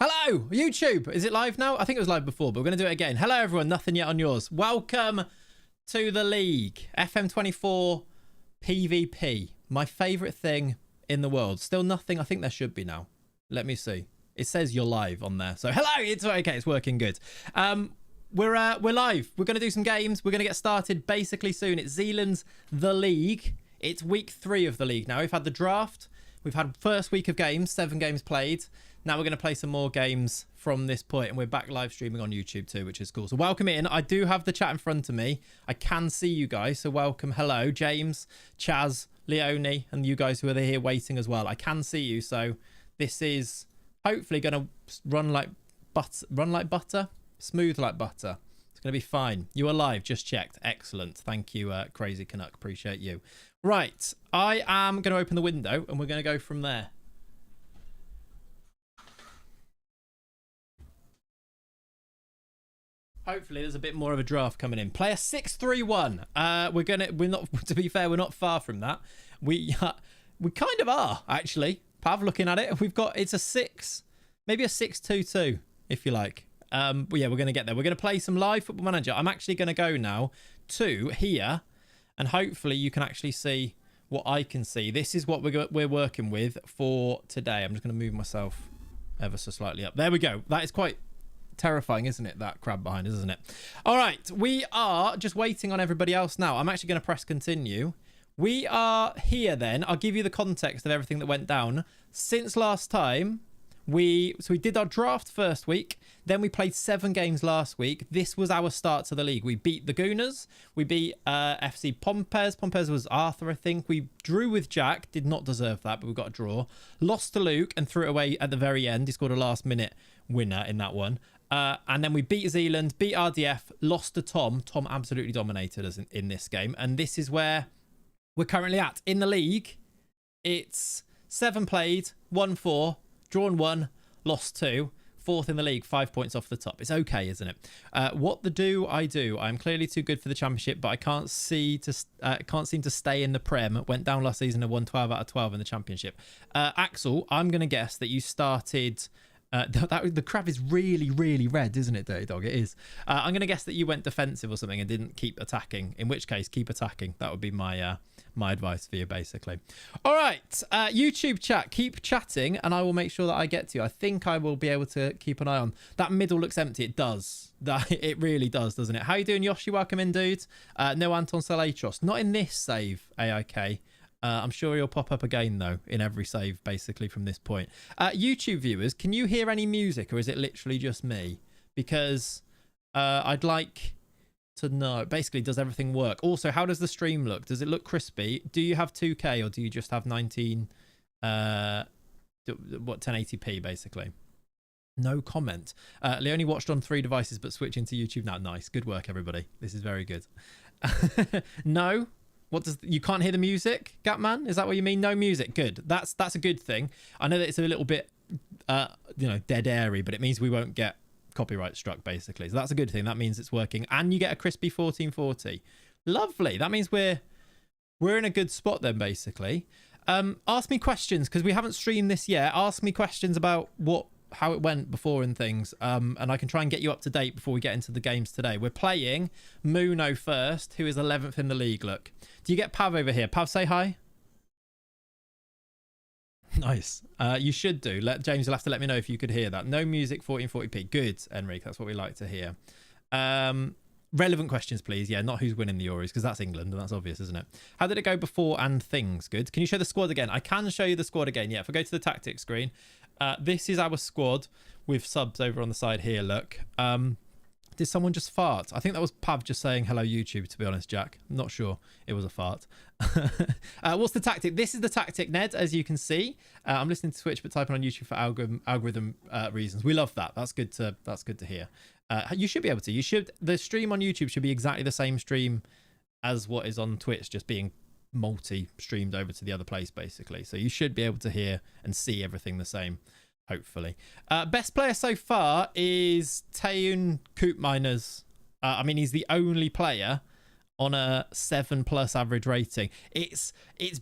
Hello, YouTube. Is it live now? I think it was live before, but we're going to do it again. Hello, everyone. Nothing yet on yours. Welcome to the league. FM24 PvP. My favourite thing in the world. Still nothing. I think there should be now. Let me see. It says you're live on there. So hello. It's okay. It's working good. We're live. We're going to do some games. We're going to get started basically soon. It's Zealand's The League. It's week 3 of the league now. We've had the draft. We've had first week of games, 7 games played. Now we're going to play some more games from this point, and we're back live streaming on YouTube too, which is cool. So welcome in. I do have the chat in front of me. I can see you guys, so welcome. Hello, James, Chaz, Leone, and you guys who are here waiting as well. I can see you, so this is hopefully going to run like butter, smooth like butter. It's going to be fine. You are live, just checked. Excellent. Thank you, Crazy Canuck. Appreciate you. Right, I am going to open the window, and we're going to go from there. Hopefully there's a bit more of a draft coming in. Player 631. We're not, to be fair, we're not far from that. We kind of are, actually. Pav, looking at it, it's a 6, maybe a 6-2-2, if you like. But yeah, we're going to get there. We're going to play some live Football Manager. I'm actually going to go now to here, and hopefully you can actually see what I can see. This is what we're working with for today. I'm just going to move myself ever so slightly up. There we go. That is quite terrifying, isn't it? That crab behind us, isn't it? All right, we are just waiting on everybody else now. I'm actually going to press continue. We are here then. I'll give you the context of everything that went down since last time. We did our draft first week, then we played 7 games last week. This was our start to the league. We beat the Gooners, we beat FC Pompez. Pompez was Arthur, I think. We drew with Jack, did not deserve that, but we got a draw. Lost to Luke and threw it away at the very end. He scored a last minute winner in that one. And then we beat Zealand, beat RDF, lost to Tom. Tom absolutely dominated us in this game. And this is where we're currently at. In the league, it's 7 played, 1-4, drawn 1, lost 2. 4th in the league, 5 points off the top. It's okay, isn't it? What the do? I'm clearly too good for the championship, but I can't seem to stay in the Prem. Went down last season and won 12 out of 12 in the championship. Axel, I'm going to guess that you started... the crab is really, really red, isn't it, Dirty Dog? It is. I'm going to guess that you went defensive or something and didn't keep attacking. In which case, keep attacking. That would be my advice for you, basically. All right, YouTube chat. Keep chatting, and I will make sure that I get to you. I think I will be able to keep an eye on that. Middle looks empty. It does. It really does, doesn't it? How you doing, Yoshi? Welcome in, dude. No Anton Salatros. Not in this save, AIK. I'm sure he'll pop up again, though, in every save, basically, from this point. YouTube viewers, can you hear any music, or is it literally just me? Because I'd like to know. Basically, does everything work? Also, how does the stream look? Does it look crispy? Do you have 2K, or do you just have 1080p, basically? No comment. Leonie watched on 3 devices, but switching to YouTube now. Nice. Good work, everybody. This is very good. No? You can't hear the music, Gatman? Is that what you mean? No music. Good. That's a good thing. I know that it's a little bit dead airy, but it means we won't get copyright struck, basically. So that's a good thing. That means it's working, and you get a crispy 1440. Lovely. That means we're in a good spot then, basically. Ask me questions, because we haven't streamed this yet. Ask me questions about how it went before and things, and I can try and get you up to date before we get into the games today. We're playing Muno first, who is 11th in the league. Look, do you get Pav over here? Pav, say hi. Nice. You should do. James, you'll have to let me know if you could hear that. No music, 1440p. Good, Enrique. That's what we like to hear. Relevant questions, please. Yeah, not who's winning the Euros, because that's England, and that's obvious, isn't it? How did it go before and things? Good. Can you show the squad again? I can show you the squad again. Yeah, if I go to the tactics screen, this is our squad with subs over on the side here. Look, did someone just fart? I think that was Pav just saying hello YouTube, to be honest, Jack. I'm not sure it was a fart. What's the tactic? This is the tactic, Ned, as you can see. I'm listening to Twitch but typing on YouTube for algorithm reasons. We love that. That's good to hear. You should be able to. The stream on YouTube should be exactly the same stream as what is on Twitch, just being multi-streamed over to the other place, basically. So you should be able to hear and see everything the same, hopefully. Best player so far is Taeun Koopminers. I mean, he's the only player on a 7+ average rating. It's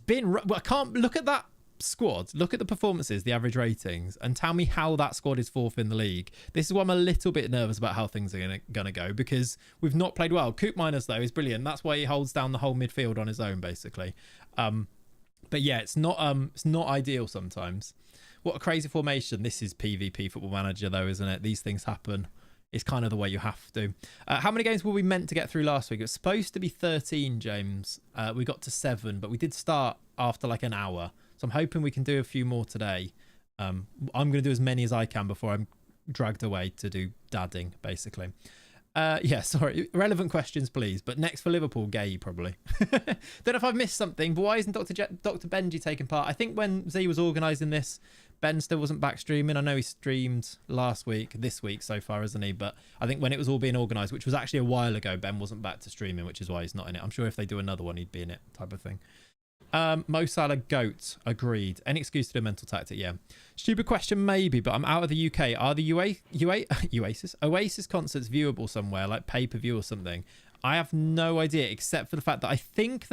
been... I can't look at that squad, look at the performances, the average ratings, and tell me how that squad is fourth in the league. This is why I'm a little bit nervous about how things are gonna go, because we've not played well. Coop Miners, though, is brilliant. That's why he holds down the whole midfield on his own, basically. But yeah, it's not ideal sometimes. What a crazy formation. This is PvP Football Manager, though, isn't it? These things happen. It's kind of the way you have to. How many games were we meant to get through last week? It was supposed to be 13, James. We got to 7, but we did start after like an hour. So I'm hoping we can do a few more today. I'm going to do as many as I can before I'm dragged away to do dadding, basically. Yeah, sorry. Relevant questions, please. But next for Liverpool, Gay, probably. Don't know if I've missed something, but why isn't Dr. Benji taking part? I think when Z was organising this, Ben still wasn't back streaming. I know he streamed last week, this week so far, isn't he? But I think when it was all being organised, which was actually a while ago, Ben wasn't back to streaming, which is why he's not in it. I'm sure if they do another one, he'd be in it, type of thing. Mo Salah, GOAT, agreed. Any excuse to do a mental tactic, yeah. Stupid question, maybe, but I'm out of the UK. Are the Oasis concerts viewable somewhere, like pay-per-view or something? I have no idea, except for the fact that I think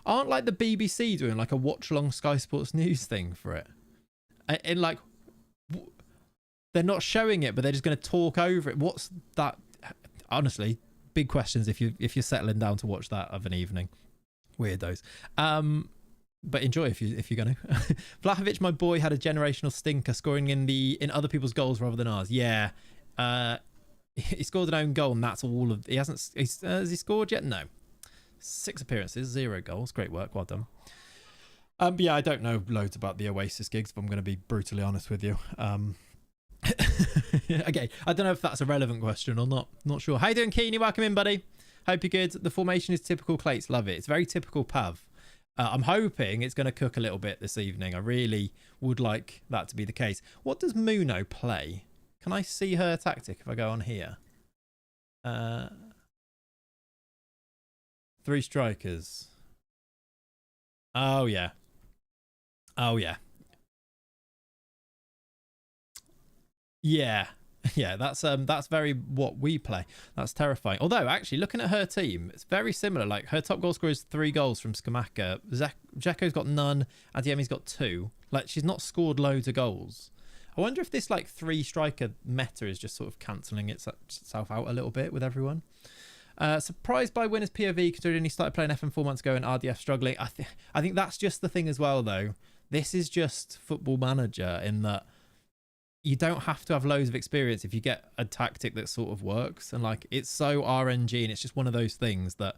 aren't like the BBC doing like a watch-along Sky Sports News thing for it? And like, they're not showing it, but they're just going to talk over it. What's that? Honestly, big questions if you're settling down to watch that of an evening. Weirdos. But enjoy if you're going to. Vlahovic, my boy, had a generational stinker, scoring in other people's goals rather than ours. Yeah. He scored an own goal, and that's all of. Has he scored yet? No. 6 appearances, 0 goals. Great work. Well done. But yeah, I don't know loads about the Oasis gigs, if I'm going to be brutally honest with you. Okay, I don't know if that's a relevant question or not. Not sure. How you doing, Keeney? Welcome in, buddy. Hope you're good. The formation is typical Clayts. Love it. It's very typical Pav. I'm hoping it's going to cook a little bit this evening. I really would like that to be the case. What does Muno play? Can I see her tactic if I go on here? 3 strikers. Oh, yeah. Oh, yeah. Yeah. Yeah, that's very what we play. That's terrifying. Although, actually, looking at her team, it's very similar. Like, her top goal scorer is 3 goals from Skamaka. Dzeko's got none. Adiemi's got 2. Like, she's not scored loads of goals. I wonder if this, like, 3 striker meta is just sort of cancelling itself out a little bit with everyone. Surprised by winners POV, considering he started playing FM 4 months ago and RDF struggling. I think that's just the thing as well, though. This is just Football Manager in that you don't have to have loads of experience if you get a tactic that sort of works. And like, it's so RNG, and it's just one of those things that,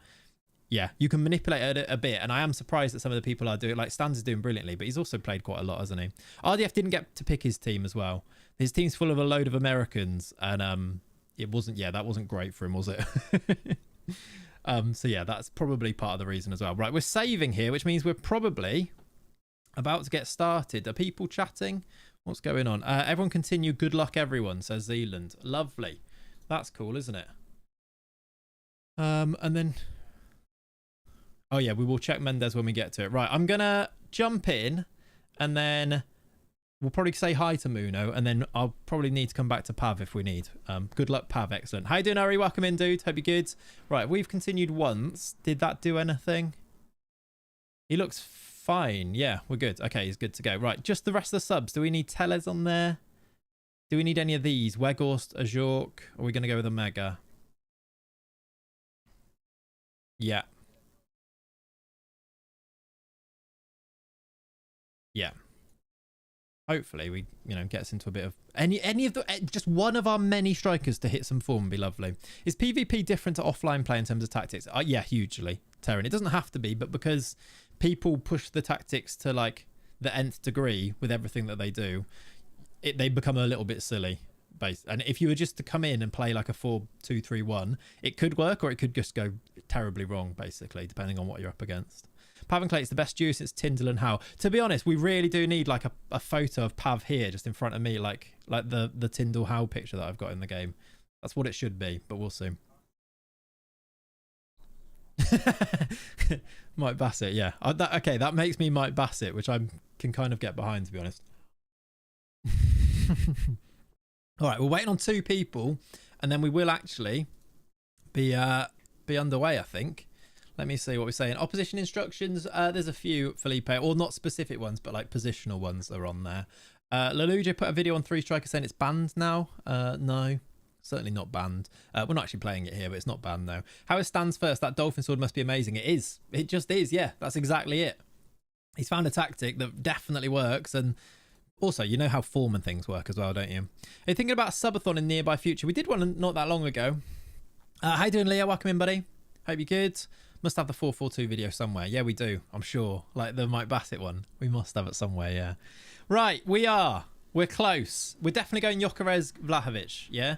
yeah, you can manipulate it a bit. And I am surprised that some of the people are doing, like Stans is doing brilliantly, but he's also played quite a lot, hasn't he? RDF didn't get to pick his team as well. His team's full of a load of Americans, and that wasn't great for him, was it? So yeah, that's probably part of the reason as well. Right, we're saving here, which means we're probably about to get started. Are people chatting? What's going on? Everyone continue. Good luck, everyone, says Zealand. Lovely. That's cool, isn't it? And then... Oh, yeah, we will check Mendes when we get to it. Right, I'm going to jump in, and then we'll probably say hi to Muno, and then I'll probably need to come back to Pav if we need. Good luck, Pav. Excellent. How you doing, Ari? Welcome in, dude. Hope you're good. Right, we've continued once. Did that do anything? He looks fine. Yeah, we're good. Okay, he's good to go. Right, just the rest of the subs. Do we need Teles on there? Do we need any of these? Weghorst, Ajork? Or are we going to go with a Mega? Yeah. Yeah. Hopefully we, get us into a bit of any of the just one of our many strikers to hit some form would be lovely. Is PvP different to offline play in terms of tactics? Yeah, hugely. Terran. It doesn't have to be, but because people push the tactics to like the nth degree with everything that they do, they become a little bit silly. And if you were just to come in and play like a 4-2-3-1, it could work, or it could just go terribly wrong, basically, depending on what you're up against. Pav and Clayts, the best duo since Tyndall and Howe. To be honest, we really do need like a photo of Pav here just in front of me, like the Tyndall Howe picture that I've got in the game. That's what it should be, but we'll see. Mike Bassett, yeah. Okay, that makes me Mike Bassett, which I can kind of get behind, to be honest. All right, we're waiting on 2 people, and then we will actually be underway, I think. Let me see what we're saying. Opposition instructions. There's a few, Felipe, or not specific ones, but like positional ones that are on there. Leluja put a video on 3Striker saying it's banned now. No, certainly not banned. We're not actually playing it here, but it's not banned though. How it stands first. That dolphin sword must be amazing. It is. It just is. Yeah, that's exactly it. He's found a tactic that definitely works, and also you know how form and things work as well, don't you? Are you thinking about a subathon in nearby future? We did one not that long ago. How you doing, Leo? Welcome in, buddy. Hope you're good. Must have the 442 video somewhere. Yeah, we do. I'm sure. Like the Mike Bassett one. We must have it somewhere, yeah. Right, we're close. We're definitely going Jokeres Vlahovic, yeah?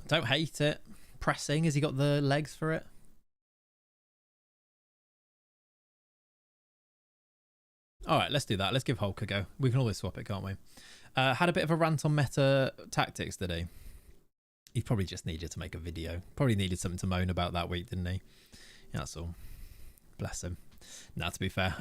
Don't hate it. Pressing. Has he got the legs for it? All right, let's do that. Let's give Hulk a go. We can always swap it, can't we? Had a bit of a rant on meta tactics, did he? He probably just needed to make a video. Probably needed something to moan about that week, didn't he? Yeah, that's all. Bless him. Now, to be fair,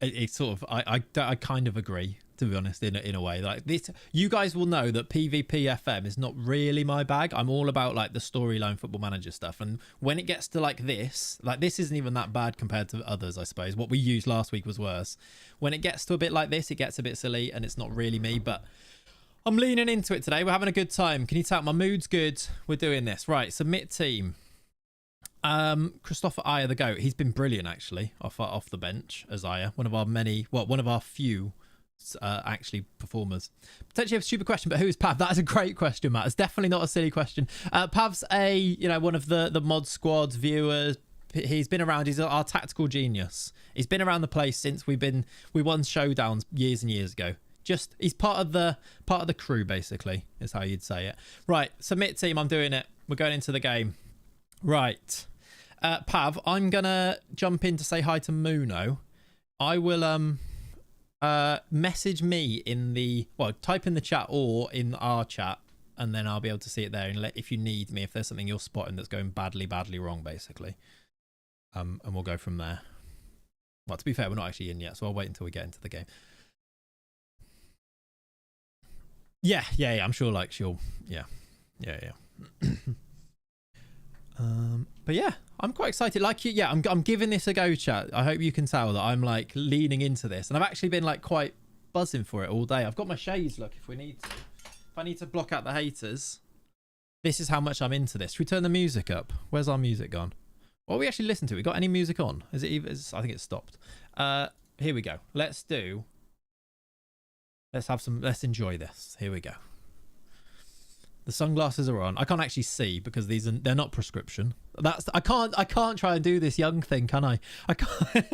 it's sort of I kind of agree, to be honest, in a way. Like this, you guys will know that PvP FM is not really my bag. I'm all about like the storyline Football Manager stuff, and when it gets to like this isn't even that bad compared to others, I suppose. What we used last week was worse. When it gets to a bit like this, it gets a bit silly, and it's not really me, but I'm leaning into it today. We're having a good time. Can you tell my mood's good? We're doing this. Right, submit team. Christopher Ayer, the GOAT. He's been brilliant, actually, off the bench as Ayer. One of our few actually performers. Potentially a stupid question, but who is Pav? That is a great question, Matt. It's definitely not a silly question. Pav's one of the mod squad's viewers. He's been around. He's our tactical genius. He's been around the place since we won showdowns years and years ago. He's part of the crew, basically, is how you'd say it. Right, submit team. I'm doing it. We're going into the game. Right, Pav, I'm gonna jump in to say hi to Muno. I will message me type in the chat or in our chat, and then I'll be able to see it there. And if you need me, if there's something you're spotting that's going badly wrong, basically, and we'll go from there. Well, to be fair, we're not actually in yet, so I'll wait until we get into the game. Yeah. I'm sure, like, she'll, yeah. But yeah, I'm quite excited. Like, yeah, I'm giving this a go, chat. I hope you can tell that I'm like leaning into this, and I've actually been like quite buzzing for it all day. I've got my shades. Look, if we need to, if I need to block out the haters, this is how much I'm into this. Should we turn the music up? Where's our music gone? What are we actually listening to? We got any music on? Is it even? I think it's stopped. Here we go. Let's have some. Let's enjoy this. Here we go. The sunglasses are on. I can't actually see because they're not prescription. I can't try and do this young thing, can I? I can't.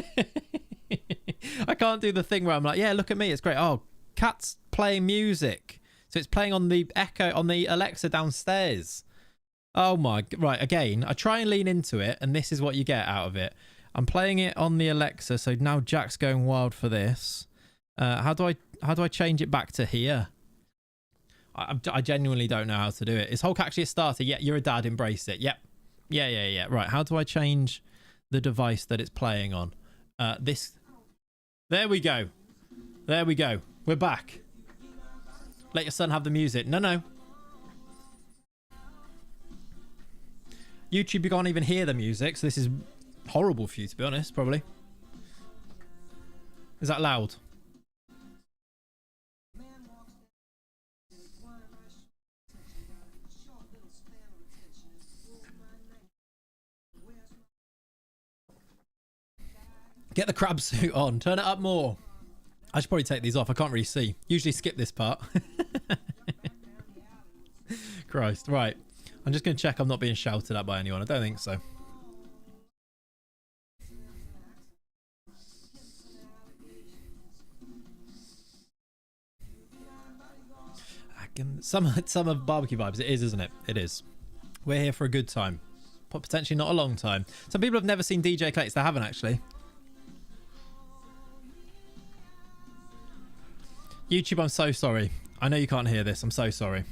I can't do the thing where I'm like, yeah, look at me, it's great. Oh, Cat's playing music, so it's playing on the Echo on the Alexa downstairs. Oh my! Right, again, I try and lean into it, and this is what you get out of it. I'm playing it on the Alexa, so now Jack's going wild for this. How do I change it back to here? I genuinely don't know how to do it. Is Hulk actually a starter? Yeah, you're a dad. Embrace it. Yep. Yeah. Right. How do I change the device that it's playing on? This. There we go. We're back. Let your son have the music. No. YouTube, you can't even hear the music, so this is horrible for you, to be honest, probably. Is that loud? Get the crab suit on. Turn it up more. I should probably take these off. I can't really see. Usually skip this part. Christ. Right. I'm just going to check I'm not being shouted at by anyone. I don't think so. Some of barbecue vibes. It is, isn't it? It is. We're here for a good time. Potentially not a long time. Some people have never seen DJ Clayts. They haven't, actually. YouTube, I'm so sorry. I know you can't hear this. I'm so sorry.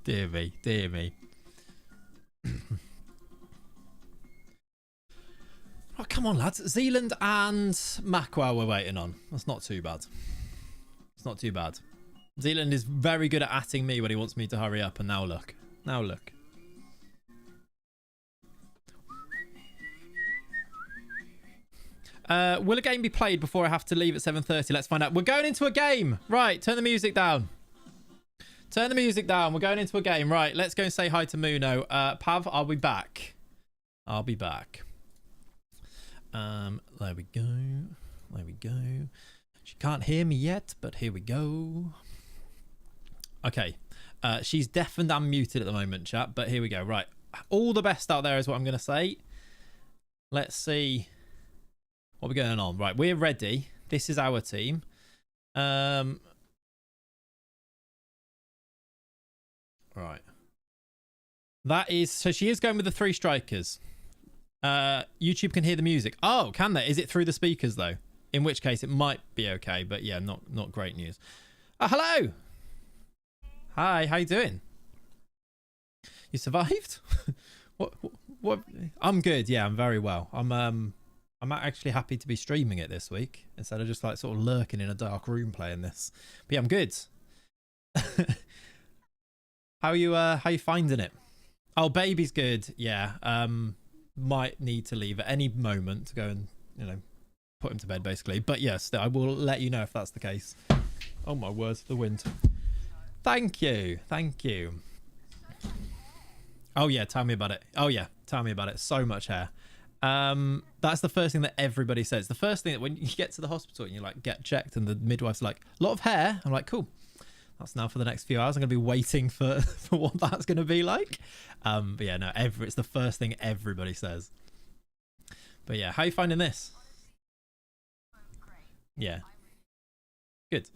Dear me. Oh, Come on, lads. Zealand and Mackwell we're waiting on. That's not too bad. It's not too bad. Zealand is very good at atting me when he wants me to hurry up. And now look. Now look. Will a game be played before I have to leave at 7:30? Let's find out. We're going into a game. Right. Turn the music down. Turn the music down. We're going into a game. Right. Let's go and say hi to Muno. Pav, I'll be back. I'll be back. There we go. There we go. She can't hear me yet, but here we go. Okay. She's deaf and unmuted at the moment, chat, but here we go. Right. All the best out there is what I'm going to say. Let's see what we're going on. Right. We're ready. This is our team. Right. That is, so she is going with the 3 strikers. YouTube can hear the music. Oh, can they? Is it through the speakers though? In which case it might be okay, but yeah, not great news. Hello. Hi, how you doing? You survived? What? I'm good. Yeah, I'm very well. I'm actually happy to be streaming it this week instead of just like sort of lurking in a dark room playing this. But yeah, I'm good. How you finding it? Oh, baby's good. Yeah. Might need to leave at any moment to go and, you know, put him to bed basically. But yes, I will let you know if that's the case. Oh my word, the wind. Thank you. Thank you. Oh yeah, tell me about it. Oh yeah, tell me about it. So much hair. That's the first thing that everybody says. The first thing that when you get to the hospital and you like get checked and the midwife's like, a lot of hair. I'm like, cool. That's now for the next few hours. I'm going to be waiting for what that's going to be like. But yeah, no, it's the first thing everybody says. But yeah, how are you finding this? Yeah. Good.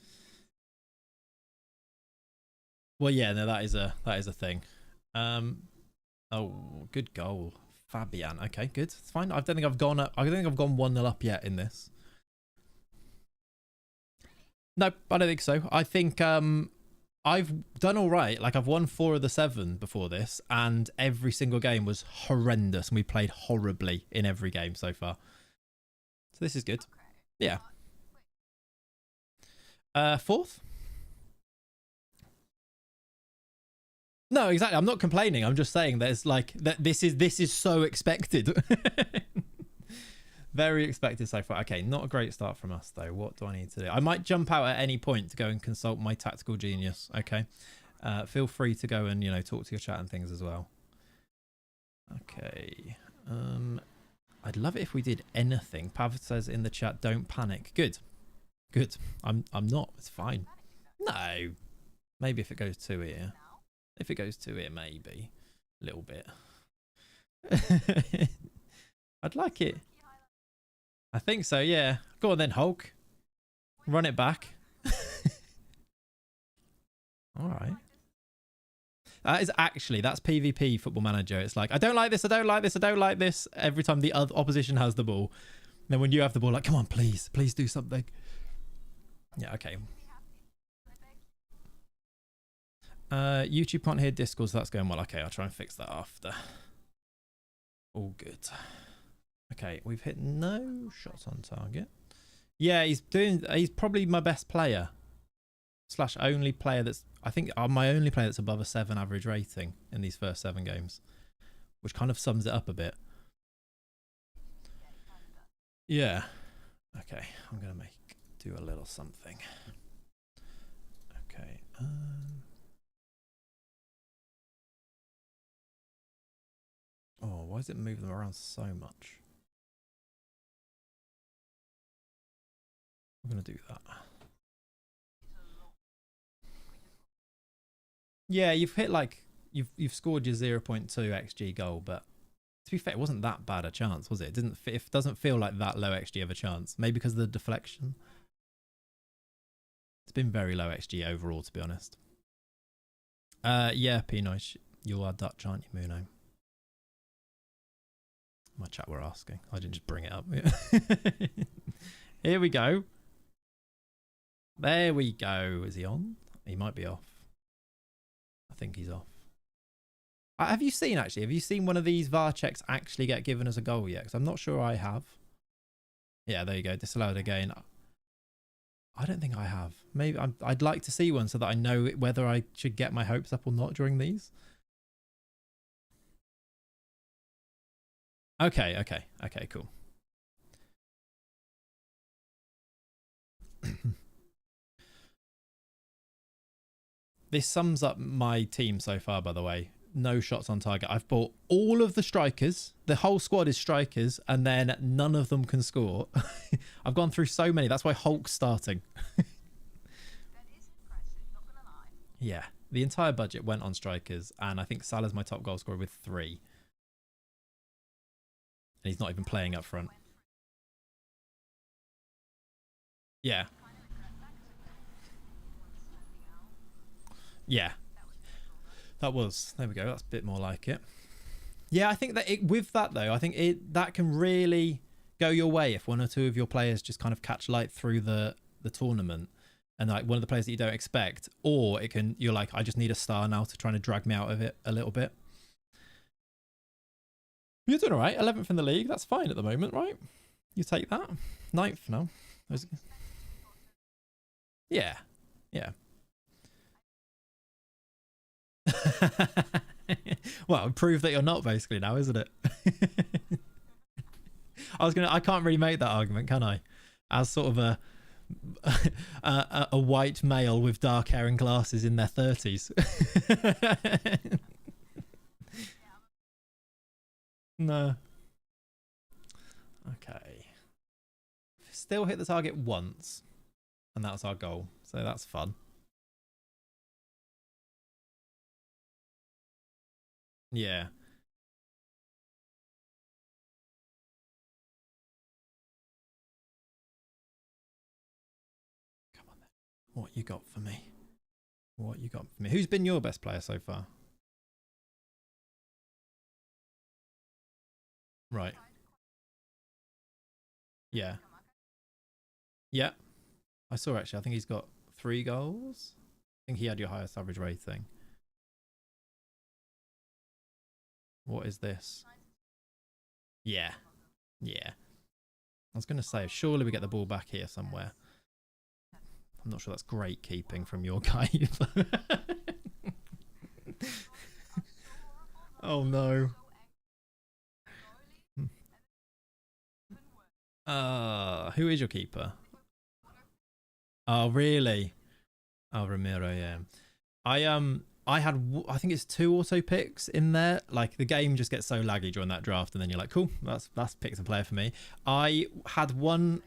Well, yeah, no, that is a thing. Oh, good goal. Fabian. Okay, good. It's fine. I don't think I've gone up. I don't think I've gone 1-0 up yet in this. No, I don't think so. I think I've done all right. Like I've won 4 of the 7 before this, and every single game was horrendous, and we played horribly in every game so far. So this is good. Yeah. 4th? No, exactly. I'm not complaining. I'm just saying there's like that. This is so expected. Very expected so far. Okay, not a great start from us though. What do I need to do? I might jump out at any point to go and consult my tactical genius. Okay, feel free to go and, you know, talk to your chat and things as well. Okay, I'd love it if we did anything. Pav says in the chat, "Don't panic." Good, good. I'm not. It's fine. No, maybe if it goes to here. If it goes to here, maybe a little bit. I'd like it. I think so, yeah. Go on then, Hulk. Run it back. All right. That's PvP Football Manager. It's like, I don't like this, I don't like this, I don't like this. Every time the other opposition has the ball. And then when you have the ball, like, come on, please do something. Yeah, okay. YouTube can't hear Discord, so that's going well. Okay, I'll try and fix that after. All good. Okay, we've hit no shots on target. Yeah, he's probably my best player. / only player that's, I think my only player that's above a 7 average rating in these first 7 games. Which kind of sums it up a bit. Yeah. Okay, I'm going to do a little something. Okay. Oh, why does it move them around so much? I'm going to do that. Yeah, you've hit like, you've scored your 0.2 XG goal, but to be fair, it wasn't that bad a chance, was it? It doesn't feel like that low XG of a chance. Maybe because of the deflection. It's been very low XG overall, to be honest. Yeah, Pinoy, you are Dutch, aren't you, Muno? My chat were asking. I didn't just bring it up. Here we go. There we go. Is he on? He might be off. I think he's off. Have you seen one of these VAR checks actually get given as a goal yet? Because I'm not sure I have. Yeah, there you go. Disallowed again. I don't think I have. Maybe I'd like to see one so that I know whether I should get my hopes up or not during these. Okay, okay, okay, cool. This sums up my team so far, by the way. No shots on target. I've bought all of the strikers. The whole squad is strikers, and then none of them can score. I've gone through so many. That's why Hulk's starting. Yeah, the entire budget went on strikers, and I think Salah's my top goal scorer with 3. And he's not even playing up front. Yeah. Yeah. That was. There we go. That's a bit more like it. Yeah, I think that with that, though, I think that can really go your way if one or two of your players just kind of catch light through the tournament. And like one of the players that you don't expect, or it can, you're like, I just need a star now to try to drag me out of it a little bit. You're doing all right. 11th in the league. That's fine at the moment, right? You take that. 9th now. Yeah. Yeah. Well, prove that you're not basically now, isn't it? I can't really make that argument, can I? As sort of a white male with dark hair and glasses in their 30s. No. Okay. Still hit the target once, and that's our goal, so that's fun. Yeah. Come on then. What you got for me? What you got for me? Who's been your best player so far? Right. Yeah. Yeah. I saw actually. I think he's got 3 goals. I think he had your highest average rating. What is this? Yeah. Yeah. I was going to say, surely we get the ball back here somewhere. I'm not sure that's great keeping from your guy. Oh no. Who is your keeper? Oh really? Oh, Ramiro, yeah. I had, I think it's 2 auto picks in there. Like the game just gets so laggy during that draft, and then you're like, cool, that's picked a player for me. I had one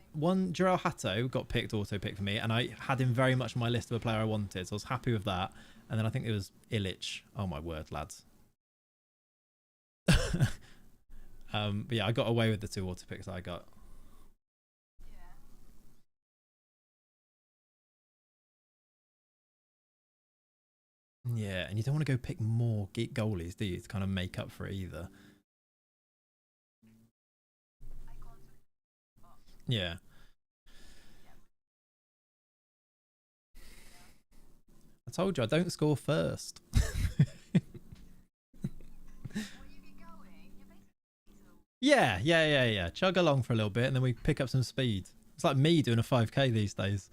Joel Hatto got picked auto pick for me, and I had him very much on my list of a player I wanted, so I was happy with that. And then I think it was Illich. Oh my word, lads. But yeah, I got away with the 2 auto picks I got. Yeah, and you don't want to go pick more goalies, do you, to kind of make up for it either? Yeah. I told you I don't score first. Yeah. Chug along for a little bit, and then we pick up some speed. It's like me doing a 5k these days.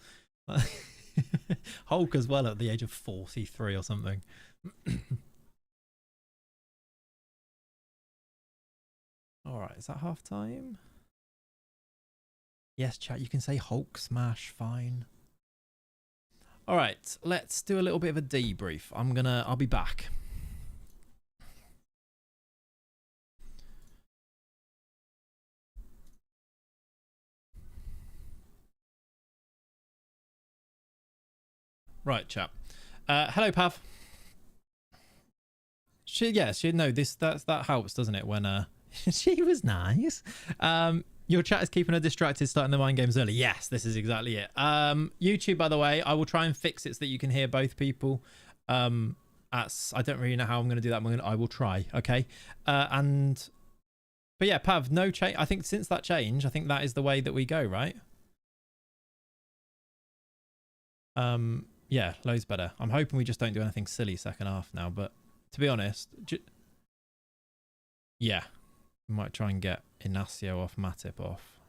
Hulk as well at the age of 43 or something. All right, is that half time? Yes, chat, you can say Hulk smash, fine. All right, let's do a little bit of a debrief. I'll be back. Right, chap. Hello, Pav. That helps, doesn't it? When she was nice. Your chat is keeping her distracted, starting the mind games early. Yes, this is exactly it. YouTube, by the way, I will try and fix it so that you can hear both people. I don't really know how I'm going to do that. I will try. Okay. But yeah, Pav, no change. I think since that change, I think that is the way that we go, right? Yeah, loads better. I'm hoping we just don't do anything silly second half now, but to be honest, yeah, we might try and get Inacio off, Matip off.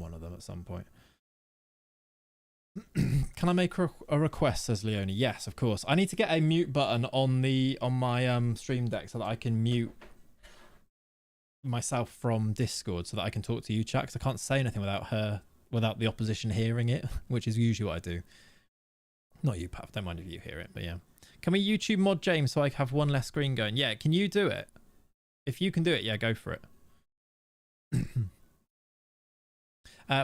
one of them at some point. Can I make a request, says Leonie? Yes, of course. I need to get a mute button on my Stream Deck so that I can mute myself from Discord so that I can talk to you, chat, because I can't say anything without the opposition hearing it, which is usually what I do. Not you, Pav. Don't mind if you hear it, but yeah. Can we YouTube mod James so I have one less screen going? Yeah, can you do it? If you can do it, yeah, go for it.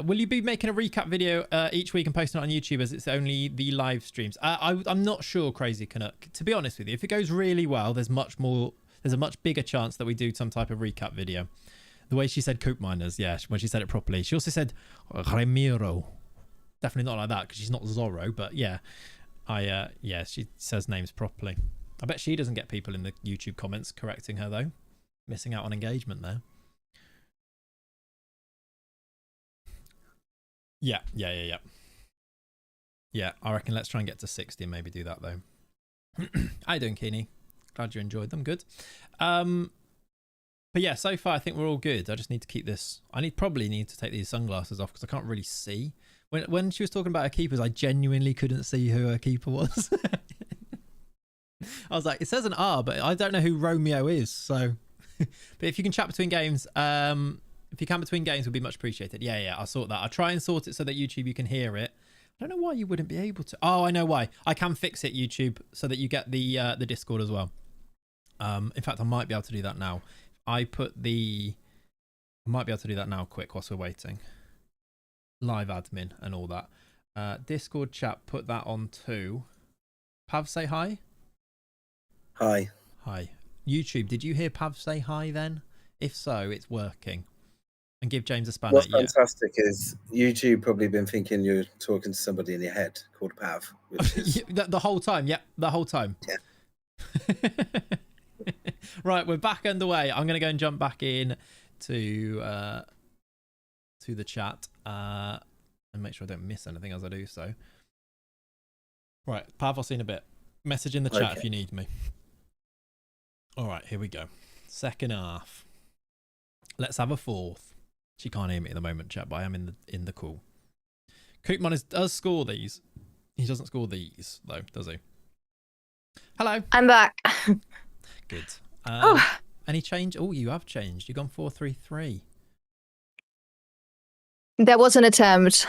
Will you be making a recap video each week and posting it on YouTube as it's only the live streams? I'm not sure, Crazy Canuck. To be honest with you, if it goes really well, there's a much bigger chance that we do some type of recap video. The way she said Coop Miners, yeah, when she said it properly. She also said Ramiro. Definitely not like that because she's not Zorro, but yeah. Yeah, she says names properly. I bet she doesn't get people in the YouTube comments correcting her though. Missing out on engagement there. Yeah. Yeah, I reckon let's try and get to 60 and maybe do that though. How you doing, Keeney? Glad you enjoyed them. Good. But yeah, so far I think we're all good. I just need to keep this. Probably need to take these sunglasses off because I can't really see. When she was talking about her keepers, I genuinely couldn't see who her keeper was. I was like, it says an R, but I don't know who Romeo is. So, but if you can chat between games, if you can between games, would be much appreciated. Yeah, I'll sort that. I'll try and sort it so that YouTube, you can hear it. I don't know why you wouldn't be able to. Oh, I know why. I can fix it, YouTube, so that you get the Discord as well. In fact, I might be able to do that now. I might be able to do that now quick whilst we're waiting. Live admin and all that. Discord chat, put that on too. Pav, say hi. Hi. Hi. YouTube, did you hear Pav say hi then? If so, it's working. And give James a spanner. What's fantastic is YouTube probably been thinking you're talking to somebody in your head called Pav. Which is... the whole time, yeah, the whole time. Yeah. Right, we're back underway. I'm going to go and jump back in to the chat and make sure I don't miss anything as I do so. Right, Pav, I'll see you in a bit. Message in the chat if you need me. All right, here we go. Second half. Let's have a fourth. She can't hear me at the moment, chat, but I am in the call. Koopman does score these. He doesn't score these, though, does he? Hello. I'm back. Good. Any change? Oh, you have changed. You've gone 4-3-3. There was an attempt.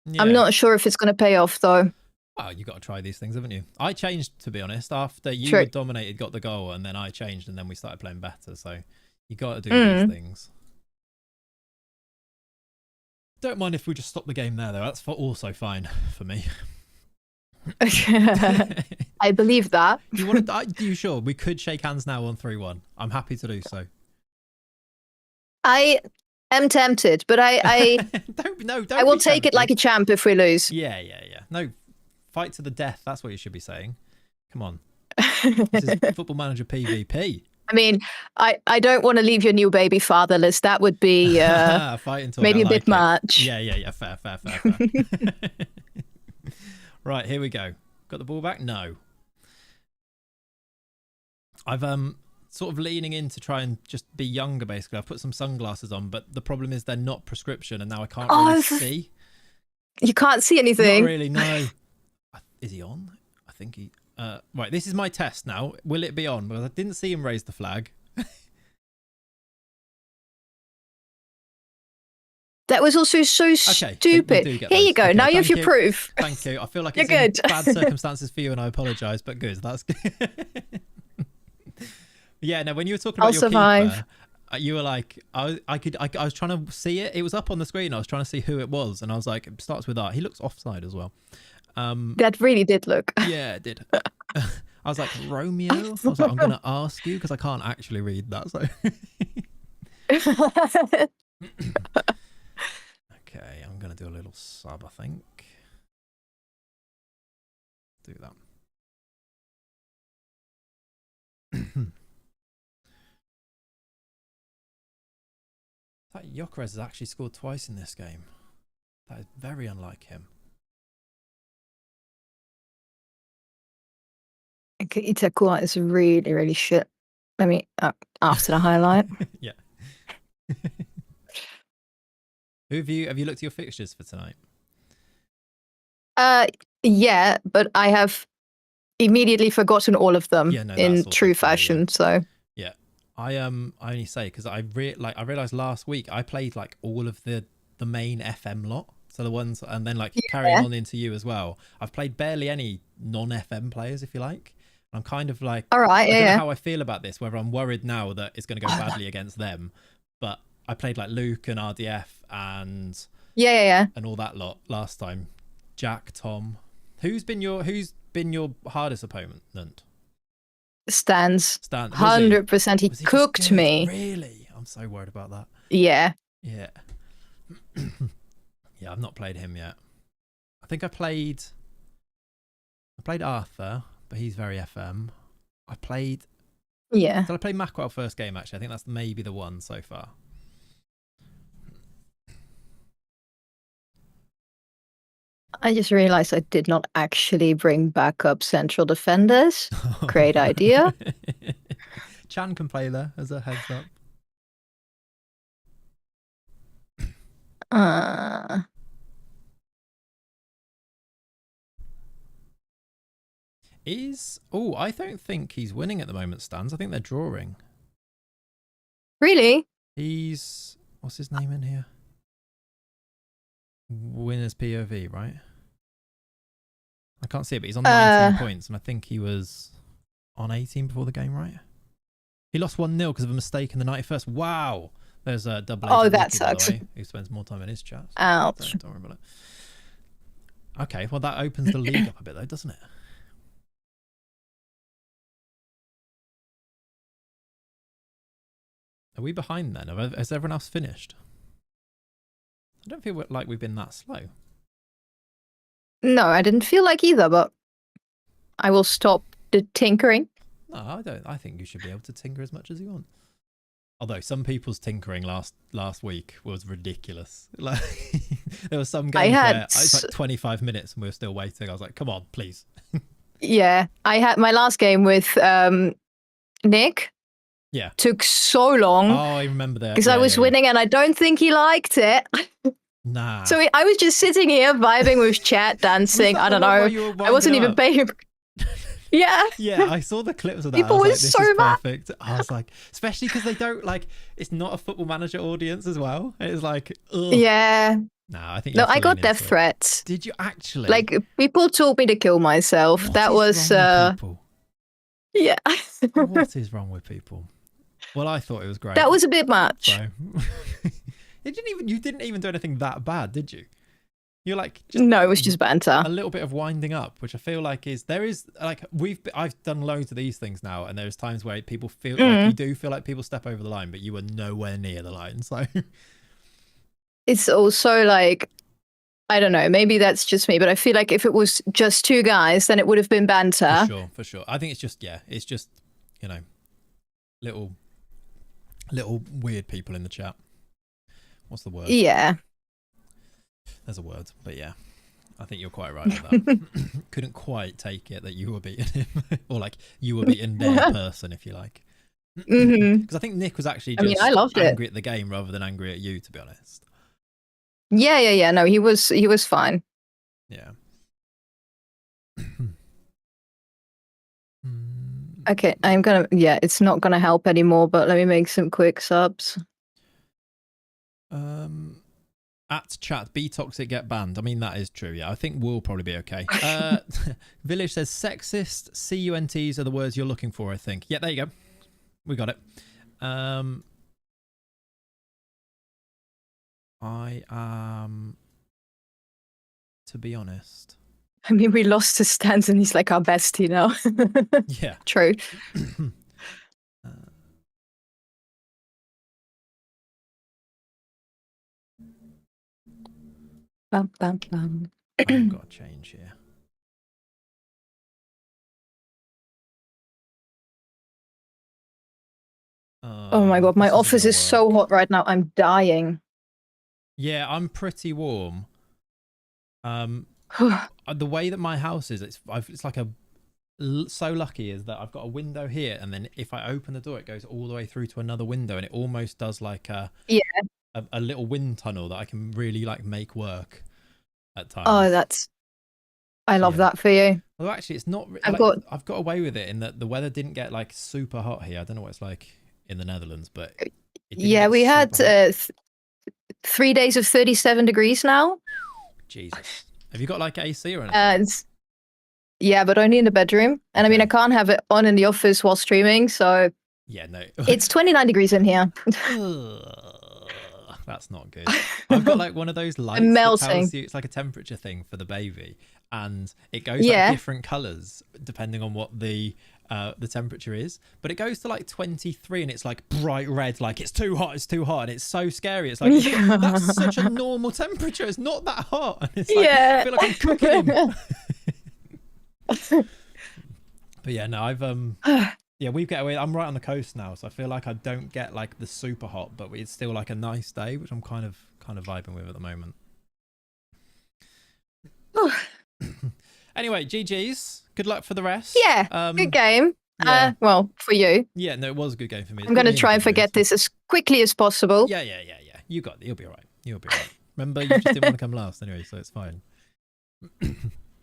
Yeah. I'm not sure if it's going to pay off, though. Well, you got to try these things, haven't you? I changed, to be honest, after you had dominated, got the goal, and then I changed, and then we started playing better. So you got to do these things. Don't mind if we just stop the game there, though. That's also fine for me. I believe that. Do you want to? Are you sure? We could shake hands now on 3-1. I'm happy to do so. I am tempted, but I don't I will take it like a champ if we lose. Yeah. No, fight to the death. That's what you should be saying. Come on. This is Football Manager PvP. I mean, I don't want to leave your new baby fatherless. That would be maybe a bit much. Yeah. Fair. Right, here we go. Got the ball back? No. I've sort of leaning in to try and just be younger, basically. I've put some sunglasses on, but the problem is they're not prescription, and now I can't really see. You can't see anything? Not really, no. Is he on? I think he... right, this is my test now. Will it be on? Because I didn't see him raise the flag. That was also so stupid. Here you go. Okay, now you have your proof. Thank you. I feel like it's in bad circumstances for you, and I apologise, but good. That's good. Yeah, no, when you were talking about your keeper, you were like, I was trying to see it. It was up on the screen. I was trying to see who it was, and I was like, it starts with R. He looks offside as well. That really did look. Yeah, it did. I was like, Romeo? I was like, I'm going to ask you because I can't actually read that. So. Okay, I'm going to do a little sub, I think. Do that. That Gyökeres has actually scored twice in this game. That is very unlike him. Itakura is really, really shit. I mean, after the highlight. Yeah. Who have you looked at your fixtures for tonight? Yeah, but I have immediately forgotten all of them in true fashion. Yeah. So yeah, I only say because I realized last week I played like all of the main FM lot, so the ones, and then like carrying on into you as well. I've played barely any non-FM players, if you like. I'm kind of like, all right, I don't know how I feel about this. Whether I'm worried now that it's going to go badly against them, but I played like Luke and RDF and and all that lot last time. Jack, Tom, who's been your hardest opponent? Stans. Stan, 100%. He cooked me. Really? I'm so worried about that. Yeah. Yeah. Yeah, I've not played him yet. I think I played Arthur, but he's very FM. I played. Yeah. Did I play Mackwell first game? Actually, I think that's maybe the one so far. I just realized I did not actually bring backup central defenders. Great idea. Chan can play there as a heads up. I don't think he's winning at the moment, Stans. I think they're drawing. Really? What's his name in here? Winners POV, right? I can't see it, but he's on 19 points, and I think he was on 18 before the game, right? He lost 1-0 because of a mistake in the 91st. Wow. There's a double. Oh, that sucks. Who spends more time in his chat. Ouch. Don't worry about it. Okay, well, that opens the league up a bit, though, doesn't it? Are we behind then? Has everyone else finished? I don't feel like we've been that slow. No, I didn't feel like either, but I will stop the tinkering. No, I don't. I think you should be able to tinker as much as you want. Although some people's tinkering last week was ridiculous. Like there was some games where it's like 25 minutes and we were still waiting. I was like, come on, please. Yeah, I had my last game with Nick. Yeah. Took so long. Oh, I remember that. Because I was winning and I don't think he liked it. Nah. So I was just sitting here vibing with chat, dancing. I don't know. I wasn't even paying. Yeah. Yeah, I saw the clips of that. People were so mad. Perfect. I was like, especially because they don't like, it's not a Football Manager audience as well. It's like, ugh. Yeah. Nah, I think. No, I got death threats. Did you actually? Like people told me to kill myself. That was. Yeah. What is wrong with people? Well, I thought it was great. That was a bit much. So. You didn't even do anything that bad, did you? You're like no, it was just banter. A little bit of winding up, which I feel like I've done loads of these things now, and there's times where people feel like you do feel like people step over the line, but you were nowhere near the line. So it's also like I don't know, maybe that's just me, but I feel like if it was just two guys, then it would have been banter. For sure. I think it's just little weird people in the chat. What's the word? Yeah. There's a word, but yeah, I think you're quite right with that. Couldn't quite take it that you were beating him, or like you were beating their person, if you like. Because I think Nick was actually just angry at the game rather than angry at you, to be honest. Yeah. No, he was fine. Yeah. Okay, it's not gonna help anymore, but let me make some quick subs. At chat, be toxic, get banned. I mean, that is true. Yeah, I think we'll probably be okay. Village says sexist CUNTs are the words you're looking for, I think. Yeah, there you go. We got it. I am, to be honest. I mean, we lost to Stans and he's like our bestie now. Yeah. True. Bum, bum, bum. I've got to change here. Oh my god, my office is so hot right now. I'm dying. Yeah, I'm pretty warm. The way that my house is, it's like so lucky is that I've got a window here, and then if I open the door, it goes all the way through to another window, and it almost does like a a little wind tunnel that I can really like make work at times. Oh, I love that for you. Although actually, it's not. I've I've got away with it in that the weather didn't get like super hot here. I don't know what it's like in the Netherlands, but it didn't get we had super hot. 3 days of 37 degrees now. Jesus, have you got like AC or anything? And yeah, but only in the bedroom. And I mean, I can't have it on in the office while streaming, so yeah, no. it's 29 degrees in here. That's not good. I've got like one of those lights that tells you it's like a temperature thing for the baby, and it goes like different colors depending on what the temperature is. But it goes to like 23, and it's like bright red, like it's too hot, and it's so scary. It's like that's such a normal temperature. It's not that hot, and it's like I feel like I'm cooking him. But yeah, no, I've yeah, we get away. I'm right on the coast now, so I feel like I don't get like the super hot, but it's still like a nice day, which I'm kind of vibing with at the moment. Anyway, GG's. Good luck for the rest. Yeah, good game. Yeah. Well, for you. Yeah, no, it was a good game for me. I'm going to try and forget this as quickly as possible. Yeah. You got it. You'll be all right. You'll be all right. Remember, you just didn't want to come last anyway, so it's fine.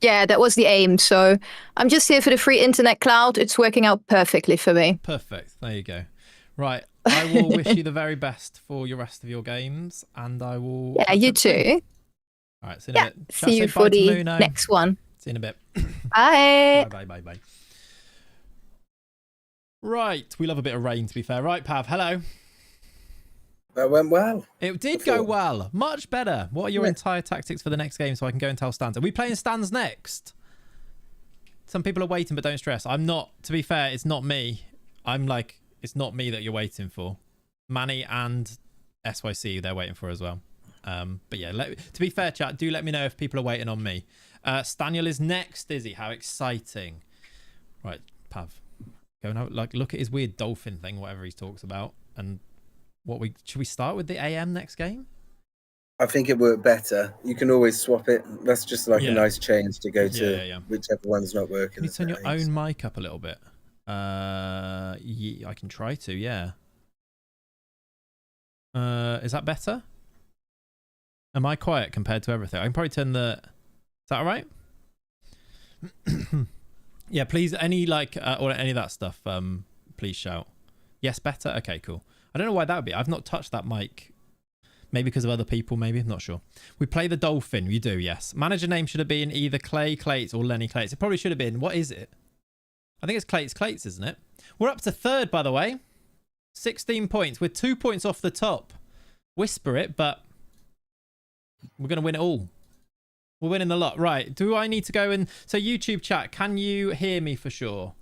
Yeah, that was the aim. So I'm just here for the free internet cloud. It's working out perfectly for me. Perfect. There you go. Right. I will wish you the very best for your rest of your games, and I will. Yeah, you too. All right. See you in a bit. See you for the next one. See you in a bit. Bye. Bye. Right. We love a bit of rain, to be fair. Right, Pav. Hello. That went well. It did go well. Much better. What are your entire tactics for the next game so I can go and tell Stans? Are we playing Stans next? Some people are waiting, but don't stress. I'm not. To be fair, it's not me. I'm like, it's not me that you're waiting for. Manny and SYC, they're waiting for as well. But yeah, to be fair, chat, do let me know if people are waiting on me. Staniel is next, is he? How exciting. Right, Pav. Go and have, like, look at his weird dolphin thing, whatever he talks about. And should we start with the AM next game? I think it worked better. You can always swap it. That's just like a nice change to go to whichever one's not working. Can you turn your own mic up a little bit? Yeah, I can try to, yeah. Is that better? Am I quiet compared to everything? I can probably turn the... Is that all right? Yeah, please, any like, or any of that stuff, please shout. Yes, better? Okay, cool. I don't know why that would be. I've not touched that mic. Maybe because of other people, maybe. I'm not sure. We play the Dolphin. We do, yes. Manager name should have been either Clayts or Lenny Clayts. It probably should have been. What is it? I think it's Clayts, isn't it? We're up to third, by the way. 16 points. We're 2 points off the top. Whisper it, but we're going to win it all. We're winning the lot. Right. Do I need to go and... So YouTube chat, can you hear me for sure?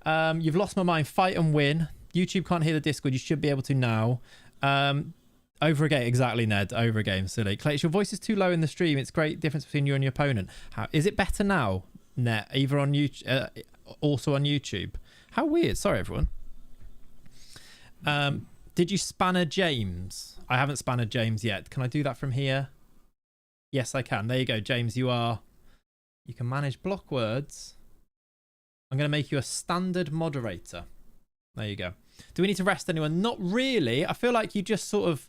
You've lost my mind. Fight and win. YouTube can't hear the Discord. You should be able to now. Over a game. Exactly, Ned. Over a game. Silly. Clayts, your voice is too low in the stream. It's great difference between you and your opponent. Is it better now, Net? Either on YouTube, also on YouTube. How weird. Sorry, everyone. Did you spanner James? I haven't spannered James yet. Can I do that from here? Yes, I can. There you go, James. You can manage block words. I'm going to make you a standard moderator. There you go. Do we need to rest anyone? Not really. I feel like you just sort of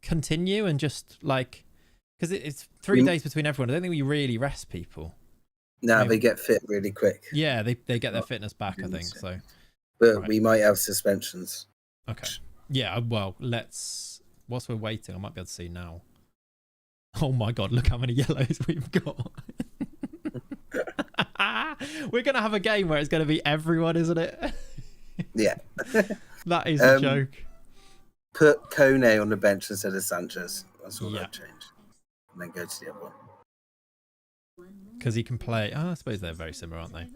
continue and just like, because it's 3 days between everyone. I don't think we really rest people. No, they get fit really quick. Yeah, they get their fitness back, I think. So, but we might have suspensions. Okay. Yeah, well, whilst we're waiting, I might be able to see now. Oh my God, look how many yellows we've got. We're going to have a game where it's going to be everyone, isn't it? Yeah. That is a joke. Put Kone on the bench instead of Sanchez. That's all I'd change. And then go to the other one. Because he can play... Oh, I suppose they're very similar, aren't they?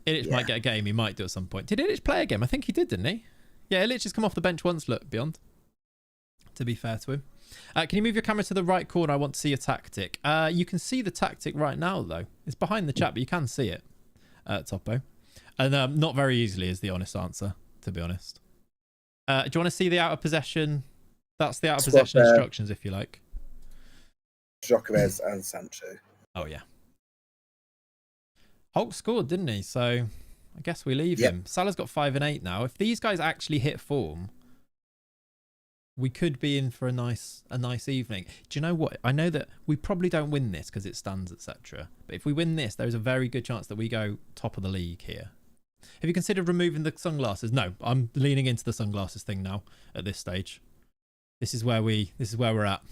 Illich might get a game. He might do at some point. Did Illich play a game? I think he did, didn't he? Yeah, Illich has come off the bench once, look, Beyond. To be fair to him. Can you move your camera to the right corner? I want to see your tactic. You can see the tactic right now, though. It's behind the chat, but you can see it, Topo. And not very easily is the honest answer, to be honest. Do you want to see the out of possession? That's the out of possession instructions, if you like. Jokeres and Sancho. Oh, yeah. Hulk scored, didn't he? So I guess we leave him. Salah's got 5 and 8 now. If these guys actually hit form, we could be in for a nice evening. Do you know what? I know that we probably don't win this because it stands, etc. But if we win this, there's a very good chance that we go top of the league here. Have you considered removing the sunglasses? No, I'm leaning into the sunglasses thing now at this stage. This is where we're at.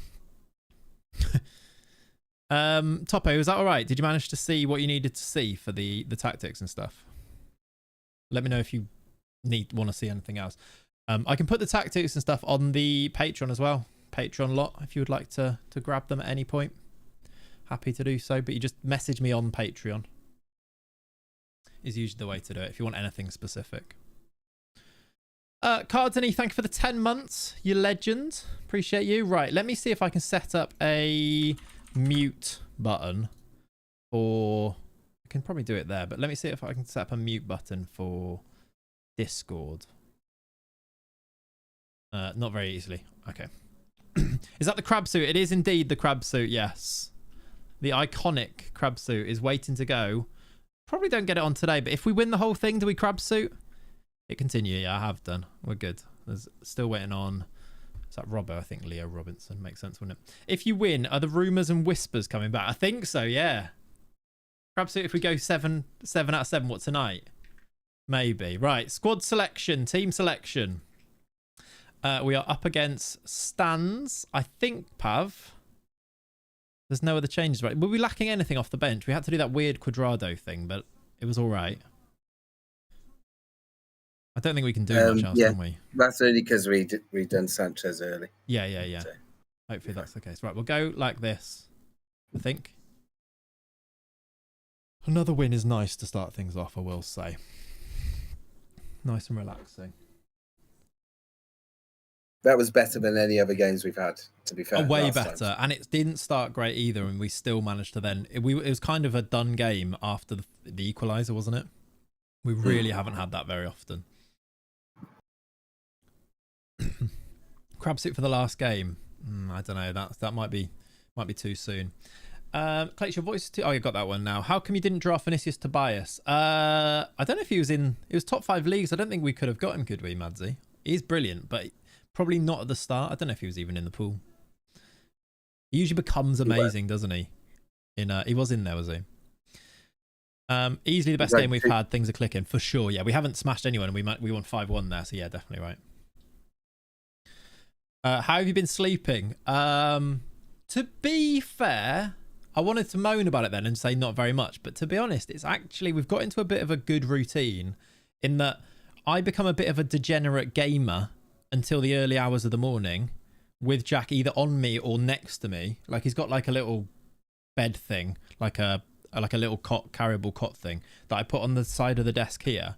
Topo, is that all right? Did you manage to see what you needed to see for the tactics and stuff? Let me know if you want to see anything else. I can put the tactics and stuff on the Patreon as well. Patreon lot, if you would like to grab them at any point. Happy to do so, but you just message me on Patreon. Is usually the way to do it if you want anything specific. Cardini, thank you for the 10 months. You legend. Appreciate you. Right, let me see if I can set up a mute button for... I can probably do it there, but let me see if I can set up a mute button for Discord. Not very easily. Okay. Is that the crab suit? It is indeed the crab suit, yes. The iconic crab suit is waiting to go. Probably don't get it on today, but if we win the whole thing, do we crab suit? It continue. Yeah, I have done. We're good. There's still waiting on... Is that Robbo? I think Leo Robinson. Makes sense, wouldn't it? If you win, are the rumours and whispers coming back? I think so, yeah. Crab suit if we go 7 out of 7. What, tonight? Maybe. Right, squad selection, team selection. We are up against Stans. I think, Pav. There's no other changes, right? Were we lacking anything off the bench? We had to do that weird Quadrado thing, but it was all right. I don't think we can do much else, can we? That's only because we've done Sanchez early. Yeah. So, hopefully that's the case. Right, we'll go like this, I think. Another win is nice to start things off, I will say. Nice and relaxing. That was better than any other games we've had, to be fair. Way better. And it didn't start great either, and we still managed to then... It was kind of a done game after the equaliser, wasn't it? We really haven't had that very often. Crab suit for the last game. I don't know. That might be too soon. Clayts, your voice is too... Oh, you got that one now. How come you didn't draw Vinicius Tobias? I don't know if he was in... It was top 5 leagues. I don't think we could have got him, could we, Madsy? He's brilliant, but... Probably not at the start. I don't know if he was even in the pool. He usually becomes amazing, doesn't he? He was in there, was he? Easily the best game we've had. Things are clicking for sure. Yeah, we haven't smashed anyone, and we won 5-1 there. So yeah, definitely right. How have you been sleeping? To be fair, I wanted to moan about it then and say not very much, but to be honest, it's actually we've got into a bit of a good routine in that I become a bit of a degenerate gamer until the early hours of the morning with Jack either on me or next to me. Like he's got like a little bed thing, like a little carryable cot thing that I put on the side of the desk here,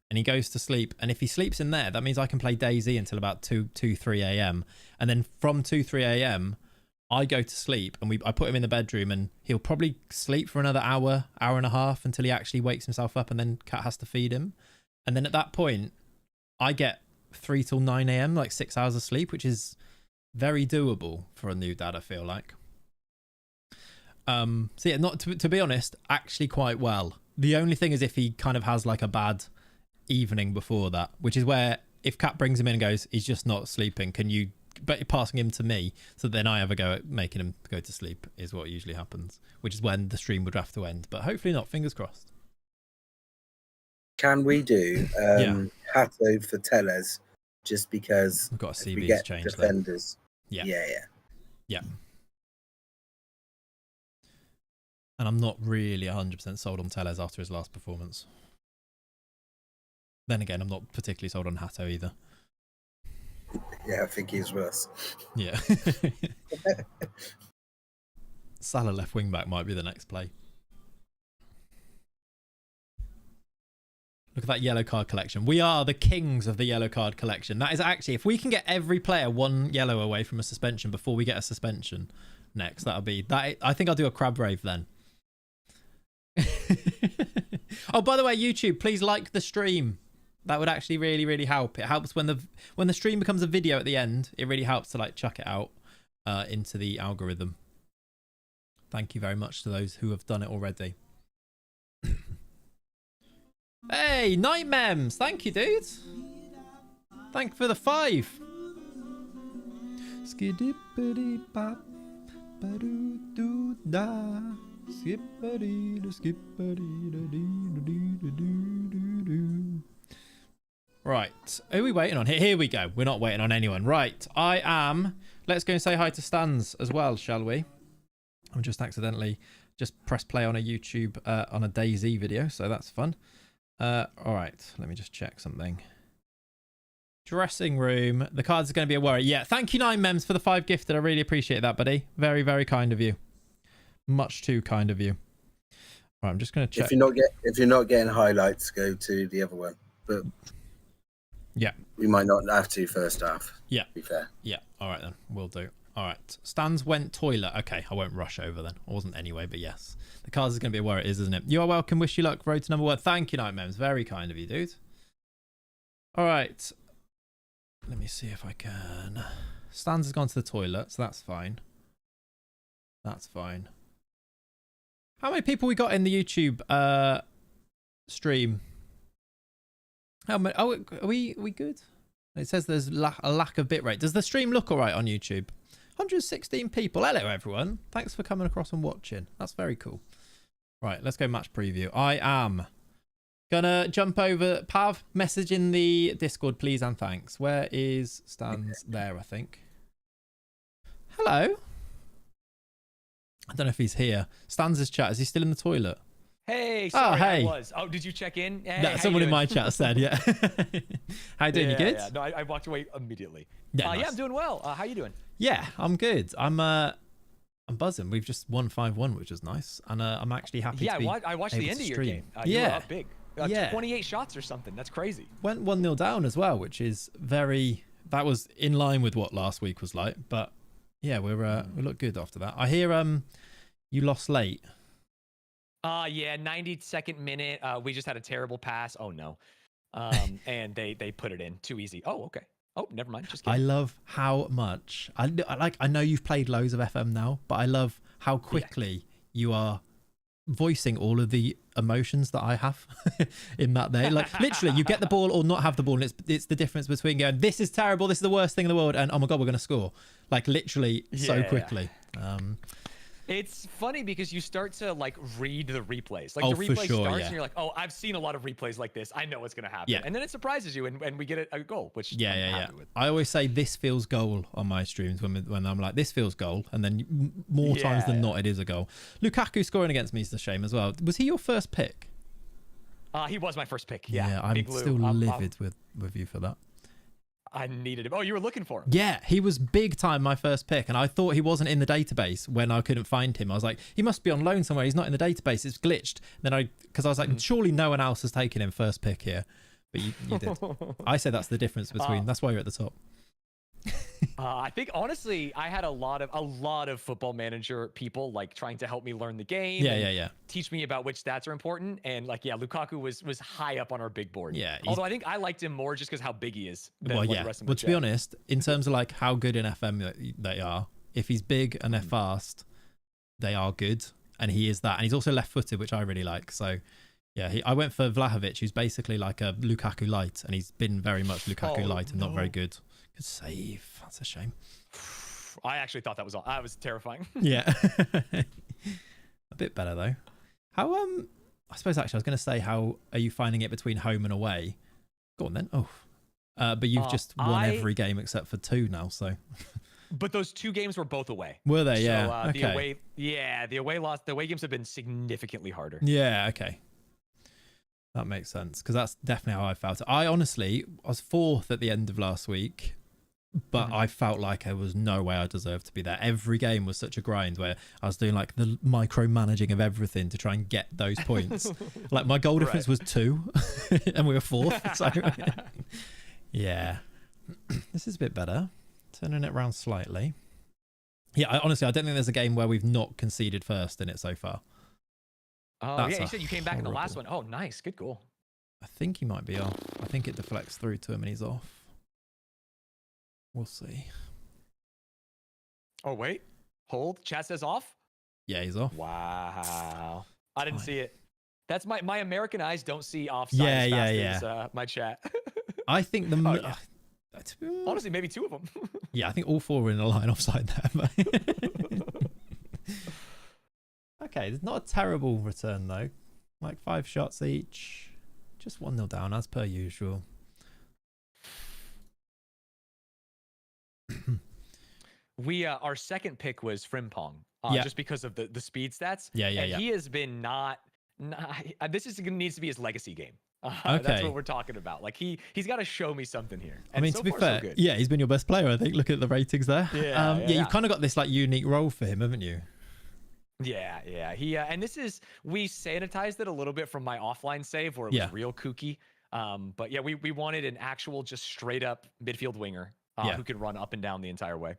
and he goes to sleep. And if he sleeps in there, that means I can play DayZ until about 3 a.m. And then from 3 a.m. I go to sleep, and I put him in the bedroom, and he'll probably sleep for another hour and a half until he actually wakes himself up, and then Kat has to feed him. And then at that point, I get 3 till 9 a.m, like 6 hours of sleep, which is very doable for a new dad, I feel like. So yeah, not to be honest, actually quite well. The only thing is if he kind of has like a bad evening before that, which is where if Kat brings him in and goes, he's just not sleeping, can you, but passing him to me, so then I have a go at making him go to sleep is what usually happens, which is when the stream would have to end, but hopefully not, fingers crossed. Can we do Hato for Tellez just because we've got a we CB's get change defenders? Yeah. Yeah. And I'm not really 100% sold on Tellez after his last performance. Then again, I'm not particularly sold on Hato either. Yeah, I think he's worse. Yeah. Salah left wing back might be the next play. Look at that yellow card collection. We are the kings of the yellow card collection. That is actually, if we can get every player 1 yellow away from a suspension before we get a suspension next, that'll be that. I think I'll do a crab rave then. Oh, by the way, YouTube, please like the stream. That would actually really, really help. It helps when the stream becomes a video at the end. It really helps to like chuck it out into the algorithm. Thank you very much to those who have done it already. Hey, Night Mems. Thank you, dude. Thank you for the 5. Skidippity bop. Ba-doo doo da. Skippity da skippity da dee da dee da doo doo doo. Right. Who are we waiting on? Here we go. We're not waiting on anyone. Right. I am. Let's go and say hi to Stans as well, shall we? I'm just accidentally press play on a YouTube on a DayZ video, so that's fun. All right. Let me just check something. Dressing room. The cards are going to be a worry. Yeah. Thank you, 9mems, for the 5 gifted. I really appreciate that, buddy. Very, very kind of you. Much too kind of you. All right. I'm just going to check. If you're not getting highlights, go to the other one. But yeah, we might not have to first half. Yeah. To be fair. Yeah. All right then. We'll do. All right. Stans went toilet. Okay. I won't rush over then. I wasn't anyway, but yes. The cards is going to be where it is, isn't it? You are welcome. Wish you luck. Road to number 1. Thank you, Nightmems. Very kind of you, dude. All right. Let me see if I can. Stans has gone to the toilet, so that's fine. That's fine. How many people we got in the YouTube stream? How many? Oh, are we good? It says there's a lack of bitrate. Does the stream look all right on YouTube? 116 people. Hello, everyone. Thanks for coming across and watching. That's very cool. Right, let's go match preview. I am gonna jump over. Pav, message in the Discord, please and thanks. Where is Stans? There, I think. Hello. I don't know if he's here. Stans' chat. Is he still in the toilet? Hey, sorry, hey. I was. Oh, did you check in? Hey, No, someone in my chat said, yeah. How you doing? You good? Yeah. No, I walked away immediately. Yeah, nice. Yeah, I'm doing well. How you doing? Yeah, I'm good. I'm buzzing. We've just won 5-1, which is nice, and I'm actually happy. Yeah, to be I watched the able end to of your stream. game. Yeah, you were up big. Yeah. 28 shots or something. That's crazy. Went 1-0 down as well, which is very. That was in line with what last week was like, but yeah, we look good after that. I hear you lost late. Yeah, 92nd minute. We just had a terrible pass. Oh no. And they put it in too easy. Oh, okay. Oh, never mind. Just kidding. I love how much I know you've played loads of FM now, but I love how quickly you are voicing all of the emotions that I have in that day. Like literally, you get the ball or not have the ball, and it's the difference between going, "This is terrible. This is the worst thing in the world," and "Oh my god, we're going to score!" Like literally so quickly. It's funny because you start to like read the replays. Like the for replay sure, starts and you're like, oh, I've seen a lot of replays like this. I know what's going to happen. Yeah. And then it surprises you and we get a goal, which I'm happy with. I always say this feels goal on my streams when I'm like, this feels goal. And then more times than not, it is a goal. Lukaku scoring against me is a shame as well. Was he your first pick? He was my first pick. Yeah, I'm still livid with you for that. I needed him. Oh, you were looking for him? Yeah, he was big time my first pick, and I thought he wasn't in the database when I couldn't find him. I was like, he must be on loan somewhere. He's not in the database. It's glitched. Then because I was like, surely no one else has taken him first pick here, but you did. I say that's the difference between. That's why you're at the top. I think honestly, I had a lot of Football Manager people like trying to help me learn the game. Yeah. Teach me about which stats are important, and like Lukaku was high up on our big board. Yeah. Although I think I liked him more just because how big he is. Than Well, the yeah. rest of Well, to be honest, in terms of like how good in FM they are, if he's big and they're fast, they are good, and he is that, and he's also left-footed, which I really like. So. Yeah, I went for Vlahovic, who's basically like a Lukaku light, and he's been very much Lukaku light and not very good. Good save. That's a shame. I actually thought that was terrifying. Yeah. A bit better though. How I suppose actually I was going to say, how are you finding it between home and away? Go on then. Oh. But you've just won every game except for 2 now, so. But those 2 games were both away. Were they? Yeah. So, okay. The away games have been significantly harder. Yeah, okay. That makes sense, because that's definitely how I felt. I honestly was 4th at the end of last week, but I felt like there was no way I deserved to be there. Every game was such a grind where I was doing like the micromanaging of everything to try and get those points. Like my goal difference was 2 and we were 4th. So yeah, this is a bit better. Turning it around slightly. Yeah, honestly, I don't think there's a game where we've not conceded first in it so far. Oh, yeah, you said you came back in the last one. Oh, nice. Good goal. I think he might be off. I think it deflects through to him and he's off. We'll see. Oh, wait. Hold. Chat says off? Yeah, he's off. Wow. I didn't see it. That's my American eyes don't see offside Yeah, as fast yeah. as my chat. I think Honestly, maybe 2 of them. Yeah, I think all 4 were in a line offside there. Okay, it's not a terrible return though. Like 5 shots each. Just 1-0 down as per usual. Our second pick was Frimpong, Yeah. just because of the speed stats. Yeah. He has been this needs to be his legacy game. Okay. That's what we're talking about. Like he's got to show me something here. I mean, so to be far, fair, so good. yeah, he's been your best player, I think. Look at the ratings there. Yeah, You've kind of got this like unique role for him, haven't you? Yeah. He and we sanitized it a little bit from my offline save where it was real kooky. But yeah, we wanted an actual just straight up midfield winger who could run up and down the entire way.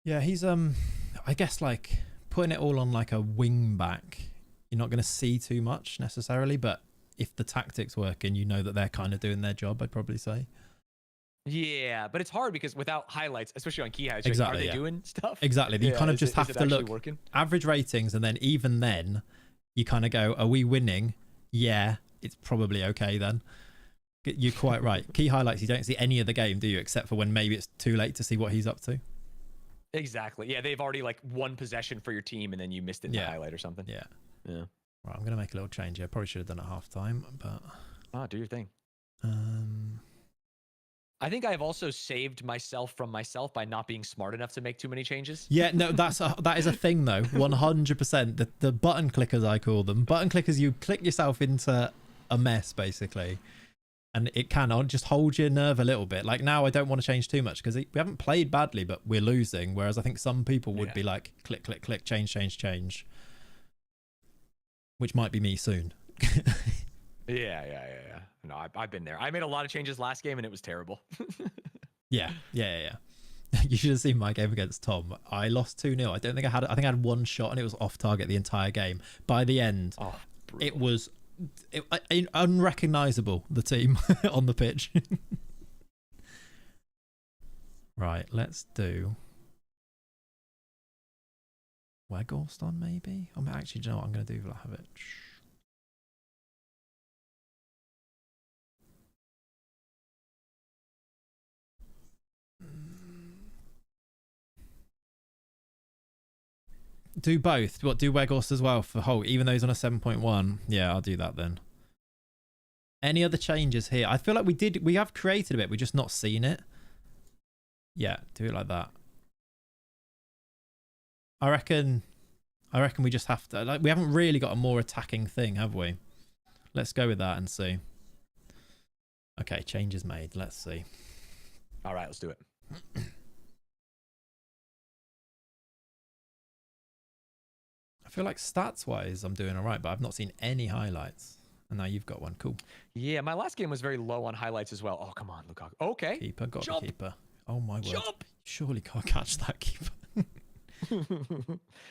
Yeah, he's I guess like putting it all on like a wing back, you're not going to see too much necessarily, but if the tactics work and you know that they're kind of doing their job, I'd probably say. Yeah, but it's hard because without highlights, especially on key highlights, exactly, are they doing stuff? Exactly. You kind of just have to look working? Average ratings, and then even then you kind of go, are we winning? Yeah, it's probably okay then. You're quite right. Key highlights, you don't see any of the game, do you? Except for when maybe it's too late to see what he's up to. Exactly. Yeah, they've already like one possession for your team and then you missed it in the highlight or something. Yeah. Right, I'm going to make a little change here. Probably should have done it half time, but... do your thing. I think I've also saved myself from myself by not being smart enough to make too many changes. Yeah, no, that is a thing though. 100%. The button clickers, I call them. Button clickers, you click yourself into a mess basically. And it can just hold your nerve a little bit. Like now I don't want to change too much because we haven't played badly, but we're losing. Whereas I think some people would be like, click, click, click, change. Which might be me soon. Yeah. No, I've been there. I made a lot of changes last game and it was terrible. Yeah. You should have seen my game against Tom. I lost 2-0. I think I had 1 shot and it was off target the entire game. By the end, it was unrecognizable, the team on the pitch. Right, let's do Weghorst maybe. Actually, do you know what I'm going to do? Vlahovic. Do both. What, do Weghorst as well for Holt, even though he's on a 7.1? Yeah, I'll do that then. Any other changes here? I feel like we have created a bit, we've just not seen it. Yeah, do it like that. I reckon we just have to, like, we haven't really got a more attacking thing, have we? Let's go with that and see. Okay, changes made. Let's see. All right, let's do it. I feel like stats-wise, I'm doing all right, but I've not seen any highlights. And now you've got one. Cool. Yeah, my last game was very low on highlights as well. Oh, come on, Lukaku. Okay. Keeper, got Jump. the keeper. Oh, my word. Jump. Surely can't catch that keeper.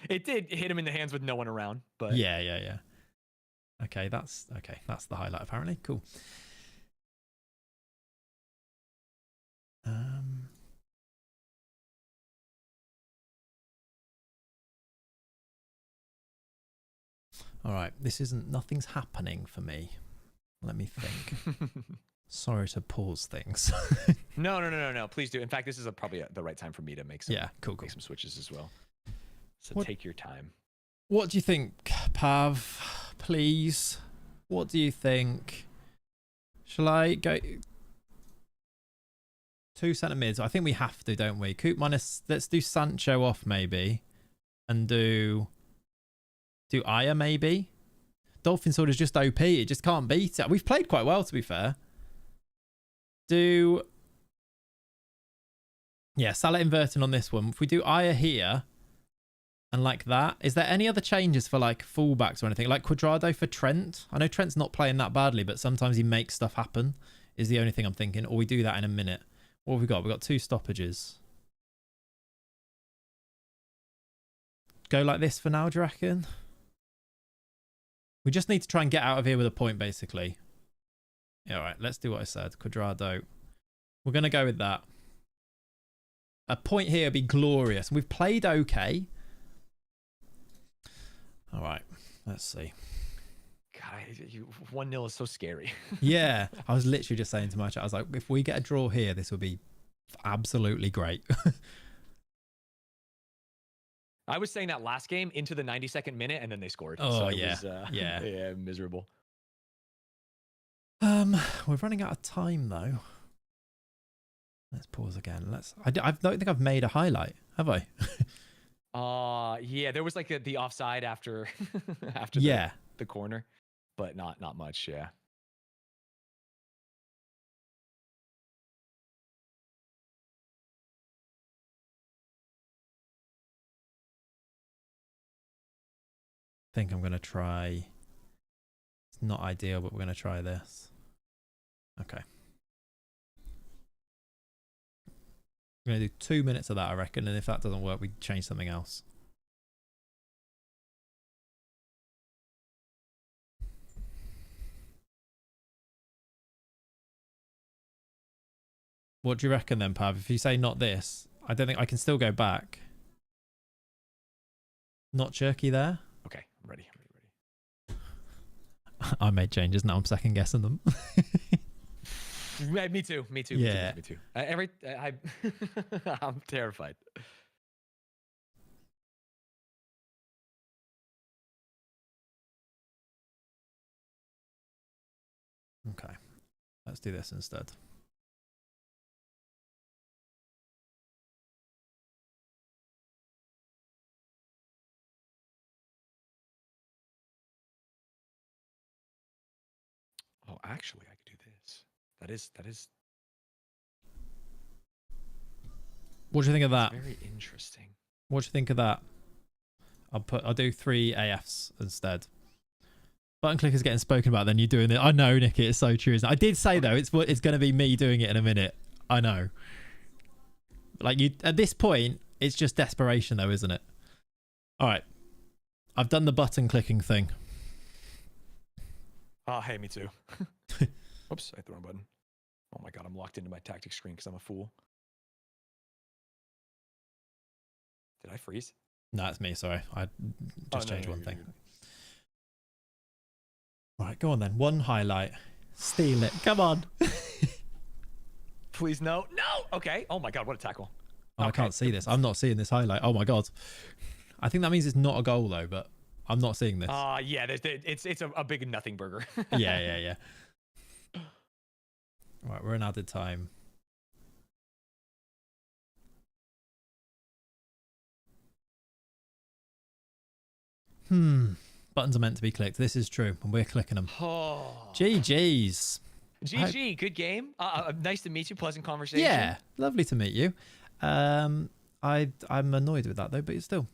It did hit him in the hands with no one around, but... Yeah. Okay, that's the highlight, apparently. Cool. All right, nothing's happening for me. Let me think. Sorry to pause things. No. Please do. In fact, this is probably the right time for me to make some, cool. make some switches as well. So take your time. What do you think, Pav? Please. What do you think? Shall I go 2 centre mids? I think we have to, don't we? Coop minus. Let's do Sancho off maybe, and do Aya maybe. Dolphin Sword is just OP. It just can't beat it. We've played quite well, to be fair. Salah inverting on this one. If we do Aya here and like that, is there any other changes for like fullbacks or anything? Like Cuadrado for Trent? I know Trent's not playing that badly, but sometimes he makes stuff happen, is the only thing I'm thinking. Or we do that in a minute. What have we got? We've got 2 stoppages. Go like this for now, do you reckon? We just need to try and get out of here with a point, basically. Yeah, all right, let's do what I said. Cuadrado. We're going to go with that. A point here would be glorious. We've played okay. All right, let's see. God, 1-0 is so scary. Yeah, I was literally just saying to my chat, I was like, if we get a draw here, this will be absolutely great. I was saying that last game into the 92nd minute, and then they scored. Oh, so yeah. It was, Yeah, miserable. we're running out of time though. Let's pause again. I don't think I've made a highlight, have I? Yeah, there was like the offside after the corner, but not much. Yeah. I think I'm gonna try. It's not ideal, but we're gonna try this. Okay. We're gonna do 2 minutes of that, I reckon, and if that doesn't work, we change something else. What do you reckon then, Pav? If you say not this, I don't think I can still go back. Not jerky there. Okay, I'm ready. I made changes. Now I'm second guessing them. Me too. Yeah. Me too. I'm terrified. Okay, let's do this instead. Oh, actually, I could do this. That is What do you think of that? very interesting. What do you think of that? I'll do 3 AFs instead. Button clickers getting spoken about, then you doing it. I know, Nicky, it's so true. Isn't it? I did say though, it's going to be me doing it in a minute. I know. Like you, at this point, it's just desperation though, isn't it? All right, I've done the button clicking thing. Oh, hey, me too. Oops, I hit the wrong button. Oh my God, I'm locked into my tactics screen because I'm a fool. Did I freeze? No, it's me. Sorry, I just changed one thing. Good. All right, go on then. One highlight. Steal it. Come on. Please, no. Okay. Oh my God, what a tackle. Oh, okay. I can't see this. I'm not seeing this highlight. Oh my God. I think that means it's not a goal though, but I'm not seeing this. Yeah, it's a big nothing burger. Yeah. Right, we're in added time. Buttons are meant to be clicked. This is true, and we're clicking them. Oh. GG's. GG, good game. Nice to meet you. Pleasant conversation. Yeah, lovely to meet you. I'm annoyed with that though, but it's not.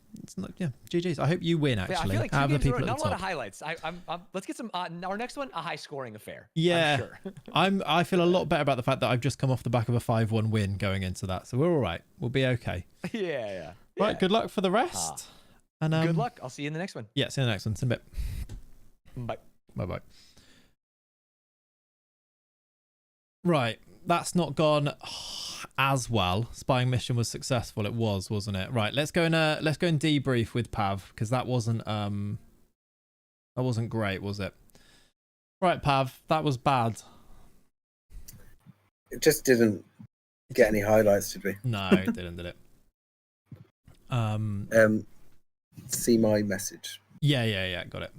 Yeah, GG's. I hope you win. Actually, yeah, I feel like out of the games people not at the a lot top. of highlights. Let's get some. Our next one, a high scoring affair. Yeah, I'm sure. I feel a lot better about the fact that I've just come off the back of a 5-1 win going into that, so we're all right. We'll be okay. Yeah. Right. Good luck for the rest. And good luck. I'll see you in the next one. Yeah, see you in the next one. See you in a bit. Bye. Bye. Right, that's not gone as well. Spying mission was successful. It was, wasn't it? Right, let's go and debrief with Pav, because that wasn't great, was it? Right, Pav, that was bad. It just didn't get any highlights, did we? No, it didn't, did it? See my message. Yeah. Got it.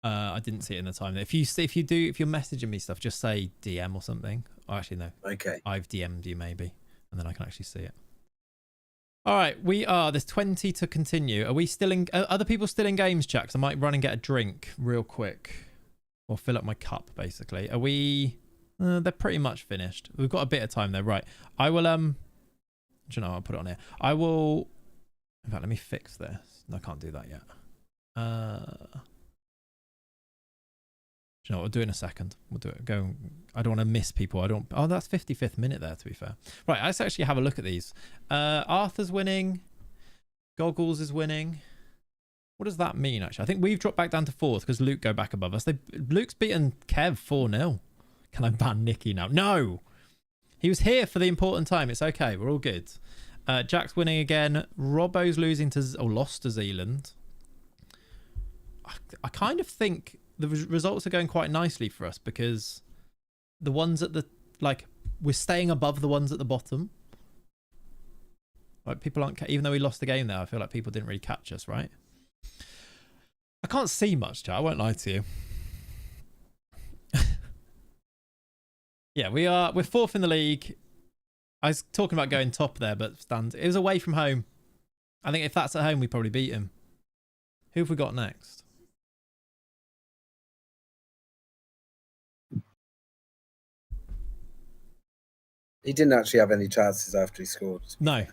I didn't see it in the time. If you're messaging me stuff, just say DM or something. Oh, actually, no. Okay. I've DM'd you maybe, and then I can actually see it. All right, there's 20 to continue. Are we still in? Are other people still in games chat? 'Cause I might run and get a drink real quick, or fill up my cup. Basically, are we? They're pretty much finished. We've got a bit of time though. Right. I will. Do you know? I'll put it on here. I will. In fact, let me fix this. No, I can't do that yet. Do you know what? We'll do it in a second. We'll do it. Go. I don't want to miss people. Oh, that's 55th minute there, to be fair. Right, let's actually have a look at these. Arthur's winning. Goggles is winning. What does that mean, actually? I think we've dropped back down to 4th because Luke go back above us. Luke's beaten Kev 4-0. Can I ban Nicky now? No! He was here for the important time. It's okay. We're all good. Jack's winning again. Robbo's lost to Zealand. I kind of think the results are going quite nicely for us because the ones at the, like, we're staying above the ones at the bottom. Like, people aren't, even though we lost the game there, I feel like people didn't really catch us, right? I can't see much, chat. I won't lie to you. Yeah, we're fourth in the league. I was talking about going top there, but it was away from home. I think if that's at home, we probably beat him. Who have we got next? He didn't actually have any chances after he scored. No.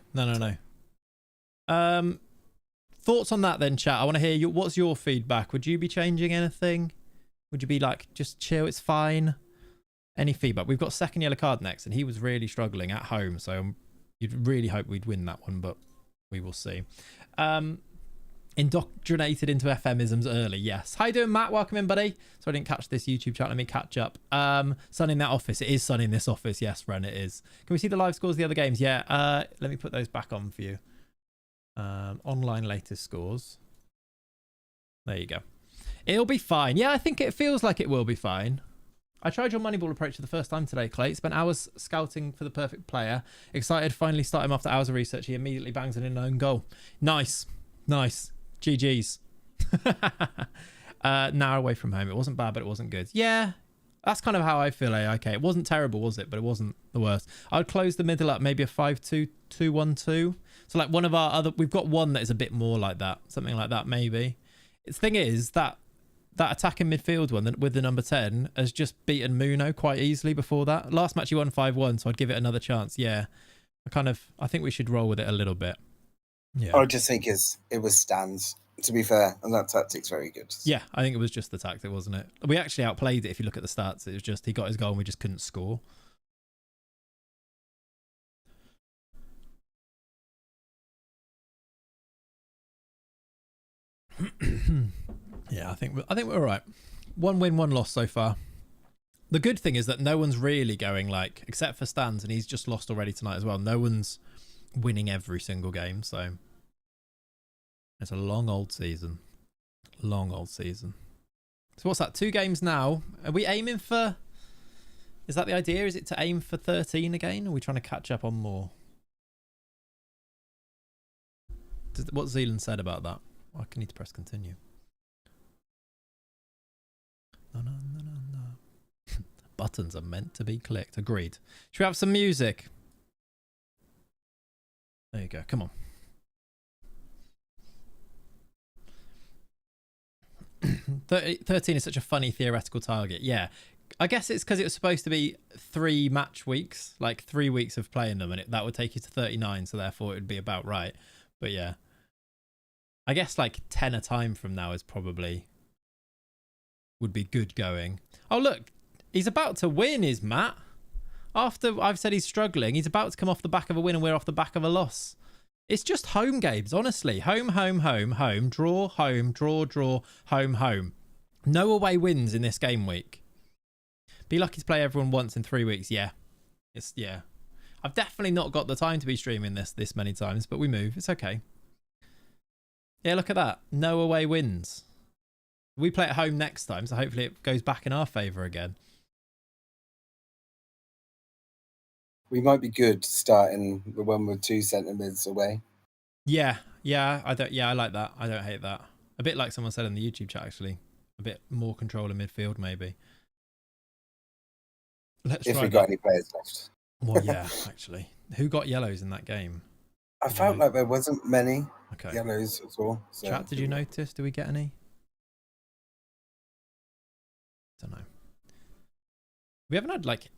Thoughts on that then, chat? I want to hear what's your feedback? Would you be changing anything? Would you be like, just chill, it's fine? Any feedback? We've got second yellow card next, and he was really struggling at home, so you'd really hope we'd win that one, but we will see. Indoctrinated into FMisms early, yes. How you doing, Matt? Welcome in, buddy. So I didn't catch this YouTube chat. Let me catch up. Sun in that office. It is sun in this office. Yes, Ren, it is. Can we see the live scores of the other games? Yeah. Let me put those back on for you. Online latest scores. There you go. It'll be fine. Yeah, I think it feels like it will be fine. I tried your Moneyball approach for the first time today, Clay. Spent hours scouting for the perfect player. Excited to finally start him after hours of research. He immediately bangs in an own goal. Nice. GG's. Now away from home. It wasn't bad, but it wasn't good. Yeah, that's kind of how I feel, AIK. It wasn't terrible, was it? But it wasn't the worst. I'd close the middle up, maybe a 5-2-2-1-2. So like one of our other, we've got one that is a bit more like that. Something like that, maybe. The thing is that attacking midfield one with the number 10 has just beaten Muno quite easily before that. Last match he won 5-1, so I'd give it another chance. Yeah, I think we should roll with it a little bit. Yeah. I just think it was stands, to be fair, and that tactic's very good. Yeah, I think it was just the tactic, wasn't it? We actually outplayed it if you look at the stats. It was just he got his goal and we just couldn't score. Yeah, I think we're all right. 1 win, 1 loss so far. The good thing is that no one's really going, like, except for Stans, and he's just lost already tonight as well. No one's winning every single game, so it's a long old season. So what's that? 2 games now. Are we aiming for? Is that the idea? Is it to aim for 13 again? Or are we trying to catch up on more? What Zealand said about that? Oh, I need to press continue. No. Buttons are meant to be clicked. Agreed. Should we have some music? There you go. Come on. $13 is such a funny theoretical target. Yeah. I guess it's because it was supposed to be 3 match weeks, like 3 weeks of playing them, and that would take you to 39, so therefore it would be about right. But yeah. I guess like 10 a time from now is probably would be good going. Oh, look. He's about to win, is Matt. After I've said he's struggling, he's about to come off the back of a win and we're off the back of a loss. It's just home games, honestly. Home, draw, home, draw, home. No away wins in this game week. Be lucky to play everyone once in 3 weeks. Yeah. Yeah. I've definitely not got the time to be streaming this many times, but we move. It's okay. Yeah, look at that. No away wins. We play at home next time, so hopefully it goes back in our favour again. We might be good starting the one with 2 centre mids away. Yeah, I like that. I don't hate that. A bit like someone said in the YouTube chat, actually. A bit more control in midfield, maybe. If we got any players left. Well, yeah, actually. Who got yellows in that game? I felt like there wasn't many yellows at all. So. Chat, did you notice? Do we get any? Don't know. We haven't had, like,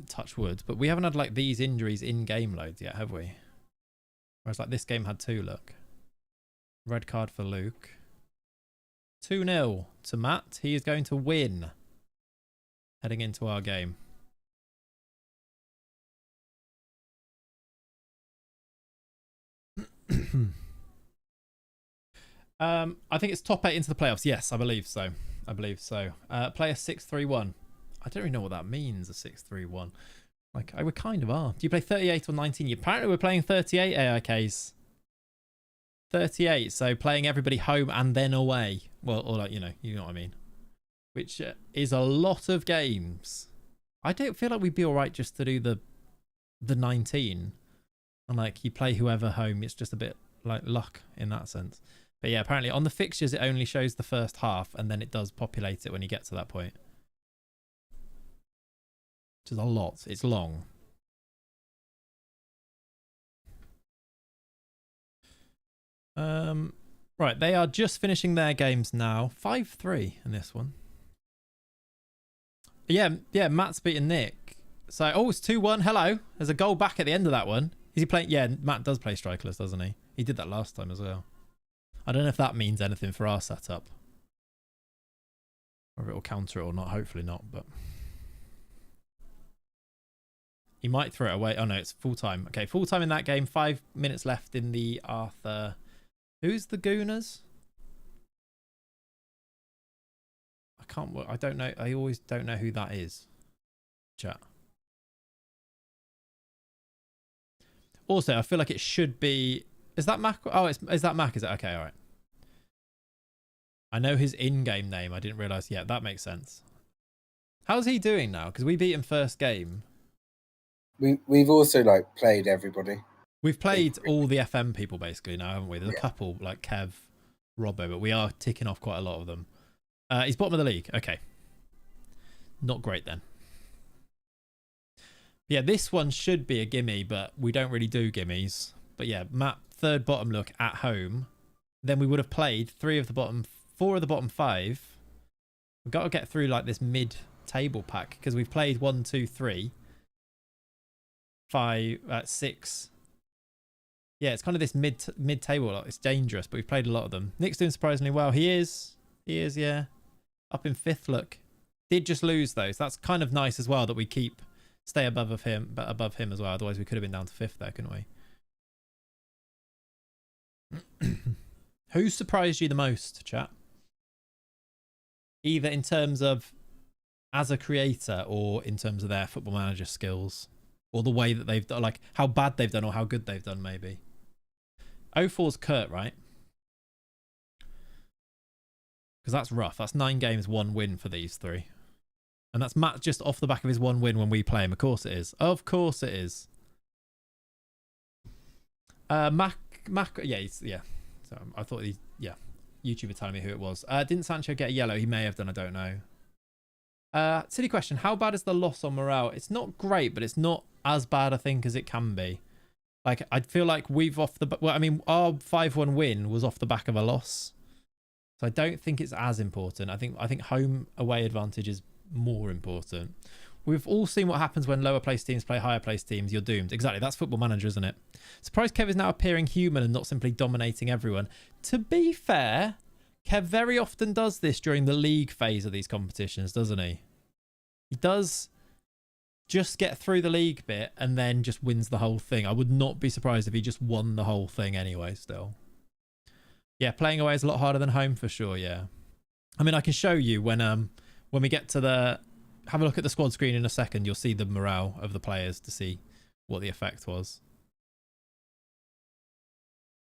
touch wood, but we haven't had, like, these injuries in game loads yet, have we? Whereas, like, this game had 2, look. Red card for Luke. 2-0 to Matt. He is going to win heading into our game. I think it's top 8 into the playoffs. Yes, I believe so. Play a 6-3-1. I don't really know what that means, a 6-3-1. Like, we kind of are. Do you play 38 or 19? Apparently we're playing 38 AIKs. 38. So playing everybody home and then away. Well, or like, you know what I mean. Which is a lot of games. I don't feel like we'd be all right just to do the 19. And like you play whoever home. It's just a bit like luck in that sense. But yeah, apparently on the fixtures it only shows the first half and then it does populate it when you get to that point. Which is a lot. It's long. Right, they are just finishing their games now. 5-3 in this one. Yeah, Matt's beaten Nick. So, oh, it's 2-1. Hello. There's a goal back at the end of that one. Is he playing? Yeah, Matt does play strikerless, doesn't he? He did that last time as well. I don't know if that means anything for our setup. Or if it will counter it or not. Hopefully not, but... He might throw it away. Oh, no, it's full time. Okay, full time in that game. 5 minutes left in the Arthur... Who's the Gooners? I don't know. I always don't know who that is. Chat. Also, I feel like it should be... Is that Mac? Oh, is that Mac? Is it? Okay, all right. I know his in-game name. I didn't realise. Yeah, that makes sense. How's he doing now? Because we beat him first game. We've also like played everybody. We've played all the FM people basically now, haven't we? There's a couple like Kev, Robbo, but we are ticking off quite a lot of them. He's bottom of the league. Okay. Not great then. Yeah, this one should be a gimme, but we don't really do gimmies. But yeah, Matt, third bottom look at home. Then we would have played 4 of the bottom 5. We've got to get through like this mid-table pack because we've played 1, 2, 3, 5, 6. Yeah, it's kind of this mid-table. Like, it's dangerous, but we've played a lot of them. Nick's doing surprisingly well. He is, yeah. Up in 5th, look. Did just lose, though, so that's kind of nice as well that we stay above him as well. Otherwise, we could have been down to 5th there, couldn't we? Who surprised you the most, chat? Either in terms of as a creator or in terms of their Football Manager skills. Or the way that they've done, like how bad they've done or how good they've done, maybe. 04's Kurt, right? Because that's rough. That's 9 games, 1 win for these 3. And that's Matt just off the back of his 1 win when we play him. Of course it is. Of course it is. Mac, yeah. So I thought YouTuber telling me who it was. Didn't Sancho get a yellow? He may have done, I don't know. Silly question. How bad is the loss on morale? It's not great, but it's not as bad, I think, as it can be. Like, I feel like our 5-1 win was off the back of a loss. So I don't think it's as important. I think home away advantage is more important. We've all seen what happens when lower placed teams play higher placed teams. You're doomed. Exactly. That's Football Manager, isn't it? Surprised Kev is now appearing human and not simply dominating everyone. To be fair, Kev very often does this during the league phase of these competitions, doesn't he? He does just get through the league bit and then just wins the whole thing. I would not be surprised if he just won the whole thing anyway still. Yeah, playing away is a lot harder than home for sure, yeah. I mean, I can show you when we get to have a look at the squad screen in a second. You'll see the morale of the players to see what the effect was.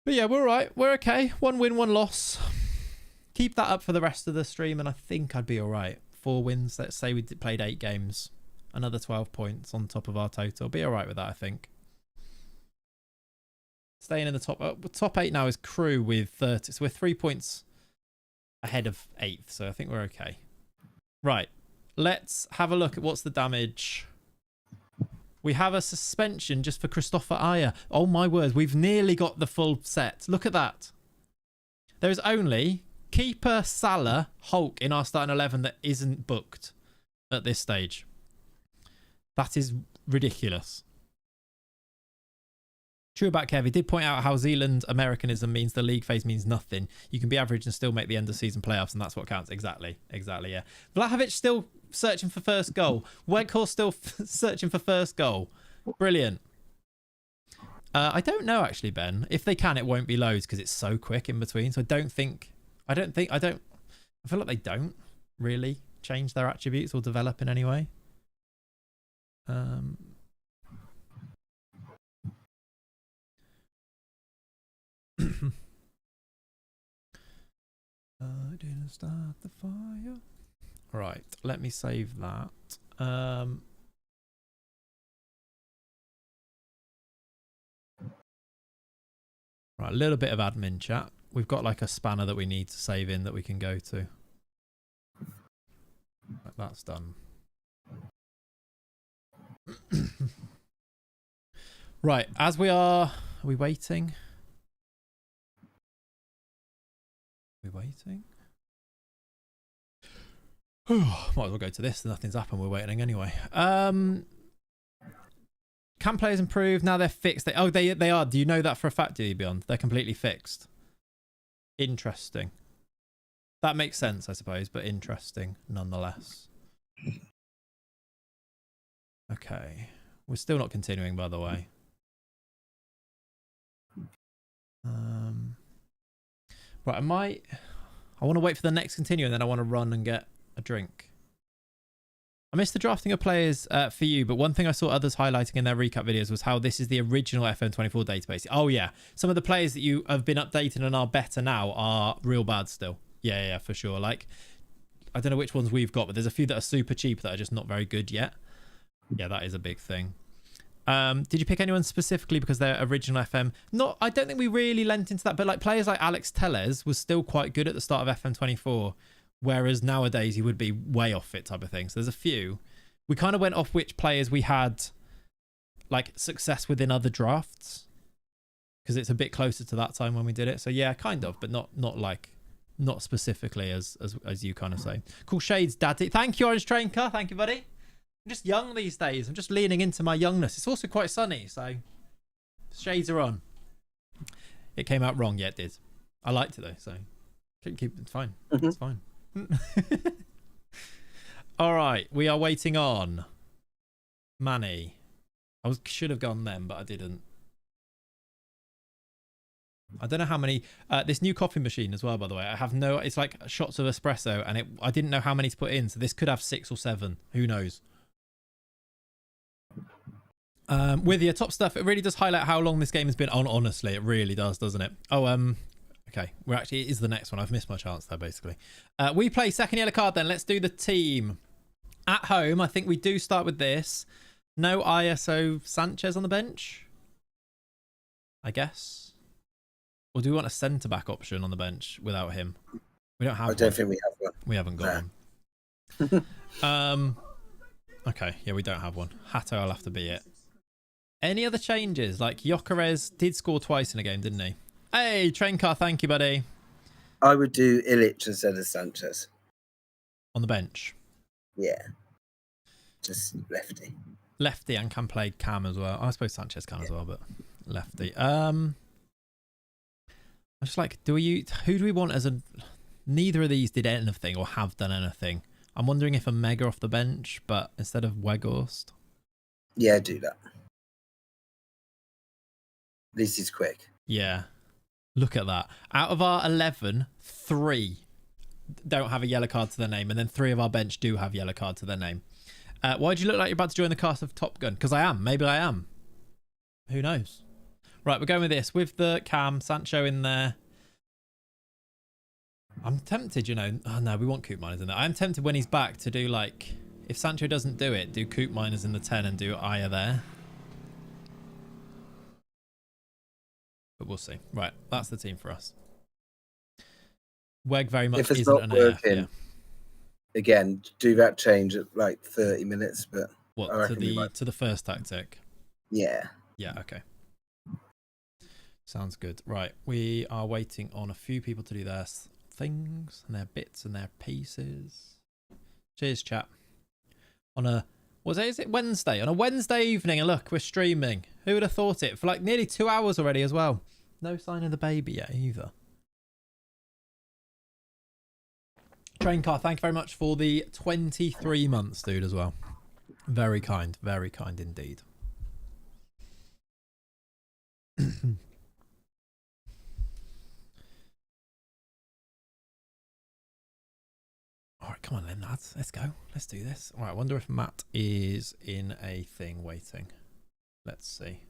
But yeah, we're all right. We're okay. 1 win, 1 loss. Keep that up for the rest of the stream and I think I'd be all right. 4 wins. Let's say we played 8 games. Another 12 points on top of our total. Be all right with that, I think. Staying in the top 8 now is Crew with 30. So we're 3 points ahead of 8th. So I think we're okay. Right. Let's have a look at what's the damage. We have a suspension just for Christopher Ayer. Oh my word. We've nearly got the full set. Look at that. There is only keeper, Salah, Hulk in our starting 11 that isn't booked at this stage. That is ridiculous. True about Kev. He did point out how Zealand Americanism means the league phase means nothing. You can be average and still make the end of season playoffs, and that's what counts. Exactly, yeah. Vlahovic still searching for first goal. Weghorst still searching for first goal. Brilliant. I don't know actually, Ben. If they can, it won't be loads because it's so quick in between. So I feel like they don't really change their attributes or develop in any way. didn't start the fire. Right, let me save that. Right, a little bit of admin chat. We've got like a spanner that we need to save in that we can go to. Right, that's done. Right, as we are we waiting? Are we waiting? Might as well go to this. Nothing's happened. We're waiting anyway. Can players improve? Now they're fixed. They are. Do you know that for a fact, do you, Beyond? They're completely fixed. Interesting. That makes sense, I suppose, but interesting nonetheless. Okay. We're still not continuing, by the way. Right, I want to wait for the next continue and then I want to run and get a drink. I missed the drafting of players for you, but one thing I saw others highlighting in their recap videos was how this is the original FM24 database. Oh yeah, some of the players that you have been updating and are better now are real bad still. Yeah, for sure. Like, I don't know which ones we've got, but there's a few that are super cheap that are just not very good yet. Yeah, that is a big thing. Did you pick anyone specifically because they're original FM? I don't think we really lent into that, but like players like Alex Tellez was still quite good at the start of FM24, whereas nowadays he would be way off it type of thing. So there's a few. We kind of went off which players we had like success within other drafts because it's a bit closer to that time when we did it. So yeah, kind of, but not specifically as you kind of say. Cool shades, Daddy. Thank you, Orange Train Car. Thank you, buddy. I'm just young these days. I'm just leaning into my youngness. It's also quite sunny, so shades are on. It came out wrong. Yeah, it did. I liked it though, so it's fine. It's fine. All right, we are waiting on Manny. I should have gone then, but I didn't. I don't know how many. This new coffee machine as well, by the way. I have no. It's like shots of espresso, and I didn't know how many to put in. So this could have 6 or 7. Who knows? With your top stuff, it really does highlight how long this game has been on. Honestly, it really does, doesn't it? Oh, okay. It is the next one. I've missed my chance there, basically. We play second yellow card then. Let's do the team. At home, I think we do start with this. No ISO Sanchez on the bench, I guess. Or do we want a centre-back option on the bench without him? We don't have I don't think we have one. We haven't got one. Okay, yeah, we don't have one. Hato, I'll have to be it. Any other changes? Like, Gyökeres did score twice in a game, didn't he? Hey, train car, thank you, buddy. I would do Illich instead of Sanchez. On the bench? Yeah. Just lefty. Lefty and can play cam as well. I suppose Sanchez can as well, but lefty. I'm just like, who do we want as a... Neither of these did anything or have done anything. I'm wondering if a Mega off the bench, but instead of Weghorst. Yeah, do that. At least he's quick. Yeah. Look at that. Out of our 11, 3 don't have a yellow card to their name, and then 3 of our bench do have yellow card to their name. Why do you look like you're about to join the cast of Top Gun? Because I am. Maybe I am. Who knows? Right, we're going with this. With the cam, Sancho in there. I'm tempted, you know. Oh, no, we want Coop Miners in there. I'm tempted when he's back to do, like... If Sancho doesn't do it, do Coop Miners in the 10 and do Aya there. But we'll see. Right, that's the team for us. Weg very much if it's isn't not an working, AF, yeah. Again, do that change at like 30 minutes. But what, to the first tactic? Yeah. Yeah, okay. Sounds good. Right, we are waiting on a few people to do their things and their bits and their pieces. Cheers, chat. On a... Is it Wednesday? On a Wednesday evening, and look, we're streaming. Who would have thought it? For like nearly 2 hours already as well. No sign of the baby yet either. Train car, thank you very much for the 23 months, dude, as well. Very kind indeed. All right, come on then, lads. Let's go. Let's do this. All right, I wonder if Matt is in a thing waiting. Let's see.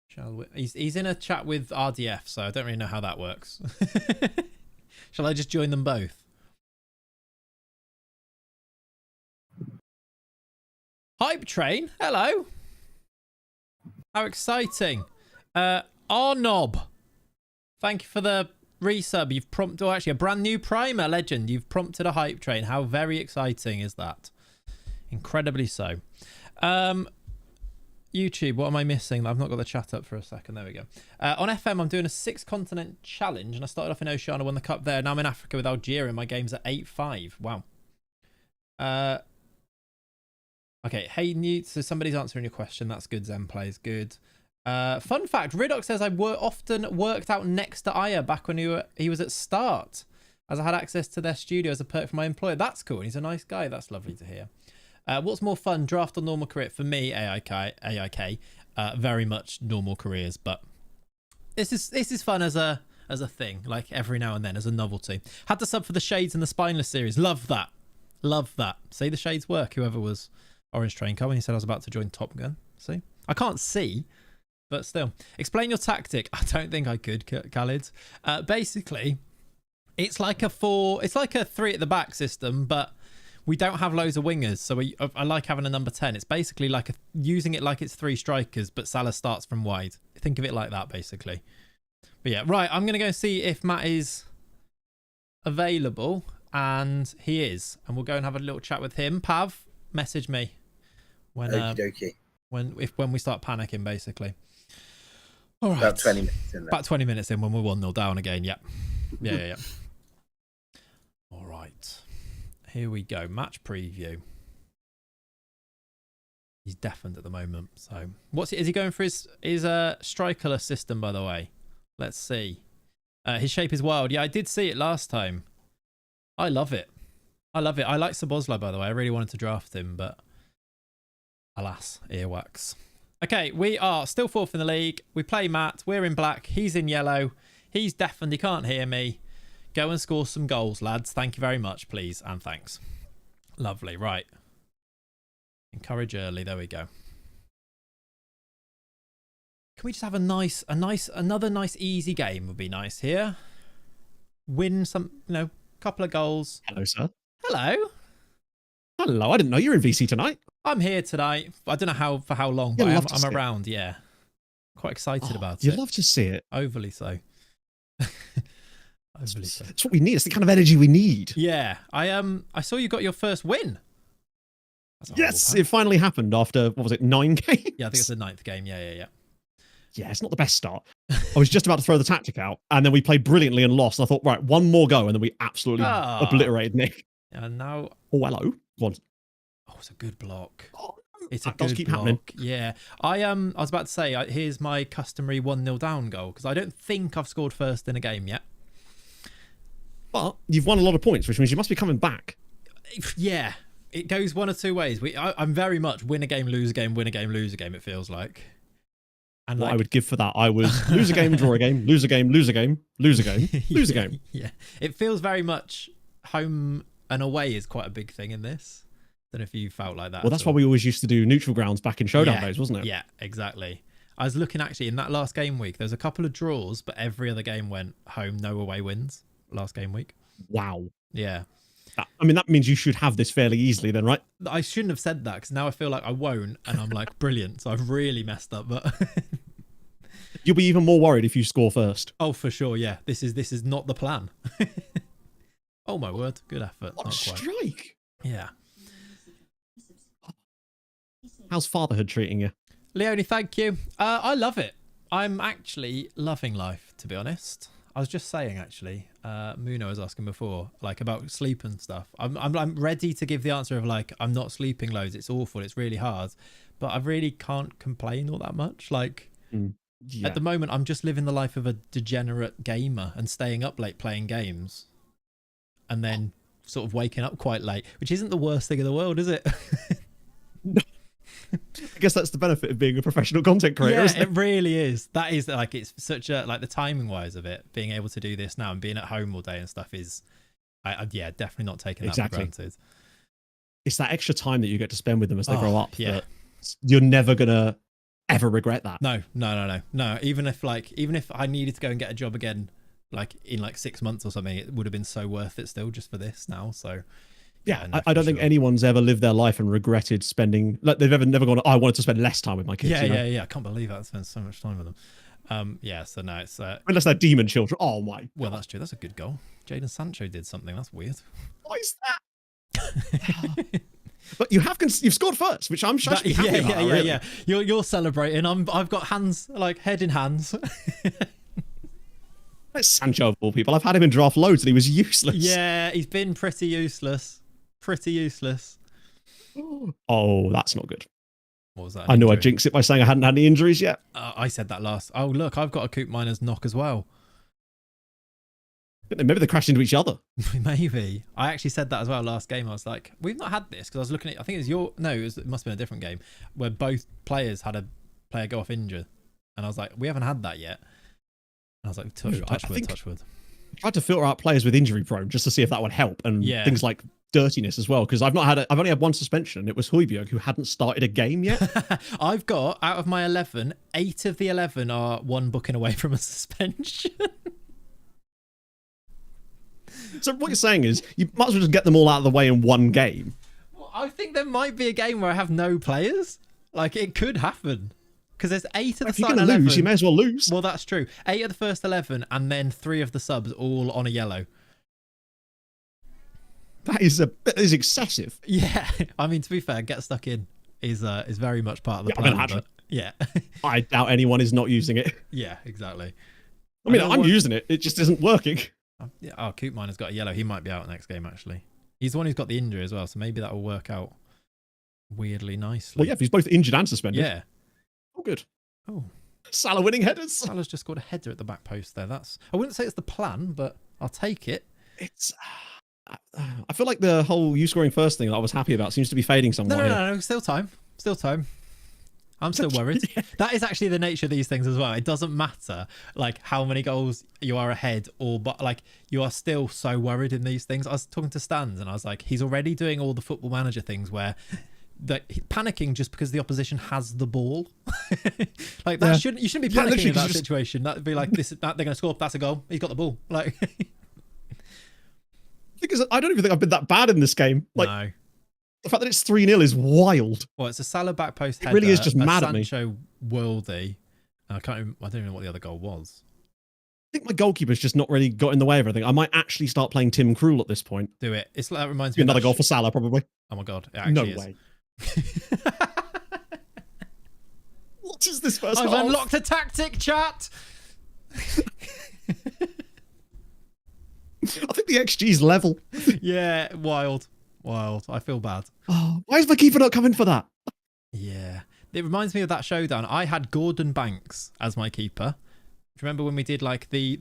Shall we? He's in a chat with RDF, so I don't really know how that works. Shall I just join them both? Hype Train, hello. How exciting. Arnob, thank you for the resub. You've prompted, actually a brand new primer, legend. You've prompted a Hype Train. How very exciting is that? Incredibly so. YouTube, what am I missing? I've not got the chat up for a second. There we go. On FM, I'm doing a 6-continent challenge, and I started off in Oceania, won the cup there. Now I'm in Africa with Algeria, and my game's at 8-5. Wow. Okay, hey, Newt, so somebody's answering your question. That's good, Zen plays. Good. Fun fact, Riddock says I often worked out next to Aya back when he was at Start, as I had access to their studio as a perk for my employer. That's cool. He's a nice guy. That's lovely to hear. What's more fun, draft or normal career? For me, AIK, very much normal careers, but this is fun as a thing, like every now and then as a novelty. Had to sub for the Shades and the Spineless series. Love that. See the Shades work. Whoever was Orange Train car when he said I was about to join Top Gun. See, I can't see, but still. Explain your tactic. I don't think I could, Khalid. Basically, it's like a 3 at the back system, but we don't have loads of wingers, so I like having a number 10. It's basically like using it like it's 3 strikers, but Salah starts from wide. Think of it like that, basically. But yeah, right, I'm going to go see if Matt is available, and he is. And we'll go and have a little chat with him. Pav, message me when when we start panicking, basically. All right. About 20 minutes in there. About 20 minutes in when we're 1-0 down again, yep. Yeah. All right. Here we go. Match preview. He's deafened at the moment. So, is he going for his strikerless system, by the way? Let's see. His shape is wild. Yeah, I did see it last time. I love it. I like Sabozla, by the way. I really wanted to draft him, but alas, earwax. Okay, we are still 4th in the league. We play Matt. We're in black. He's in yellow. He's deafened. He can't hear me. Go and score some goals, lads. Thank you very much, please, and thanks. Lovely, right. Encourage early. There we go. Can we just have another nice easy game would be nice here. Win some, couple of goals. Hello, sir. Hello. Hello. I didn't know you were in VC tonight. I'm here tonight. I don't know for how long, but I'm around. Yeah. Quite excited about it. You'd love to see it. Overly so. It's what we need. It's the kind of energy we need. Yeah. I saw you got your first win. Yes, it finally happened after, 9 games? Yeah, I think it's the 9th game. Yeah. Yeah, it's not the best start. I was just about to throw the tactic out, and then we played brilliantly and lost. And I thought, right, one more go, and then we absolutely obliterated Nick. And now... Oh, hello. Oh, it's a good block. It's a that does good keep block. happening. Yeah. I was about to say, here's my customary 1-0 down goal, because I don't think I've scored first in a game yet. But you've won a lot of points, which means you must be coming back. Yeah. It goes one of two ways. I'm very much win a game, lose a game, win a game, lose a game, it feels like. And what I would give for that, I was lose a game, draw a game, lose a game, lose a game, lose a game, lose a game. Yeah. It feels very much home and away is quite a big thing in this. Don't know if you felt like that. Well, that's why we always used to do neutral grounds back in Showdown days, wasn't it? Yeah, exactly. I was looking actually in that last game week, there was a couple of draws, but every other game went home, no away wins last game week. Wow. Yeah. That means you should have this fairly easily then, right? I shouldn't have said that because now I feel like I won't, and I'm like, brilliant. So I've really messed up, but you'll be even more worried if you score first. Oh, for sure. Yeah, this is not the plan. Oh my word, good effort. What a strike! Yeah. How's fatherhood treating you? Leonie, thank you. I love it. I'm actually loving life, to be honest. I was just saying, actually, Muno was asking before, like about sleep and stuff. I'm ready to give the answer of like, I'm not sleeping loads. It's awful. It's really hard, but I really can't complain all that much. Like at the moment, I'm just living the life of a degenerate gamer and staying up late playing games, and then sort of waking up quite late, which isn't the worst thing in the world, is it? I guess that's the benefit of being a professional content creator. Yeah, isn't it? It really is. That is like, it's such a, like the timing wise of it, being able to do this now and being at home all day and stuff is, yeah, definitely not taking that for granted. It's that extra time that you get to spend with them as they grow up. Yeah. You're never going to ever regret that. No. Even if I needed to go and get a job again, like in like 6 months or something, it would have been so worth it still just for this now. So Yeah, no, I don't think anyone's ever lived their life and regretted spending, like they've never gone, oh, I wanted to spend less time with my kids. Yeah. I can't believe I spent so much time with them. So no, it's unless they're demon children. Oh my. Well, that's true. That's a good goal. Jadon Sancho did something. That's weird. What is that? But you've scored first, which I'm sure. Yeah. You're celebrating. I've got hands, like head in hands. That's Sancho of all people. I've had him in draft loads and he was useless. Yeah, he's been pretty useless. Oh, that's not good. What was that? I knew I'd jinx it by saying I hadn't had any injuries yet. I said that last. Oh, look, I've got a Coop Miners knock as well. Maybe they crashed into each other. Maybe. I actually said that as well last game. I was like, we've not had this because I was looking at, I think it was it must have been a different game where both players had a player go off injured. And I was like, we haven't had that yet. And I was like, touch wood. I tried to filter out players with injury prone just to see if that would help, and things like dirtiness as well, because I've only had one suspension, and it was Højbjerg, who hadn't started a game yet. I've got, out of my 11, 8 of the 11 are one booking away from a suspension. So what you're saying is you might as well just get them all out of the way in one game. Well, I think there might be a game where I have no players. Like, it could happen. Because there's 8 of the starting 11. If you're going to lose, you may as well lose. Well, that's true. 8 of the first 11 and then 3 of the subs all on a yellow. That is excessive. Yeah. I mean, to be fair, get stuck in is very much part of the plan. Yeah. I doubt anyone is not using it. Yeah, exactly. I mean, I'm using it. It just isn't working. Oh, Coop Miner's got a yellow. He might be out next game, actually. He's the one who's got the injury as well, so maybe that will work out weirdly nicely. Well, yeah, if he's both injured and suspended. Yeah. Oh, good. Oh. Salah winning headers. Salah's just scored a header at the back post there. I wouldn't say it's the plan, but I'll take it. It's... I feel like the whole you scoring first thing that I was happy about seems to be fading somewhat. No. Still time. I'm still worried. Yeah. That is actually the nature of these things as well. It doesn't matter like how many goals you are ahead but like you are still so worried in these things. I was talking to Stans and I was like, he's already doing all the Football Manager things where panicking just because the opposition has the ball. Like that you shouldn't be panicking in that situation. That'd be like they're going to score. That's a goal. He's got the ball. Like because I don't even think I've been that bad in this game. Like, no. The fact that it's 3-0 is wild. Well, it's a Salah back post header. It really is just mad at me. Sancho worldy. I don't even know what the other goal was. I think my goalkeeper's just not really got in the way of everything. I might actually start playing Tim Krul at this point. Do it. That reminds me of another goal for Salah, probably. Oh my god, it actually is. No way. What is this first half? I've unlocked a tactic, chat. I think the XG's level. Yeah, wild. I feel bad. Oh, why is my keeper not coming for that? Yeah. It reminds me of that showdown. I had Gordon Banks as my keeper. Do you remember when we did like the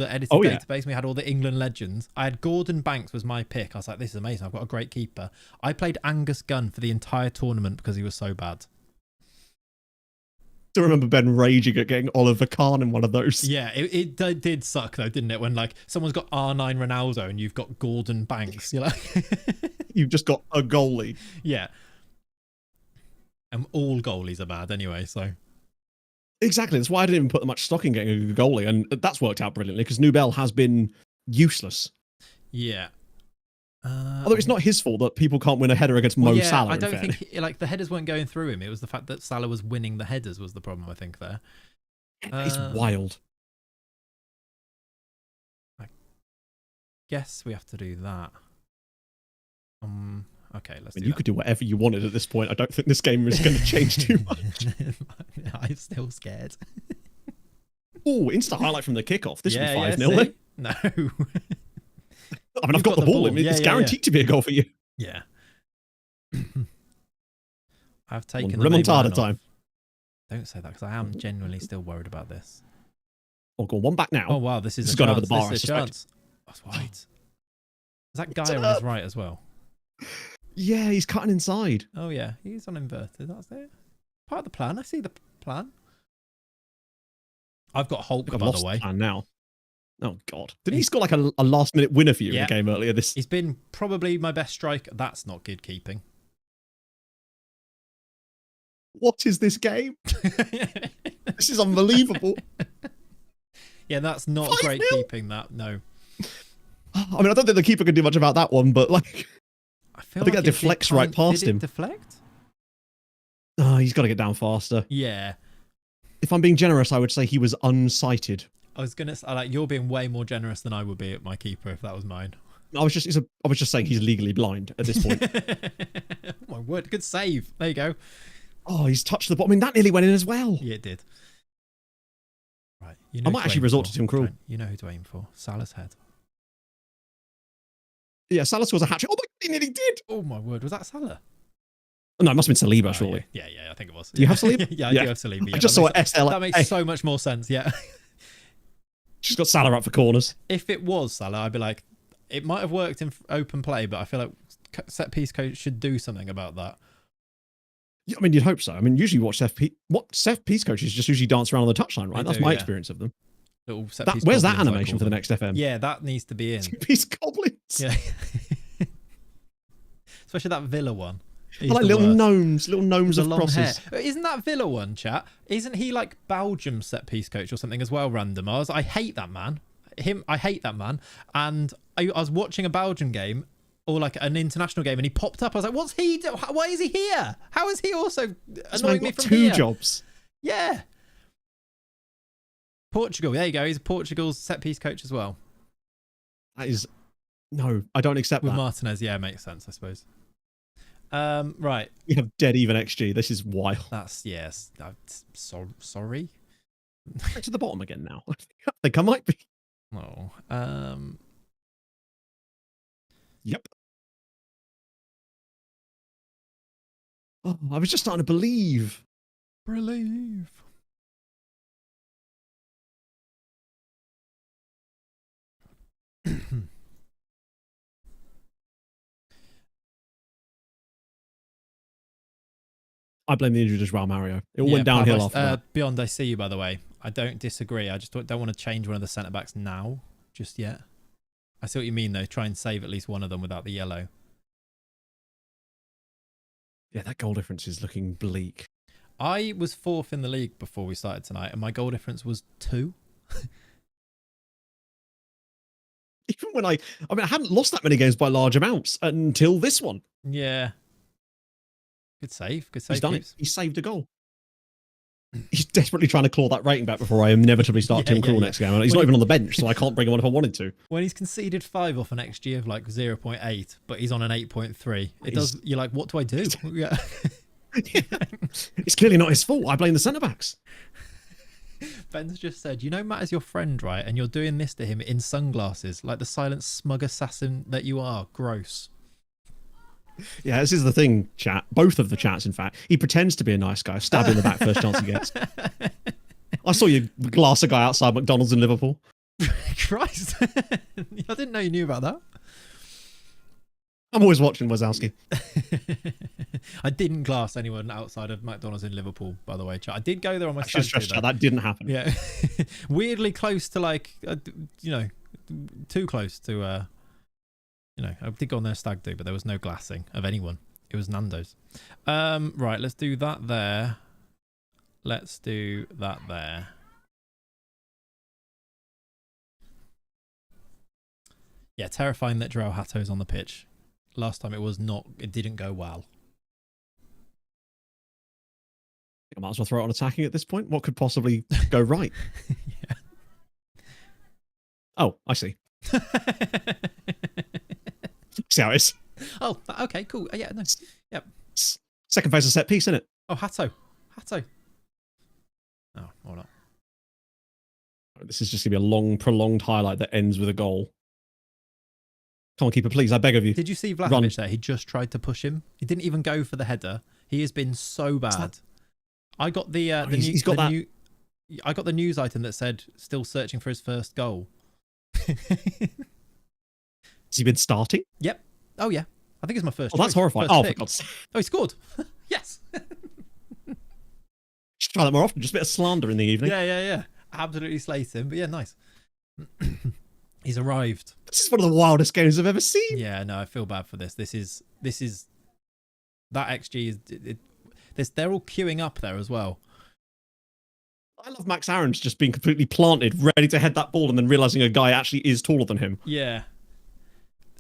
edited database? We had all the England legends. I had Gordon Banks was my pick. I was like, this is amazing. I've got a great keeper. I played Angus Gunn for the entire tournament because he was so bad. I remember Ben raging at getting Oliver Kahn in one of those. Yeah, it did suck though, didn't it? When like someone's got R9 Ronaldo and you've got Gordon Banks. You're like, you've just got a goalie. Yeah, and all goalies are bad anyway. So exactly, that's why I didn't even put much stock in getting a goalie, and that's worked out brilliantly because Nubel has been useless. Yeah. Although it's not his fault that people can't win a header against Mo Salah. I don't think like the headers weren't going through him. It was the fact that Salah was winning the headers was the problem. I think there. It's wild. I guess we have to do that. Okay, let's. You could do whatever you wanted at this point. I don't think this game is going to change too much. I'm still scared. Oh, instant highlight from the kickoff. This will be 5-0. No. I mean, I've got the ball. It's guaranteed to be a goal for you. Yeah. I've taken remontada time. Don't say that because I am genuinely still worried about this. Oh, go on, one back now. Oh wow, this is gone over the bar. This is a chance. That's right. Is that guy on his right as well? Yeah, he's cutting inside. Oh yeah, he's on inverted. That's it. Part of the plan. I see the plan. I've got Hulk by the way. Plan now. Oh god! Didn't he score like a last-minute winner for you in the game earlier? He's been probably my best striker. That's not good keeping. What is this game? This is unbelievable. Yeah, that's not 5-0? great keeping that. No. I mean, I don't think the keeper can do much about that one, but like, I think that deflects right past did him. It deflect? Oh, he's got to get down faster. Yeah. If I'm being generous, I would say he was unsighted. I was gonna say, like, you're being way more generous than I would be at my keeper if that was mine. I was just saying he's legally blind at this point. Oh my word, good save. There you go. Oh, he's touched the ball. I mean, that nearly went in as well. Yeah, it did. Right. I might actually resort to Tim Krul. You know who to aim for. Salah's head. Yeah, Salah scores a hat-trick. Oh my God, he nearly did. Oh my word, was that Salah? No, it must have been Saliba, surely. Yeah, I think it was. Do you have Saliba? Yeah, I do have Saliba. I just saw SL. That makes so much more sense, yeah. She's got Salah up for corners. If it was Salah, I'd be like, it might have worked in open play, but I feel like set piece coach should do something about that. Yeah, I mean, you'd hope so. I mean, usually set piece coaches just usually dance around on the touchline, right? That's my experience of them. Little set piece where's that animation for the next FM? Yeah, that needs to be in. Piece goblins. Yeah. Especially that Villa one. I like little gnomes of long crosses. Hair. Isn't that Villa one, chat? Isn't he like Belgium set piece coach or something as well, random? I hate that man. I hate that man. And I was watching a Belgian game or like an international game and he popped up. I was like, what's he doing? Why is he here? How is he also annoying me from two jobs. Yeah. Portugal. There you go. He's Portugal's set piece coach as well. That is... No, I don't accept With that. Martinez, yeah, makes sense, I suppose. Right. We have dead even XG. This is wild. That's, yes. Sorry. Back to the bottom again now. I think I might be. Oh. Yep. Oh, I was just starting to believe. Relieve. I blame the injury to João Mario. It all went downhill after that. Beyond, I see you, by the way. I don't disagree. I just don't want to change one of the centre-backs now, just yet. I see what you mean, though. Try and save at least one of them without the yellow. Yeah, that goal difference is looking bleak. I was 4th in the league before we started tonight, and my goal difference was 2. Even when I hadn't lost that many games by large amounts until this one. Yeah. Good save. Good save. He's done it. He saved a goal. He's desperately trying to claw that rating back before I inevitably start Tim Krul next game. He's not even on the bench, so I can't bring him on if I wanted to. When he's conceded 5 off an XG of like 0.8, but he's on an 8.3, you're like, what do I do? Yeah. It's clearly not his fault. I blame the centre-backs. Ben's just said, you know Matt is your friend, right? And you're doing this to him in sunglasses, like the silent smug assassin that you are. Gross. Yeah, this is the thing, chat. Both of the chats, in fact. He pretends to be a nice guy, stab him in the back first chance he gets. I saw you glass a guy outside McDonald's in Liverpool. Christ. I didn't know you knew about that. I'm always watching Wazowski. I didn't glass anyone outside of McDonald's in Liverpool, by the way, chat. I did go there on my stag do. That didn't happen. Yeah. Weirdly close to like, too close to... I did go on their stag do, but there was no glassing of anyone. It was Nando's. Right, let's do that there. Let's do that there. Yeah, terrifying that João Hatto's on the pitch. Last time it didn't go well. I might as well throw it on attacking at this point. What could possibly go right? Yeah. Oh, I see. See how it is. Oh, okay, cool. Yeah, no. Yep. Second phase of set piece, isn't it? Oh, Hatto. Oh, or not. This is just going to be a long, prolonged highlight that ends with a goal. Come on, keeper, please. I beg of you. Did you see Vlahovic there? He just tried to push him. He didn't even go for the header. He has been so bad. I got I got the news item that said still searching for his first goal. Has he been starting? Yep. Oh, yeah. I think it's my first choice. That's horrifying. Oh, for God's sake. Oh, he scored. Yes. Should try that more often. Just a bit of slander in the evening. Yeah. Absolutely slate him. But yeah, nice. He's arrived. This is one of the wildest games I've ever seen. Yeah, no, I feel bad for this. This is that XG is they're all queuing up there as well. I love Max Aaron's just being completely planted, ready to head that ball, and then realizing a guy actually is taller than him. Yeah.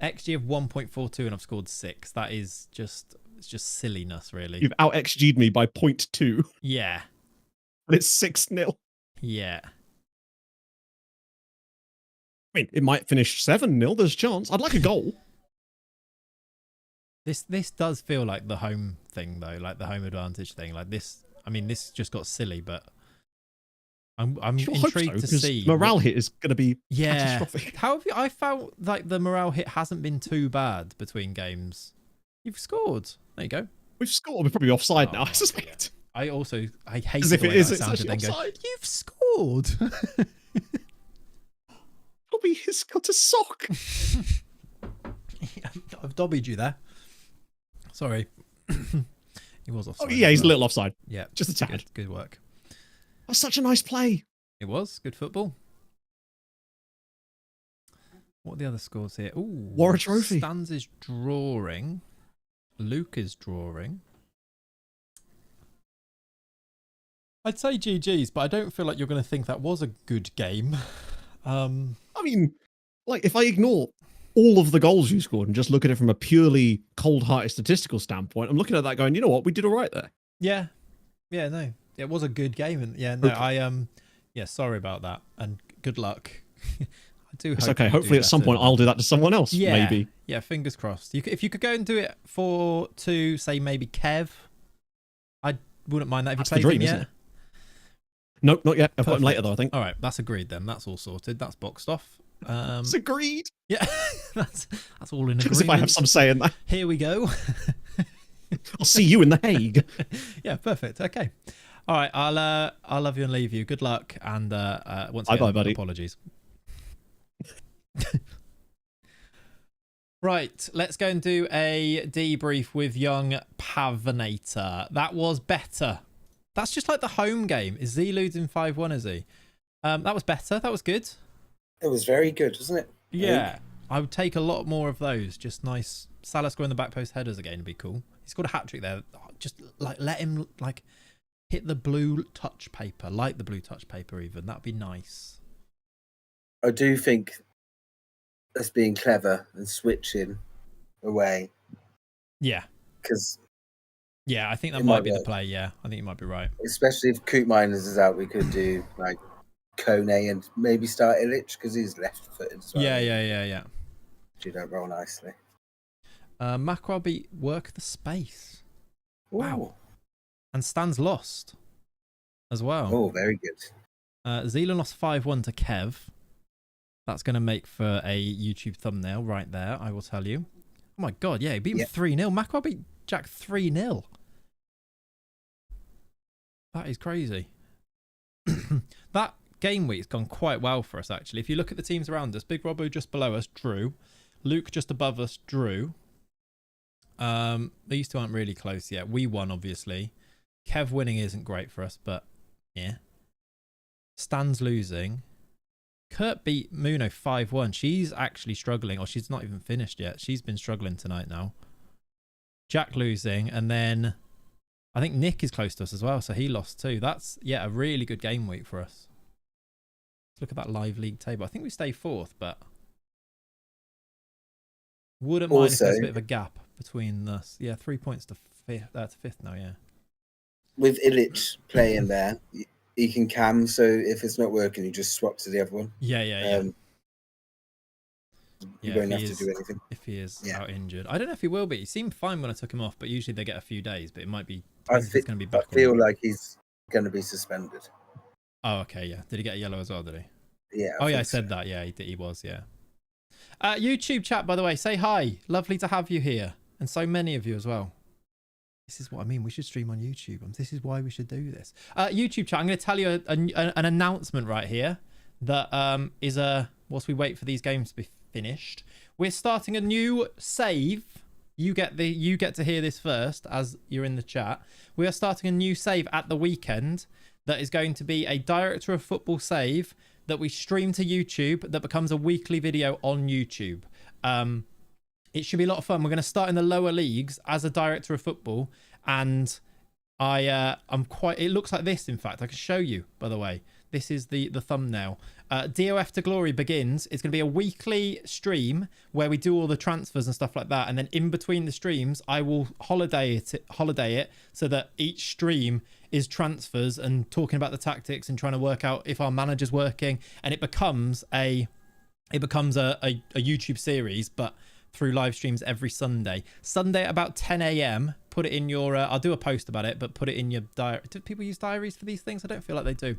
XG of 1.42 and I've scored 6. That is just, it's just silliness, really. You've out XG'd me by 0.2. Yeah. And it's 6-0. Yeah. I mean, it might finish 7-0. There's a chance. I'd like a goal. This does feel like the home thing, though, like the home advantage thing. Like this, I mean, this just got silly, but I'm intrigued to see. Morale hit is going to be yeah. catastrophic. How have you? I felt like the morale hit hasn't been too bad between games. You've scored. There you go. We've scored. We're probably offside now, I Yeah. suspect. I hate As the if it way is, that it's sounded. actually Then go, offside. you've scored. Dobby has got a sock. I've dobbied you there. Sorry. He was offside. Oh, yeah, he's a as well. little offside. Yeah. Just a tad. Good work. That's such a nice play. It was. Good football. What are the other scores here? Ooh. War a trophy. Stans is drawing. Luke is drawing. I'd say GG's, but I don't feel like you're going to think that was a good game. I mean, like, if I ignore all of the goals you scored and just look at it from a purely cold-hearted statistical standpoint, I'm looking at that going, you know what? We did all right there. Yeah. Yeah, no. It was a good game. And yeah, no, Okay. yeah, sorry about that. And good luck. I do It's hope okay. you Hopefully do at some better. point I'll do that to someone else, Yeah. maybe. Yeah, fingers crossed. If you could go and do it to say maybe Kev, I wouldn't mind that. Have That's you the played dream, him isn't yet? it? Nope, not yet. I've got him Perfect. later, though, I think. All right, that's agreed then. That's all sorted. That's boxed off. It's agreed. Yeah, that's all in agreement. As if I have some say in that. Here we go. I'll see you in The Hague. Yeah, perfect. Okay. All right, I'll love you and leave you. Good luck, and once again, Bye-bye, buddy. apologies. Right, let's go and do a debrief with young Pavanator. That was better. That's just like the home game. Is Zeludes in 5-1, is he? That was better. That was good. It was very good, wasn't it? Yeah. I would take a lot more of those. Just nice Salah scoring the back post headers again would be cool. He scored a hat-trick there. Just like let him like hit the blue touch paper, like the blue touch paper even. That'd be nice. I do think us being clever and switching away, Yeah. because Yeah, I think that It might might be the work. play. Yeah, I think you might be right. especially if Coop Miners is out, we could do like Kone and maybe start Illich because he's left-footed as well. Yeah. You don't roll nicely. Macrobi work the space. Wow. Ooh. And Stan's lost as well. Oh, very good. Zealand lost 5-1 to Kev. That's going to make for a YouTube thumbnail right there, I will tell you. Oh my god, yeah, he beat him 3-0. Macro beat Jack 3-0. That is crazy. That game week's gone quite well for us, actually. If you look at the teams around us, Big Robbo just below us, drew. Luke just above us, drew. These two aren't really close yet. We won, obviously. Kev winning isn't great for us, but yeah. Stan's losing. Kurt beat Muno 5-1. She's actually struggling, or she's not even finished yet. She's been struggling tonight now. Jack losing, and then I think Nick is close to us as well, so he lost too. That's, yeah, a really good game week for us. Let's look at that live league table. I think we stay fourth, but wouldn't mind if there's a bit of a gap between us. Yeah, 3 points to fifth now, yeah. With Illich playing there, he can cam, so if it's not working, you just swap to the other one. Yeah. You won't have to do anything. If he is out injured. I don't know if he will be. He seemed fine when I took him off, but usually they get a few days, but it might be, he's going to be back. I feel like he's going to be suspended. Oh, okay, yeah. Did he get a yellow as well, did he? Yeah. I said that. Yeah, he was, yeah. YouTube chat, by the way, say hi. Lovely to have you here. And so many of you as well. This is what I mean. We should stream on YouTube. This is why we should do this. YouTube chat, I'm going to tell you an announcement right here that is whilst we wait for these games to be finished. We're starting a new save. You get to hear this first as you're in the chat. We are starting a new save at the weekend that is going to be a director of football save that we stream to YouTube that becomes a weekly video on YouTube. It should be a lot of fun. We're going to start in the lower leagues as a director of football, and it looks like this. In fact, I can show you, by the way. This is the thumbnail. DOF to Glory begins. It's going to be a weekly stream where we do all the transfers and stuff like that. And then in between the streams, I will holiday it so that each stream is transfers and talking about the tactics and trying to work out if our manager's working. And it becomes a YouTube series, but through live streams every Sunday at about 10 a.m. Put it in your I'll do a post about it, but put it in your diary. Do people use diaries for these things? I don't feel like they do.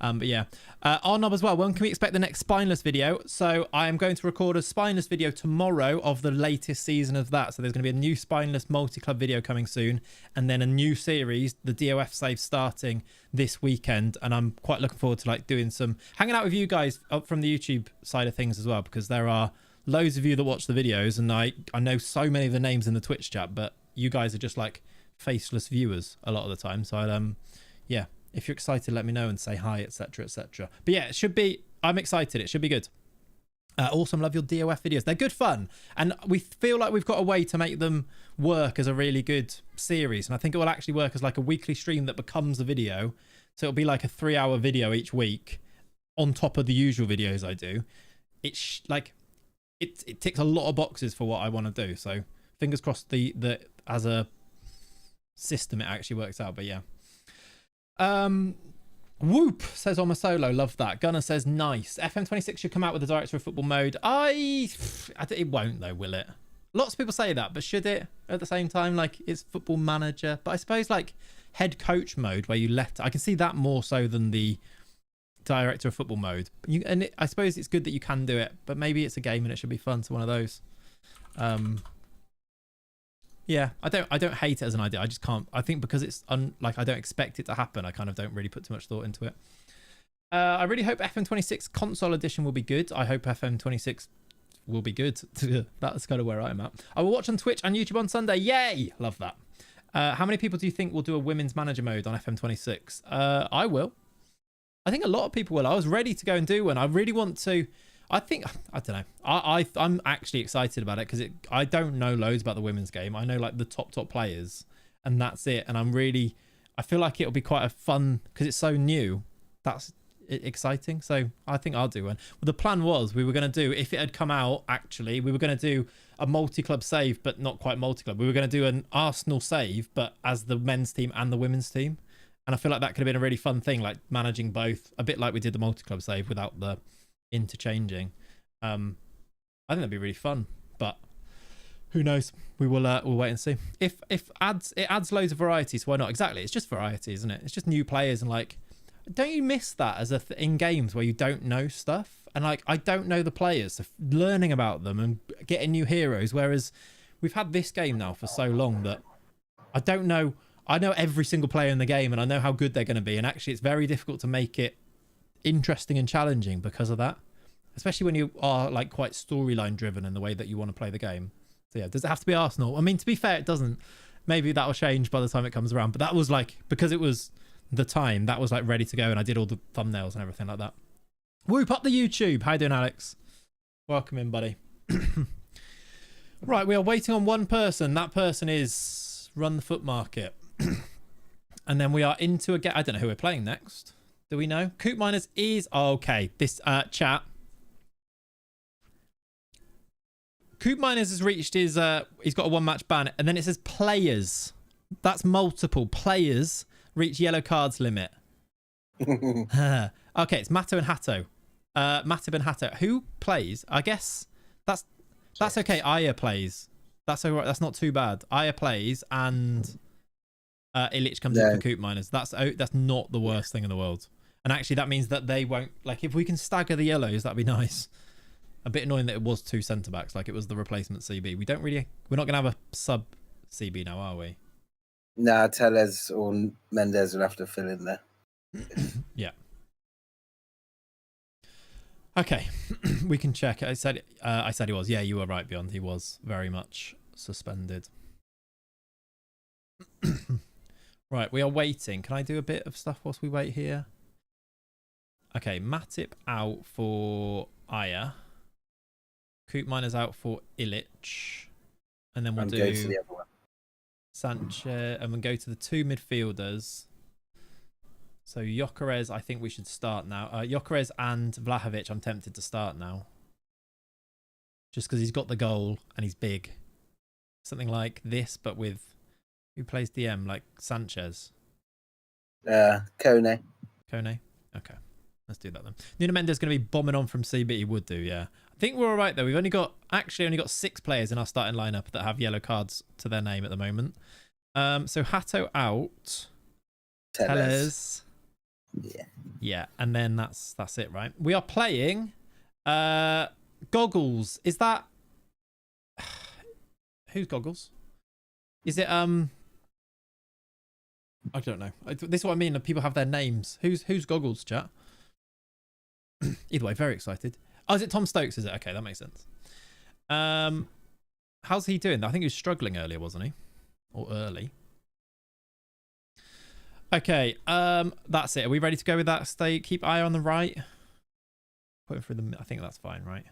But yeah, Arnob as well. When can we expect the next Spineless video? So I am going to record a Spineless video tomorrow of the latest season of that. So there's going to be a new Spineless multi-club video coming soon, and then a new series, the DOF save, starting this weekend. And I'm quite looking forward to like doing some hanging out with you guys up from the YouTube side of things as well, because there are loads of you that watch the videos, and I know so many of the names in the Twitch chat, but you guys are just like faceless viewers a lot of the time. So yeah, if you're excited, let me know and say hi, etc, etc. But yeah, it should be, I'm excited, it should be good. Awesome, love your DOF videos, they're good fun, and we feel like we've got a way to make them work as a really good series, and I think it will actually work as like a weekly stream that becomes a video. So it'll be like a 3-hour video each week on top of the usual videos I do. It's like it ticks a lot of boxes for what I want to do. So fingers crossed the as a system it actually works out. But yeah. Whoop says on my solo, love that. Gunner says nice. FM26 should come out with the director of football mode. It won't though, will it? Lots of people say that, but should it at the same time? Like, it's football manager, but I suppose like head coach mode where I can see that more so than the director of football mode. I suppose it's good that you can do it, but maybe it's a game and it should be fun. So one of those. Yeah, I don't hate it as an idea. I just can't. I think because it's like I don't expect it to happen, I kind of don't really put too much thought into it. I really hope FM26 console edition will be good. I hope FM26 will be good. That's kind of where I'm at. I will watch on Twitch and YouTube on Sunday. Yay! Love that. How many people do you think will do a women's manager mode on FM26? I will. I think a lot of people will. I was ready to go and do one. I really want to. I don't know. I'm actually excited about it because I don't know loads about the women's game. I know like the top players, and that's it. And I feel like it'll be quite a fun because it's so new. That's exciting. So I think I'll do one. Well, the plan was we were going to do, if it had come out, actually, we were going to do a multi-club save, but not quite multi-club. We were going to do an Arsenal save, but as the men's team and the women's team. And I feel like that could have been a really fun thing, like managing both, a bit like we did the multi-club save without the interchanging. I think that'd be really fun, but who knows? We'll wait and see. If it adds loads of variety, so why not? Exactly, it's just variety, isn't it? It's just new players, and like, don't you miss that as in games where you don't know stuff, and like I don't know the players, so learning about them and getting new heroes. Whereas we've had this game now for so long that I don't know. I know every single player in the game, and I know how good they're going to be, and actually it's very difficult to make it interesting and challenging because of that, especially when you are like quite storyline driven in the way that you want to play the game. So yeah, does it have to be Arsenal? I mean, to be fair, it doesn't. Maybe that'll change by the time it comes around, but that was like, because it was the time, that was like ready to go, and I did all the thumbnails and everything like that. Whoop up the YouTube. How you doing, Alex? Welcome in, buddy. Right, we are waiting on one person. That person is Run the Foot Market. And then we are into a game. I don't know who we're playing next. Do we know? Coop Miners is okay. This chat. Coop Miners has reached his he's got a 1-match ban, and then it says players. That's multiple players reach yellow cards limit. Okay, it's Matto and Hatto. Matib and Hatto. Who plays? I guess that's okay. Aya plays. That's all right. That's not too bad. Aya plays, and Illich comes in for Coop Miners. That's not the worst thing in the world. And actually, that means that they won't, like, if we can stagger the yellows, that'd be nice. A bit annoying that it was 2 centre backs, like it was the replacement CB. We're not gonna have a sub CB now, are we? Nah, Tellez or Mendes will have to fill in there. Yeah. Okay, we can check. I said he was. Yeah, you were right, Beyond. He was very much suspended. Right, we are waiting. Can I do a bit of stuff whilst we wait here? Okay, Matip out for Aya. Coop Miners out for Illich. And then we'll do Sanchez, and then go to the 2 midfielders. So Gyökeres, I think we should start now. Gyökeres and Vlahovic, I'm tempted to start now. Just because he's got the goal and he's big. Something like this, but with... Who plays DM? Like Sanchez? Kone. Kone? Okay. Let's do that then. Nuno Mendes going to be bombing on from C, but he would do, yeah. I think we're all right, though. We've only got 6 players in our starting lineup that have yellow cards to their name at the moment. So Hato out. Tellez. Yeah. Yeah, and then that's it, right? We are playing Goggles. Is that... Who's Goggles? Is it... I don't know. This is what I mean. People have their names. Who's Goggles, chat? Either way, very excited. Oh, is it Tom Stokes? Is it? Okay, that makes sense. How's he doing? I think he was struggling earlier, wasn't he? Or early. Okay, that's it. Are we ready to go with that? Keep eye on the right. Put him through the... I think that's fine, right?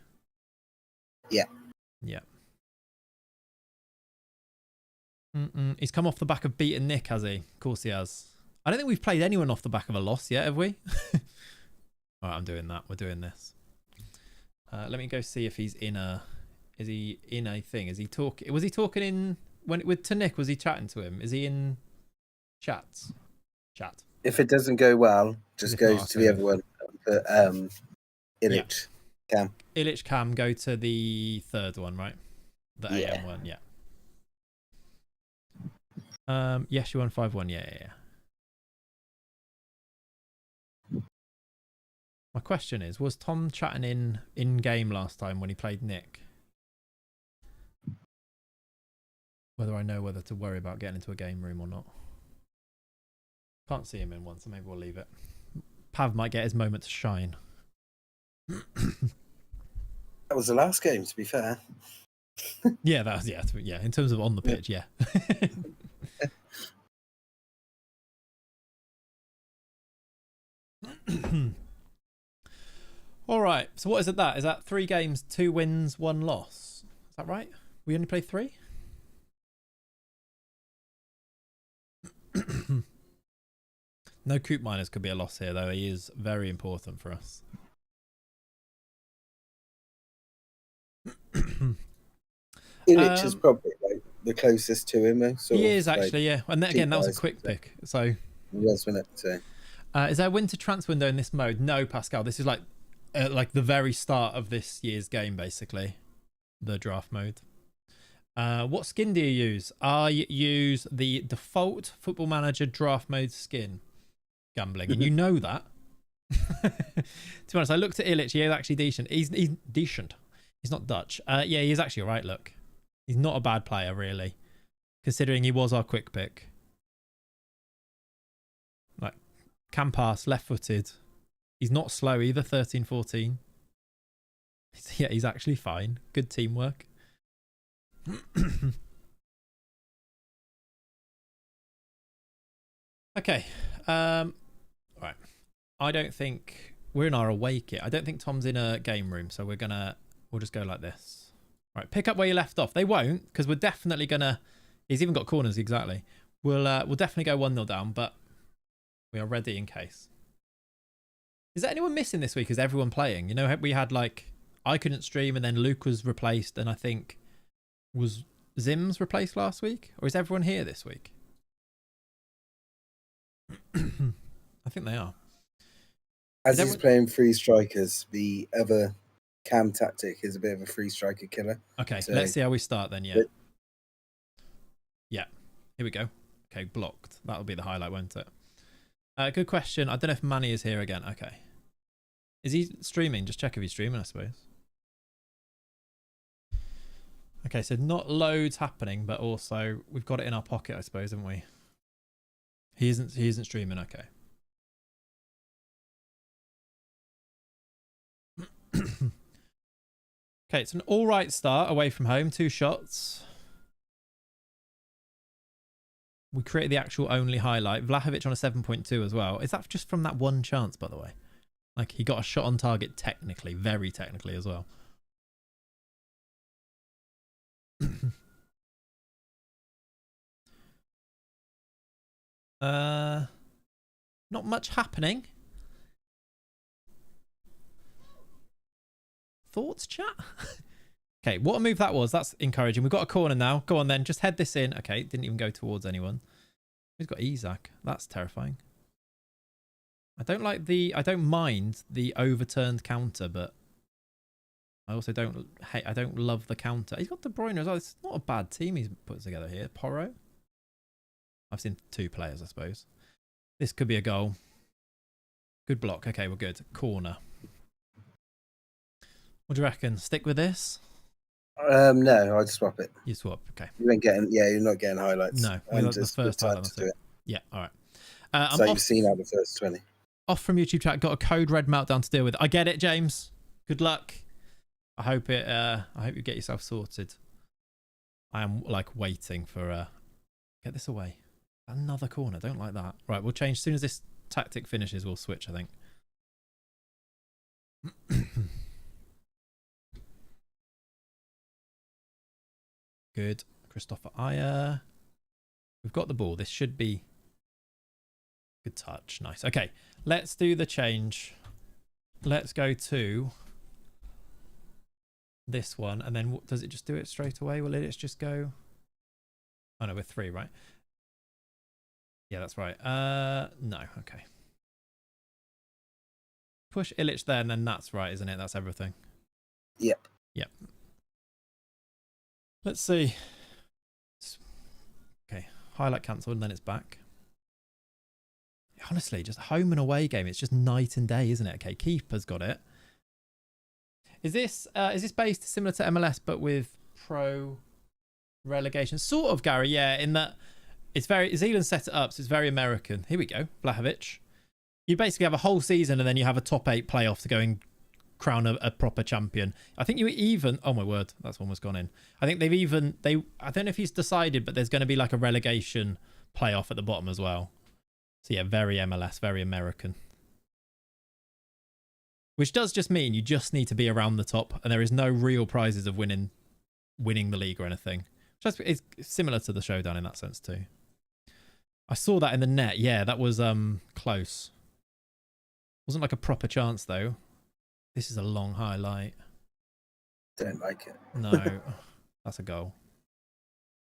Yeah. Yeah. He's come off the back of beating Nick, has he? Of course he has. I don't think we've played anyone off the back of a loss yet, have we? All right, I'm doing that. We're doing this. Let me go see if he's in a... Is he in a thing? Is he talking... Was he talking in... to Nick, was he chatting to him? Is he in chats? Chat. If it doesn't go well, just go to the other one. But, Illich, Cam. Illich, Cam, go to the 3rd one, right? The AM one, yeah. Yes, you won 5-1. Yeah. My question is, was Tom chatting in game last time when he played Nick? Whether I know whether to worry about getting into a game room or not. Can't see him in one, so maybe we'll leave it. Pav might get his moment to shine. That was the last game, to be fair. Yeah, in terms of on the pitch, yeah. All right. So what is it? Is that 3 games, 2 wins, 1 loss? Is that right? We only played 3. No Coop Miners could be a loss here, though. He is very important for us. Illich is probably like the closest to him. He is actually, yeah. And then, again, that was a quick pick. So it was, wasn't it? So. Is there a winter transfer window in this mode? No, Pascal. This is like the very start of this year's game, basically. The draft mode. What skin do you use? I use the default Football Manager draft mode skin. Gambling, and you know that. To be honest, I looked at Illich. He is actually decent. He's decent. He's not Dutch. Yeah, he's actually all right. Look, he's not a bad player, really, considering he was our quick pick. Like, can pass, left-footed. He's not slow either. 13, 14. Yeah, he's actually fine. Good teamwork. Okay. Right. I don't think we're in our away kit. I don't think Tom's in a game room, so we'll just go like this. Right, pick up where you left off. They won't, because we're definitely gonna... He's even got corners, exactly. We'll definitely go 1-0 down, but we are ready in case. Is there anyone missing this week? Is everyone playing? You know, we had like... I couldn't stream, and then Luke was replaced, and I think... Was Zims replaced last week? Or is everyone here this week? I think they are. As he's playing 3 strikers, the other cam tactic is a bit of a 3 striker killer. Okay, so let's see how we start then, yeah. Yeah, here we go. Okay, blocked. That'll be the highlight, won't it? Good question. I don't know if Manny is here again. Okay. Is he streaming? Just check if he's streaming, I suppose. Okay, so not loads happening, but also we've got it in our pocket, I suppose, haven't we? He isn't streaming, okay. Okay, it's an all right start away from home. 2 shots. We created the actual only highlight. Vlahovic on a 7.2 as well. Is that just from that one chance, by the way? Like, he got a shot on target technically, very technically as well. Not much happening. Thoughts, chat? Okay, what a move that was. That's encouraging. We've got a corner now. Go on then. Just head this in. Okay, didn't even go towards anyone. He's got Isaac. That's terrifying. I don't mind the overturned counter, but I also don't hate. I don't love the counter. He's got De Bruyne as well. It's not a bad team he's put together here. Porro. I've seen 2 players, I suppose. This could be a goal. Good block. Okay, we're good. Corner. What do you reckon? Stick with this? No, I'd swap it. You swap. Okay. You ain't getting. Yeah, you're not getting highlights. No, we got the first highlight. To do it. Yeah. All right. I'm So off, you've seen out the first 20. off from YouTube chat. Got a code red meltdown to deal with. I get it, James. Good luck. I hope you get yourself sorted. I am like waiting for. Get this away. Another corner. Don't like that. Right. We'll change as soon as this tactic finishes. We'll switch, I think. Good. Christopher Ayer. We've got the ball. This should be good touch. Nice. Okay. Let's do the change. Let's go to this one. And then does it just do it straight away? Will it just go? Oh, no, we're 3, right? Yeah, that's right. No. Okay. Push Illich there, and then that's right, isn't it? That's everything. Yep. Yep. Let's see. Okay, highlight cancelled, and then it's back. Honestly, just home and away game. It's just night and day, isn't it? Okay, keeper's got it. Is this based similar to MLS but with pro relegation? Sort of, Gary. Yeah, in that it's Zealand set it up, so it's very American. Here we go, Vlahovic. You basically have a whole season, and then you have a top 8 playoff to go and crown a proper champion. I think you even, oh my word, that's almost gone in. I think I don't know if he's decided, but there's going to be like a relegation playoff at the bottom as well. So yeah, very MLS, very American. Which does just mean you just need to be around the top, and there is no real prizes of winning the league or anything. Just it's similar to the showdown in that sense too. I saw that in the net. Yeah, that was close. Wasn't like a proper chance though. This is a long highlight. Don't like it. No, that's a goal.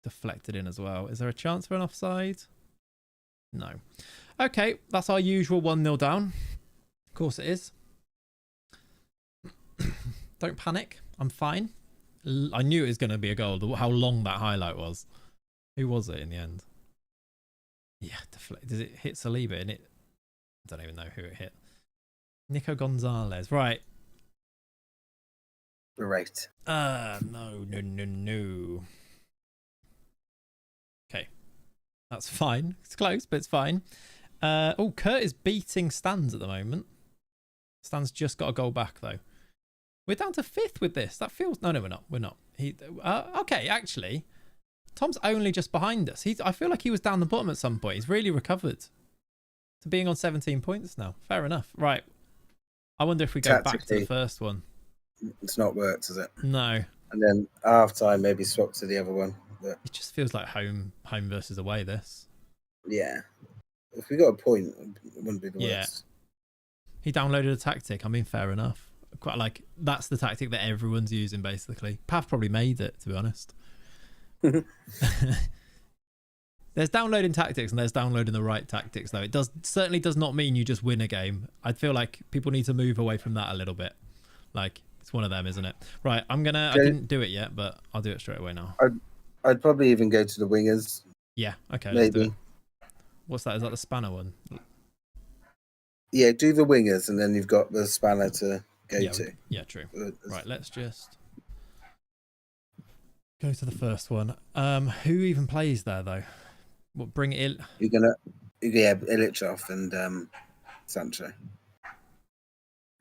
Deflected in as well. Is there a chance for an offside? No. Okay, that's our usual 1-0 down. Of course it is. Don't panic. I'm fine. I knew it was going to be a goal. How long that highlight was. Who was it in the end? Yeah, does it hit Saliba? And I don't even know who it hit. Nico Gonzalez. Right. Right. No. Okay. That's fine. It's close, but it's fine. Kurt is beating Stans at the moment. Stans just got a goal back, though. We're down to 5th with this. That feels... No, we're not. We're not. Okay, actually, Tom's only just behind us. I feel like he was down the bottom at some point. He's really recovered to being on 17 points now. Fair enough. Right. I wonder if we go back to the first one. It's not worked, has it? No. And then half time, maybe swap to the other one. But it just feels like home versus away, this. Yeah. If we got a point, it wouldn't be the worst. He downloaded a tactic. I mean, fair enough. Quite like, that's the tactic that everyone's using, basically. Pav probably made it, to be honest. There's downloading tactics and there's downloading the right tactics, though. It certainly does not mean you just win a game. I feel like people need to move away from that a little bit. Like, it's one of them, isn't it? Right, I didn't do it yet, but I'll do it straight away now. I'd probably even go to the wingers. Yeah, okay. Maybe. Let's do it. What's that? Is that the spanner one? Yeah, do the wingers and then you've got the spanner to go to. Yeah, true. Right, let's just go to the first one. Who even plays there, though? What, bring it in? You're gonna, Illich off and Sancho.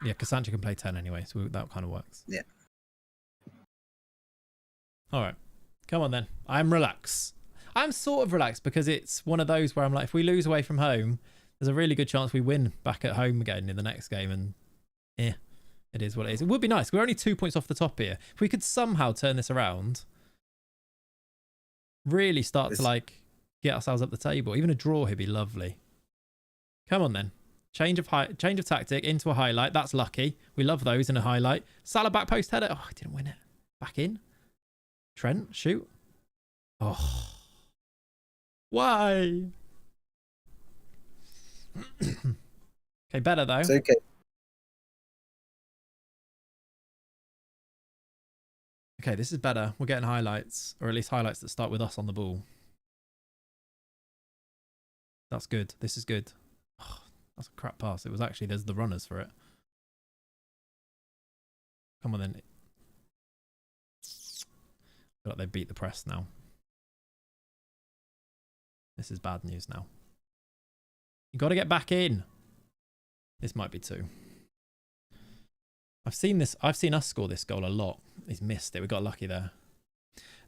Yeah, because Sancho can play 10 anyway, so that kind of works. Yeah. All right, come on then. I'm relaxed. I'm sort of relaxed because it's one of those where I'm like, if we lose away from home, there's a really good chance we win back at home again in the next game, and it is what it is. It would be nice. We're only 2 points off the top here. If we could somehow turn this around, really start to like get ourselves up the table. Even a draw here would be lovely. Come on then. Change of tactic into a highlight. That's lucky. We love those in a highlight. Salah back post header. Oh, I didn't win it. Back in. Trent, shoot. Oh. Why? Okay, better though. It's okay. Okay, this is better. We're getting highlights, or at least highlights that start with us on the ball. That's good. This is good. Oh, that's a crap pass. It was actually, there's the runners for it. Come on then. I feel like they beat the press now. This is bad news now. You got to get back in. This might be 2. I've seen us score this goal a lot. He's missed it. We got lucky there.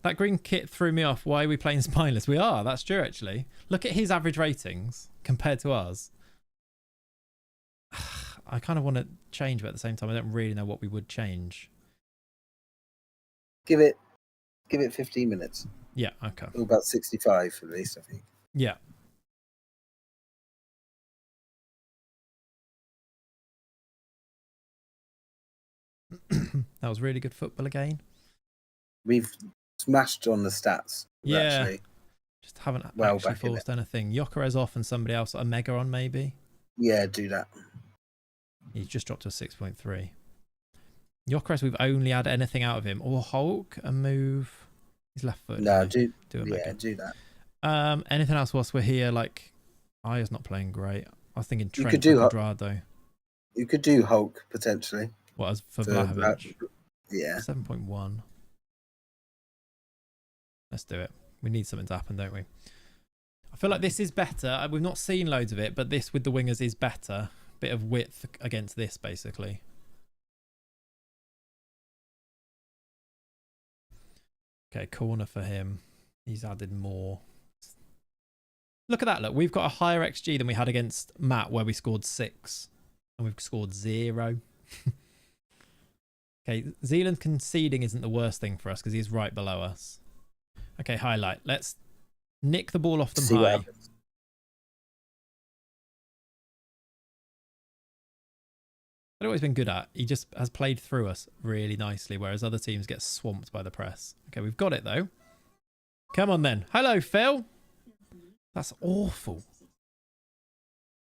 That green kit threw me off. Why are we playing spineless? We are. That's true, actually. Look at his average ratings compared to ours. I kind of want to change, but at the same time, I don't really know what we would change. Give it 15 minutes. Yeah, okay. Or about 65 at least, I think. Yeah. That was really good football again. We've smashed on the stats. Yeah. Actually. Just haven't actually forced anything. Jokeres off and somebody else, a mega on maybe. Yeah, do that. He's just dropped to a 6.3. Jokeres, we've only had anything out of him. Or Hulk, a move. He's left foot. No, do that. Anything else whilst we're here? Like, Aya's not playing great. I was thinking Trent could do Cuadrado. You could do Hulk potentially. What, as for Vlahovic? Yeah. 7.1. Let's do it. We need something to happen, don't we? I feel like this is better. We've not seen loads of it, but this with the wingers is better. Bit of width against this, basically. Okay, corner for him. He's added more. Look at that. Look, we've got a higher XG than we had against Matt, where we scored 6. And we've scored 0. Okay, Zealand conceding isn't the worst thing for us because he's right below us. Okay, highlight. Let's nick the ball off them high. I've always been good at. He just has played through us really nicely, whereas other teams get swamped by the press. Okay, we've got it though. Come on then. Hello, Phil. That's awful.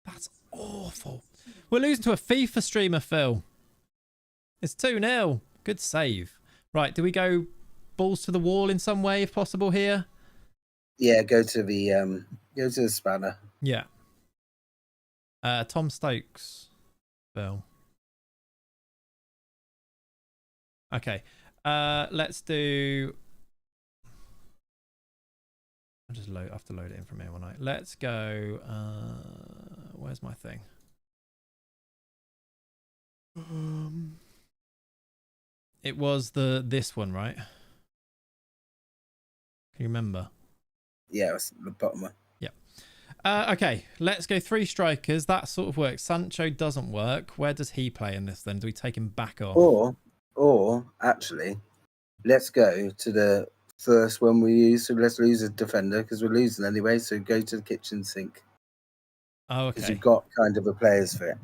That's awful. We're losing to a FIFA streamer, Phil. It's 2-0. Good save. Right, do we go balls to the wall in some way if possible here? Yeah, go to the spanner. Yeah. Tom Stokes. Phil. Okay. Let's do. I'll just load. I have to load it in from here one night. Let's go. Where's my thing? It was this one, right? Can you remember? Yeah, it was the bottom one. Yeah. Okay, let's go 3 strikers. That sort of works. Sancho doesn't work. Where does he play in this then? Do we take him back off? Or actually, let's go to the first one we use. So let's lose a defender because we're losing anyway. So go to the kitchen sink. Oh, okay. Because you've got kind of a players fit.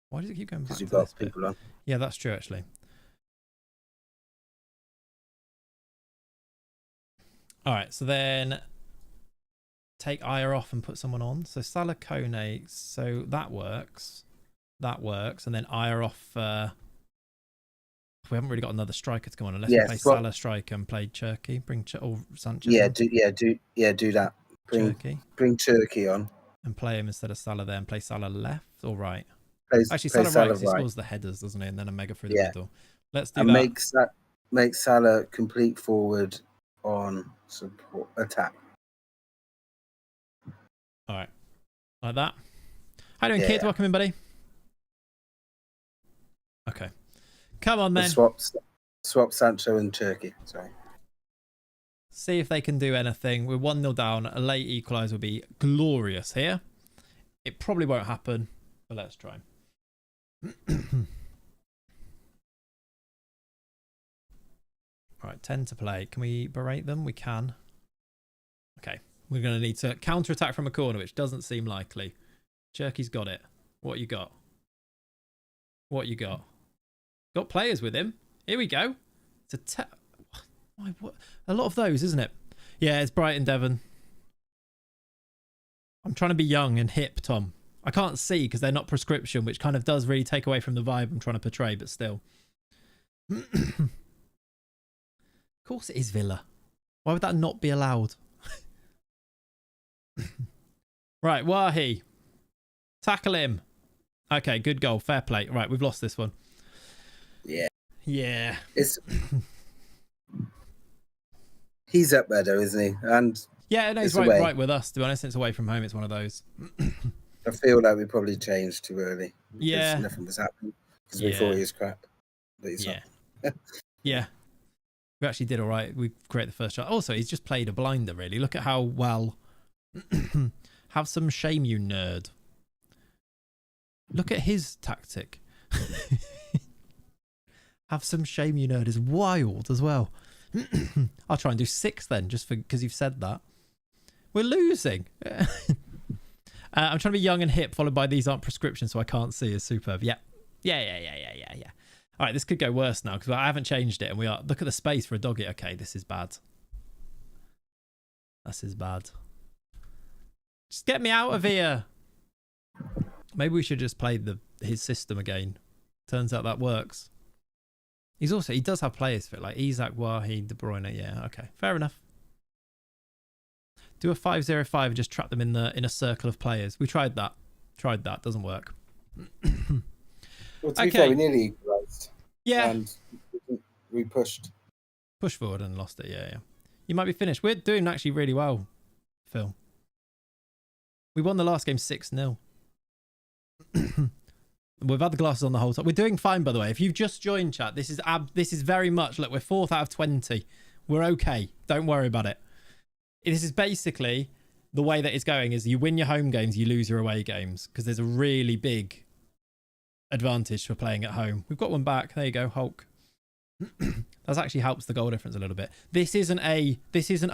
Why does it keep going back? Because you've to got this bit? people on. Yeah, that's true actually. All right, so then take Aya off and put someone on. So Salah Kone, so that works. That works. And then Aya off. We haven't really got another striker to come on unless we play Salah striker and play Turkey. Bring or Sanchez. Yeah, do that. Bring Turkey on and play him instead of Salah there, and play Salah left or right. Actually, Salah right. He scores the headers, doesn't he? And then a mega through the middle. Let's do that. Make Salah complete forward on support attack. All right, like that. How you doing, kid? Welcome in, buddy. Okay, come on then. Swap Sancho and Turkey. Sorry. See if they can do anything. We're 1-0 down. A late equaliser would be glorious here. It probably won't happen, but let's try. All right, 10 to play. Can we berate them? We can. Okay, We're going to need to counter-attack from a corner, which doesn't seem likely. Cherky's got it. What you got? What you got? Got players with him. Here we go. It's a lot of those, isn't it? Yeah, it's Brighton, Devon. I'm trying to be young and hip, Tom. I can't see because they're not prescription, which kind of does really take away from the vibe I'm trying to portray, but still. Of course it is Villa. Why would that not be allowed? Right, Wahi. Tackle him. Okay, good goal. Fair play. Right, we've lost this one. Yeah. Yeah. He's up there, though, isn't he? And yeah, no, he's right with us, to be honest. It's away from home. It's one of those. I feel like we probably changed too early. Yeah. Nothing was happening. Because we thought he was crap. But he's not. Yeah. We actually did all right. We created the first shot. Also, he's just played a blinder, really. Look at how well... Have some shame, you nerd. Look at his tactic. Have some shame, you nerd is wild as well. I'll try and do 6 then, just because you've said that. We're losing. I'm trying to be young and hip, followed by these aren't prescriptions, so I can't see is superb. Yeah. All right, this could go worse now because I haven't changed it, and we are. Look at the space for a doggy. Okay, this is bad. This is bad. Just get me out of here. Maybe we should just play his system again. Turns out that works. He does have players for it, like Isak, Wahi, De Bruyne. Yeah, okay, fair enough. Do a 5-0-5 and just trap them in a circle of players. We tried that. Doesn't work. Well, to be fair, we nearly equalised. Yeah. And we pushed forward and lost it. Yeah. You might be finished. We're doing actually really well, Phil. We won the last game 6-0. We've had the glasses on the whole time. We're doing fine, by the way. If you've just joined, chat, this is very much, look, we're 4th out of 20. We're okay. Don't worry about it. This is basically the way that it's going is you win your home games, you lose your away games because there's a really big advantage for playing at home. We've got one back. There you go, Hulk. That actually helps the goal difference a little bit. This isn't a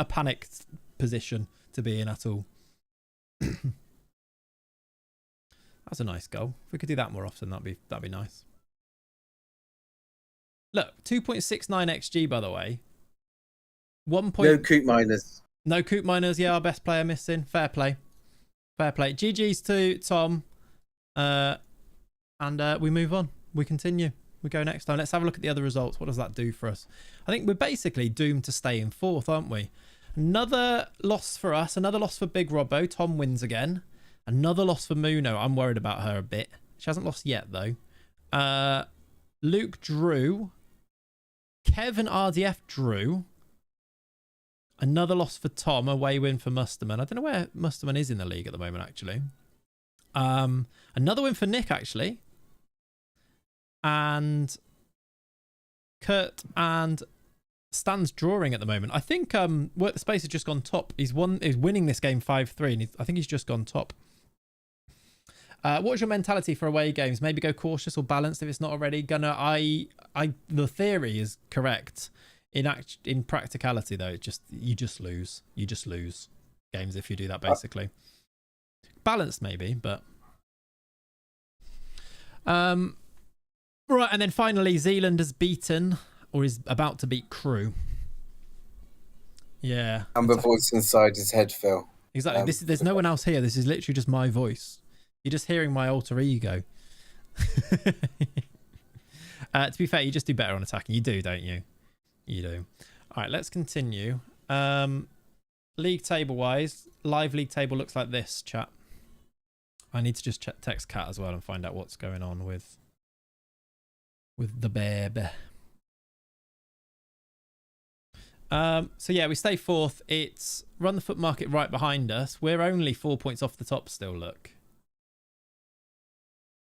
panicked position to be in at all. That's a nice goal. If we could do that more often, that'd be nice. Look, 2.69 XG, by the way. No Coop miners. No Coop miners. Yeah, our best player missing. Fair play. GG's to Tom. And we move on. We continue. We go next time. Let's have a look at the other results. What does that do for us? I think we're basically doomed to stay in 4th, aren't we? Another loss for us. Another loss for Big Robbo. Tom wins again. Another loss for Muno. I'm worried about her a bit. She hasn't lost yet, though. Luke drew. Kevin RDF drew. Another loss for Tom. Away win for Musterman. I don't know where Musterman is in the league at the moment, actually. Another win for Nick, actually. And Kurt and Stan's drawing at the moment. I think Work the Space has just gone top. He's winning this game 5-3, and I think he's just gone top. What's your mentality for away games? Maybe go cautious or balanced if it's not already. The theory is correct. In practicality, though, you just lose. You just lose games if you do that, basically. Balanced, maybe, but right. And then finally, Zealand has beaten or is about to beat Crew. Yeah. And the voice inside his head, Phil. Exactly. There's no one else here. This is literally just my voice. You're just hearing my alter ego. To be fair, you just do better on attacking. You do, don't you? You do. All right, let's continue. League table wise, live league table looks like this, chat. I need to just text Kat as well and find out what's going on with the baby. So yeah, we stay 4th. It's Run the Foot Market right behind us. We're only 4 points off the top still, look.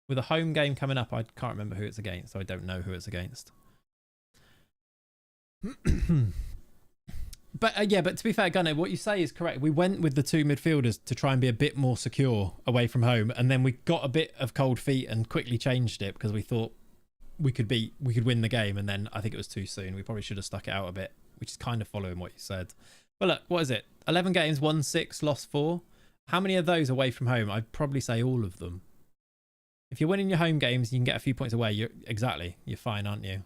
With a home game coming up, I can't remember who it's against, so I don't know who it's against. But yeah, but to be fair, Gunnar, what you say is correct. We went with the 2 midfielders to try and be a bit more secure away from home, and then we got a bit of cold feet and quickly changed it because we thought we could win the game, and then I think it was too soon. We probably should have stuck it out a bit, which is kind of following what you said. Well, look, what is it? 11 games, won 6, lost 4. How many of those away from home? I'd probably say all of them. If you're winning your home games, you can get a few points away. You're fine, aren't you?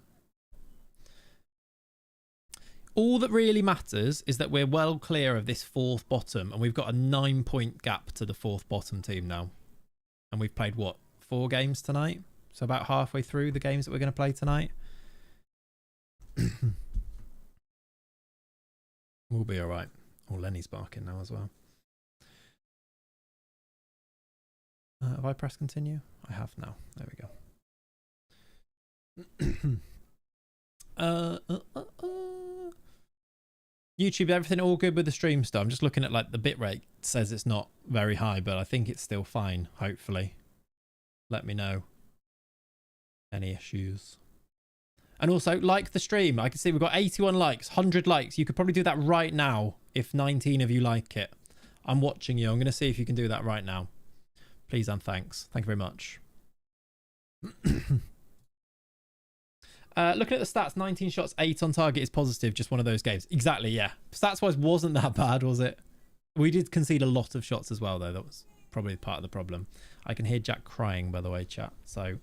All that really matters is that we're well clear of this 4th bottom, and we've got a 9-point gap to the 4th bottom team now. And we've played, what, 4 games tonight? So about halfway through the games that we're going to play tonight. We'll be all right. Oh, Lenny's barking now as well. Have I pressed continue? I have now. There we go. YouTube, everything all good with the stream stuff? I'm just looking at like the bitrate. Says it's not very high, but I think it's still fine. Hopefully, let me know any issues. And also like the stream. I can see we've got 81 likes, 100 likes. You could probably do that right now if 19 of you like it. I'm watching you. I'm going to see if you can do that right now. Please and thanks. Thank you very much. Looking at the stats, 19 shots, 8 on target is positive. Just one of those games. Exactly, yeah. Stats-wise wasn't that bad, was it? We did concede a lot of shots as well, though. That was probably part of the problem. I can hear Jack crying, by the way, chat. So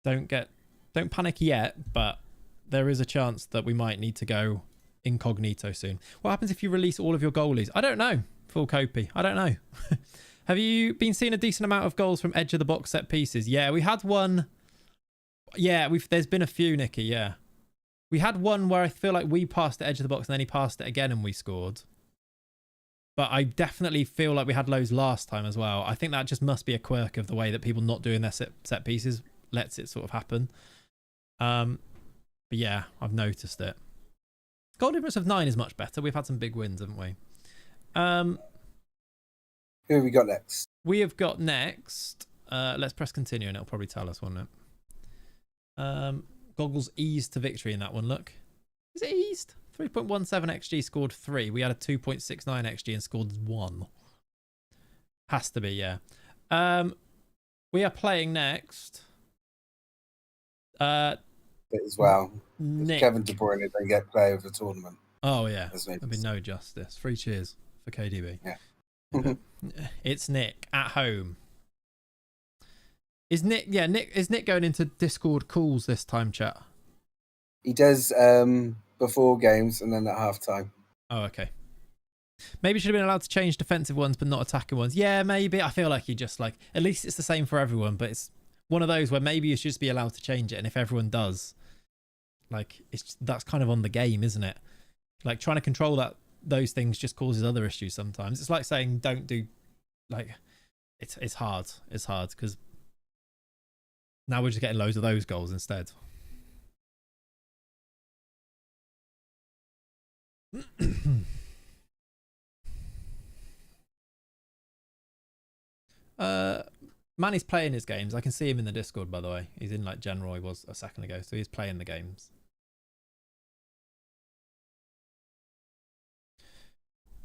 don't panic yet, but there is a chance that we might need to go incognito soon. What happens if you release all of your goalies? I don't know. Full Copy. I don't know. Have you been seeing a decent amount of goals from edge of the box set pieces? Yeah, we had one. Yeah, there's been a few, Nicky, yeah. We had one where I feel like we passed the edge of the box and then he passed it again and we scored. But I definitely feel like we had loads last time as well. I think that just must be a quirk of the way that people not doing their set pieces lets it sort of happen. But yeah, I've noticed it. Goal difference of 9 is much better. We've had some big wins, haven't we? Who have we got next? We have got next. Let's press continue and it'll probably tell us, won't it? Goggles eased to victory in that one. Look, is it eased? 3.17 xg, scored 3. We had a 2.69 xg and scored 1. Has to be, yeah. We are playing next. As well. Nick. Kevin De Bruyne don't get player of the tournament. Oh yeah, there'll be no justice. 3 cheers for KDB. Yeah. It's Nick at home. Is Nick? Yeah, Nick. Is Nick going into Discord calls this time, chat? He does before games and then at halftime. Oh, okay. Maybe should have been allowed to change defensive ones, but not attacking ones. Yeah, maybe. I feel like he just like at least it's the same for everyone, but it's one of those where maybe you should just be allowed to change it, and if everyone does, like that's kind of on the game, isn't it? Like trying to control those things just causes other issues sometimes. It's like saying don't do, like it's hard. It's hard because now we're just getting loads of those goals instead. Manny's playing his games. I can see him in the Discord, by the way. He's in like general. He was a second ago, so he's playing the games.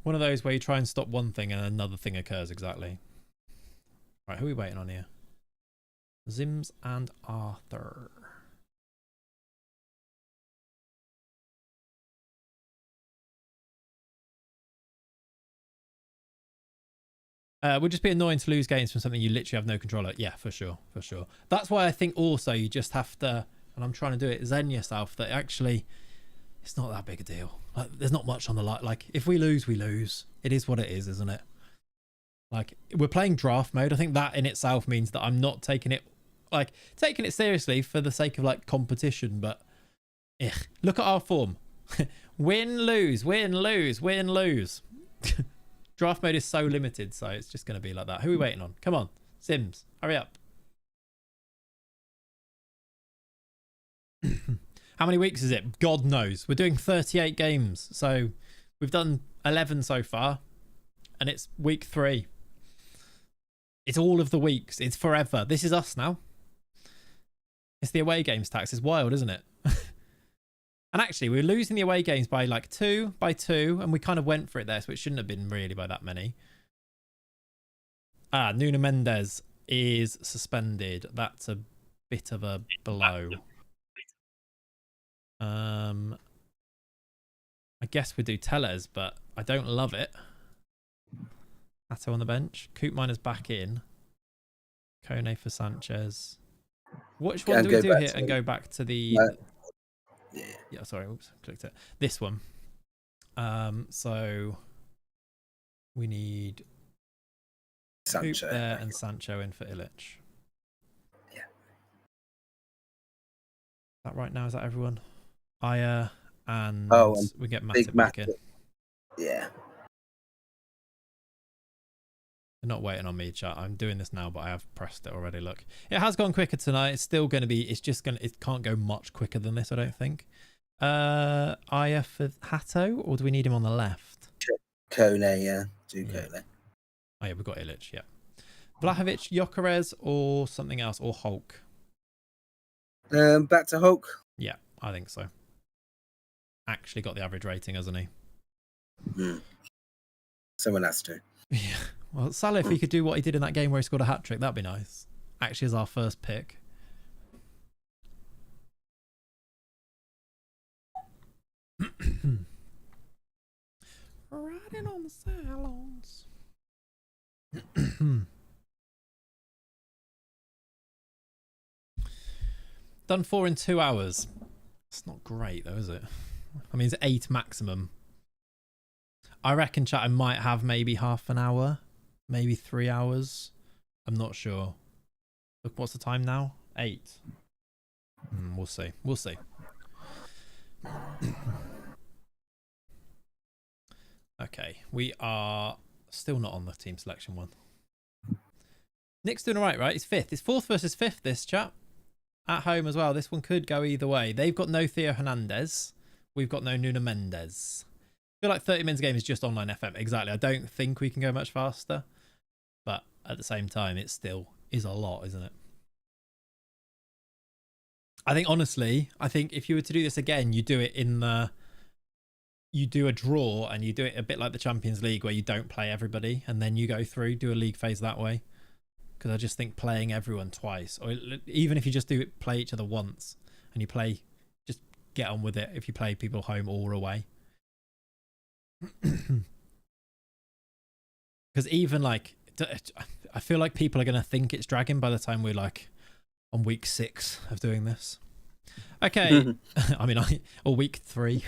One of those where you try and stop one thing and another thing occurs exactly. Right, who are we waiting on here? Zims and Arthur. Would just be annoying to lose games from something you literally have no control over. Yeah, for sure, for sure. That's why I think also you just have to, and I'm trying to do it, zen yourself that actually it's not that big a deal. Like, there's not much on the line. Like, if we lose, we lose. It is what it is, isn't it? Like, we're playing draft mode. I think that in itself means that I'm not taking it, like, taking it seriously for the sake of, like, competition. But, look at our form. Win, lose, win, lose, win, lose. Draft mode is so limited, so it's just going to be like that. Who are we waiting on? Come on, Sims, hurry up. How many weeks is it? God knows. We're doing 38 games, so we've done 11 so far, and it's week 3. It's all of the weeks. It's forever. This is us now. It's the away games tax. It's wild, isn't it? And actually, we were losing the away games by like 2, and we kind of went for it there, so it shouldn't have been really by that many. Nuno Mendes is suspended. That's a bit of a blow. I guess we do Tellez, but I don't love it. Hato on the bench. Coop Miner's back in. Kone for Sanchez. Which one do we do here and go back to the... Yeah, sorry. Oops, clicked it. This one. So we need Sancho Coop there and Sancho in for Illich. Yeah. Is that right now? Is that everyone? Aya and we get Matip Big back in. Yeah. They're not waiting on me, chat. I'm doing this now, but I have pressed it already. Look, it has gone quicker tonight. It's still going to be. It's just going to. It can't go much quicker than this, I don't think. Aya for Hato, or do we need him on the left? Kone, yeah. Do Kone. Oh yeah, we've got Illich. Yeah. Vlahovic, Gyökeres, or something else, or Hulk. Back to Hulk. Yeah, I think so. Actually got the average rating, hasn't he? Someone has to. Yeah. Well, Salah, if he could do what he did in that game where he scored a hat-trick, that'd be nice. Actually, as our first pick. Riding on the salons. Done 4 in 2 hours. It's not great though, is it? I mean, it's 8 maximum. I reckon, chat, I might have maybe half an hour, maybe 3 hours. I'm not sure. Look, what's the time now? 8. We'll see. We'll see. Okay, we are still not on the team selection one. Nick's doing all right? It's 5th. It's 4th versus 5th, this chat. At home as well. This one could go either way. They've got no Theo Hernandez. We've got no Nuno Mendes. I feel like 30 minutes game is just online FM. Exactly. I don't think we can go much faster. But at the same time, it still is a lot, isn't it? I think, honestly, if you were to do this again, you do it in the... You do a draw and you do it a bit like the Champions League where you don't play everybody and then you go through, do a league phase that way. Because I just think playing everyone twice, or even if you just do it, play each other once and you play, just get on with it if you play people home or away. Because even like, I feel like people are going to think it's dragging by the time we're like on week 6 of doing this. Okay. I mean, or week 3.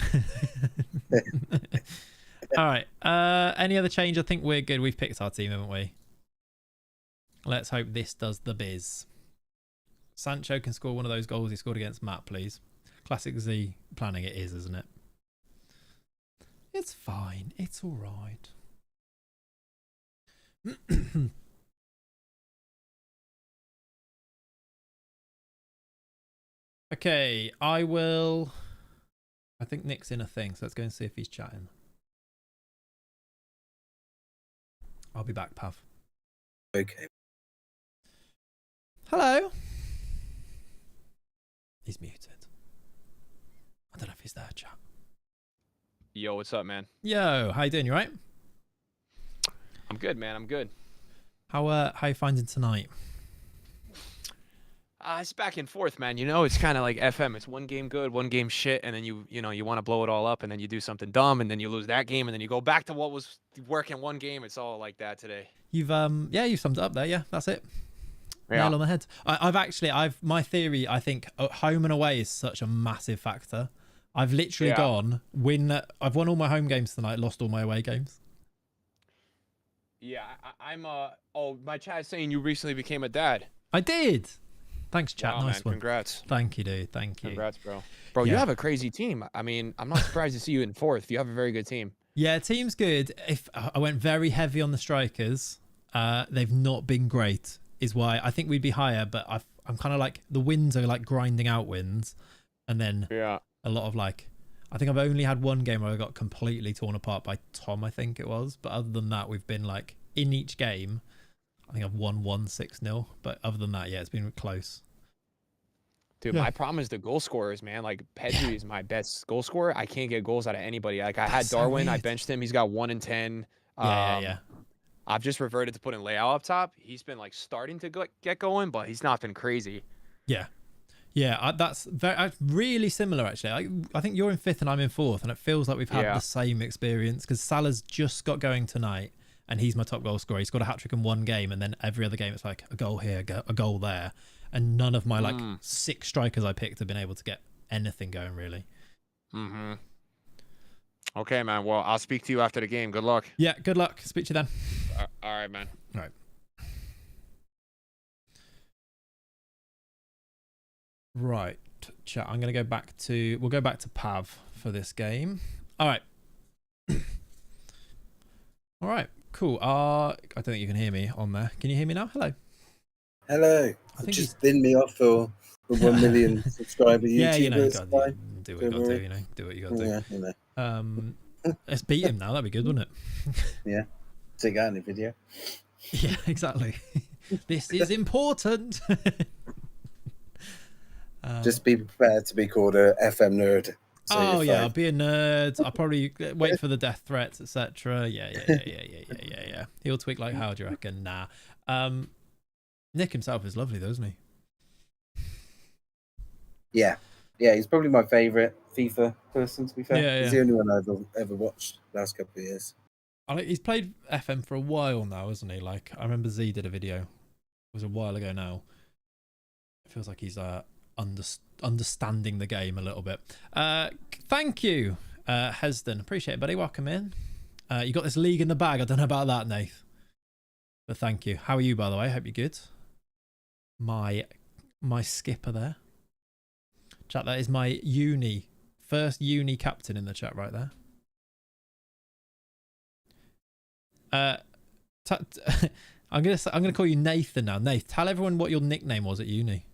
All right. Any other change? I think we're good. We've picked our team, haven't we? Let's hope this does the biz. Sancho can score one of those goals he scored against Matt, please. Classic Z planning it is, isn't it? It's fine. It's all right. Okay, I think Nick's in a thing, so let's go and see if he's chatting. I'll be back, Pav. Okay. Hello. He's muted. I don't know if he's there, chat. Yo, what's up, man? Yo, how you doing? You right? I'm good, man. I'm good. How you finding tonight? It's back and forth, man. You know, it's kind of like FM. It's one game good, one game shit, and then you want to blow it all up, and then you do something dumb, and then you lose that game, and then you go back to what was working one game. It's all like that today. You've you've summed it up there. Yeah, that's it. Yeah. Nail on the head. My theory, I think home and away is such a massive factor. I've literally I've won all my home games tonight, lost all my away games. Yeah, my chat is saying you recently became a dad. I did. Thanks, chat. Wow, nice man. one. Congrats. Thank you, dude. Thank you. Congrats, bro. Bro, you have a crazy team. I mean, I'm not surprised to see you in 4th. You have a very good team. Yeah, team's good. If I went very heavy on the strikers, they've not been great. Is why I think we'd be higher, but I'm kind of like the wins are like grinding out wins, and then a lot of like I think I've only had one game where I got completely torn apart by Tom, I think it was, but other than that we've been like in each game I think I've won 6-0, but other than that, yeah, it's been close. Dude, my problem is the goal scorers, man. Like Pedri is my best goal scorer. I can't get goals out of anybody. Like I had Darwin, I benched him. He's got 1 in 10. Yeah. I've just reverted to putting Leao up top. He's been like starting to get going, but he's not been crazy. Yeah. Yeah, that's really similar actually. I think you're in 5th and I'm in 4th, and it feels like we've had the same experience because Salah's just got going tonight, and he's my top goal scorer. He's got a hat trick in one game, and then every other game it's like a goal here, a goal there, and none of my like 6 strikers I picked have been able to get anything going really. Mm-hmm. Okay, man. Well, I'll speak to you after the game. Good luck. Yeah, good luck. Speak to you then. All right, man. All right. Right, chat. I'm gonna go back to. We'll go back to Pav for this game. All right. All right. Cool. I don't think you can hear me on there. Can you hear me now? Hello. Hello. I think just bin me off for 1 million subscriber YouTuber. Yeah, you know, you gotta do what you got to do. You know, do what you got to do. Yeah, you know. Let's beat him now. That'd be good, wouldn't it? Yeah. Take out in the video. Yeah, exactly. This is important. Just be prepared to be called a FM nerd. So I'll be a nerd. I'll probably wait for the death threats, etc. Yeah. He'll tweak like how do you reckon? Nah. Nick himself is lovely though, isn't he? Yeah, he's probably my favourite FIFA person, to be fair. Yeah. He's the only one I've ever watched the last couple of years. He's played FM for a while now, isn't he? Like, I remember Z did a video. It was a while ago now. It feels like he's understanding the game a little bit. Thank you, Hesden. Appreciate it, buddy. Welcome in. You got this league in the bag. I don't know about that, Nath. But thank you. How are you, by the way? Hope you're good. My skipper there. Chat, that is my first uni captain in the chat right there. I'm gonna call you Nathan now. Nath, tell everyone what your nickname was at uni.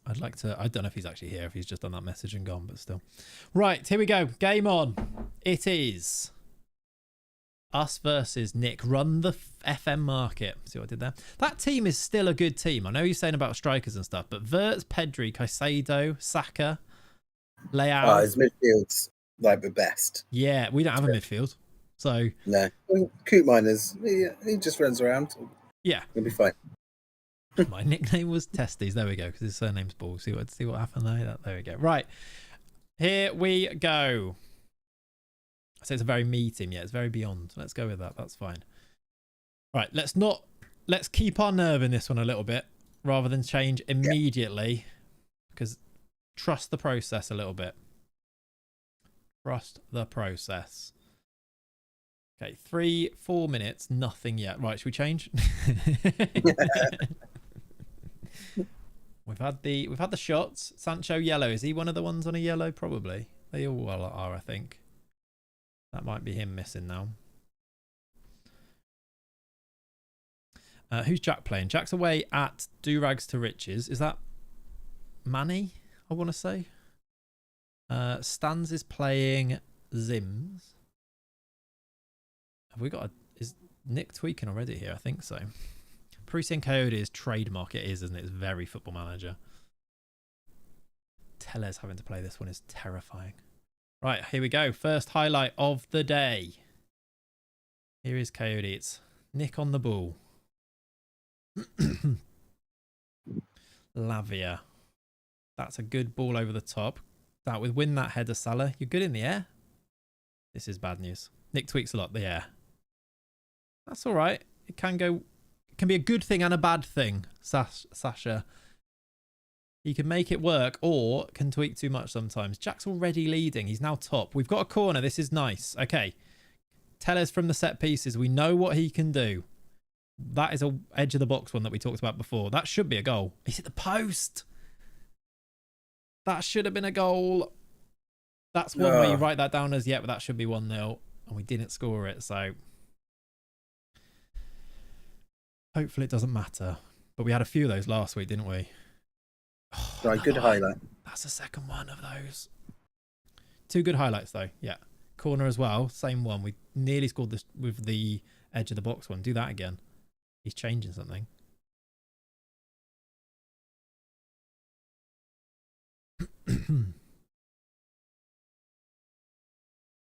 I'd like to. I don't know if he's actually here, if he's just done that message and gone, but still. Right, here we go. Game on. It is us versus Nick. Run the FM market. See what I did there? That team is still a good team. I know you're saying about strikers and stuff, but Wirtz, Pedri, Caicedo, Saka, Leao. Oh, his midfield's like the best. Yeah, we don't have a midfield. So no, Coot Miners, he just runs around. Yeah, he'll be fine. My nickname was Testes. There we go, because his surname's Ball. See what happened there. There we go. Right, here we go. I say it's a very me team. Yeah, it's very beyond. Let's go with that. That's fine. Right, let's keep our nerve in this one a little bit rather than change immediately, because trust the process a little bit. Trust the process. Okay, 3-4 minutes, nothing yet. Right, should we change? We've had the shots. Sancho yellow. Is he one of the ones on a yellow? Probably. They all are, I think. That might be him missing now. Who's Jack playing? Jack's away at Do Rags to Riches. Is that Manny, I want to say? Stans is playing Zims. Have we got is Nick tweaking already here? I think so. Parisian Coyote is trademark. It is, isn't it? It's very Football Manager. Tellez having to play this one is terrifying. Right, here we go. First highlight of the day. Here is Coyote. It's Nick on the ball. Lavia. That's a good ball over the top. That with win that header, Salah. You're good in the air. This is bad news. Nick tweaks a lot. The air. That's all right. It can go. It can be a good thing and a bad thing. Sasha. He can make it work or can tweak too much sometimes. Jack's already leading. He's now top. We've got a corner. This is nice. Okay. Tellez from the set pieces. We know what he can do. That is a edge of the box one that we talked about before. That should be a goal. He's at the post. That should have been a goal. That's one where you write that down as, but that should be 1-0. And we didn't score it, so hopefully it doesn't matter. But we had a few of those last week, didn't we? Oh, right, good highlight. That's the second one of those. 2 good highlights, though. Yeah. Corner as well. Same one. We nearly scored this with the edge of the box one. Do that again. He's changing something.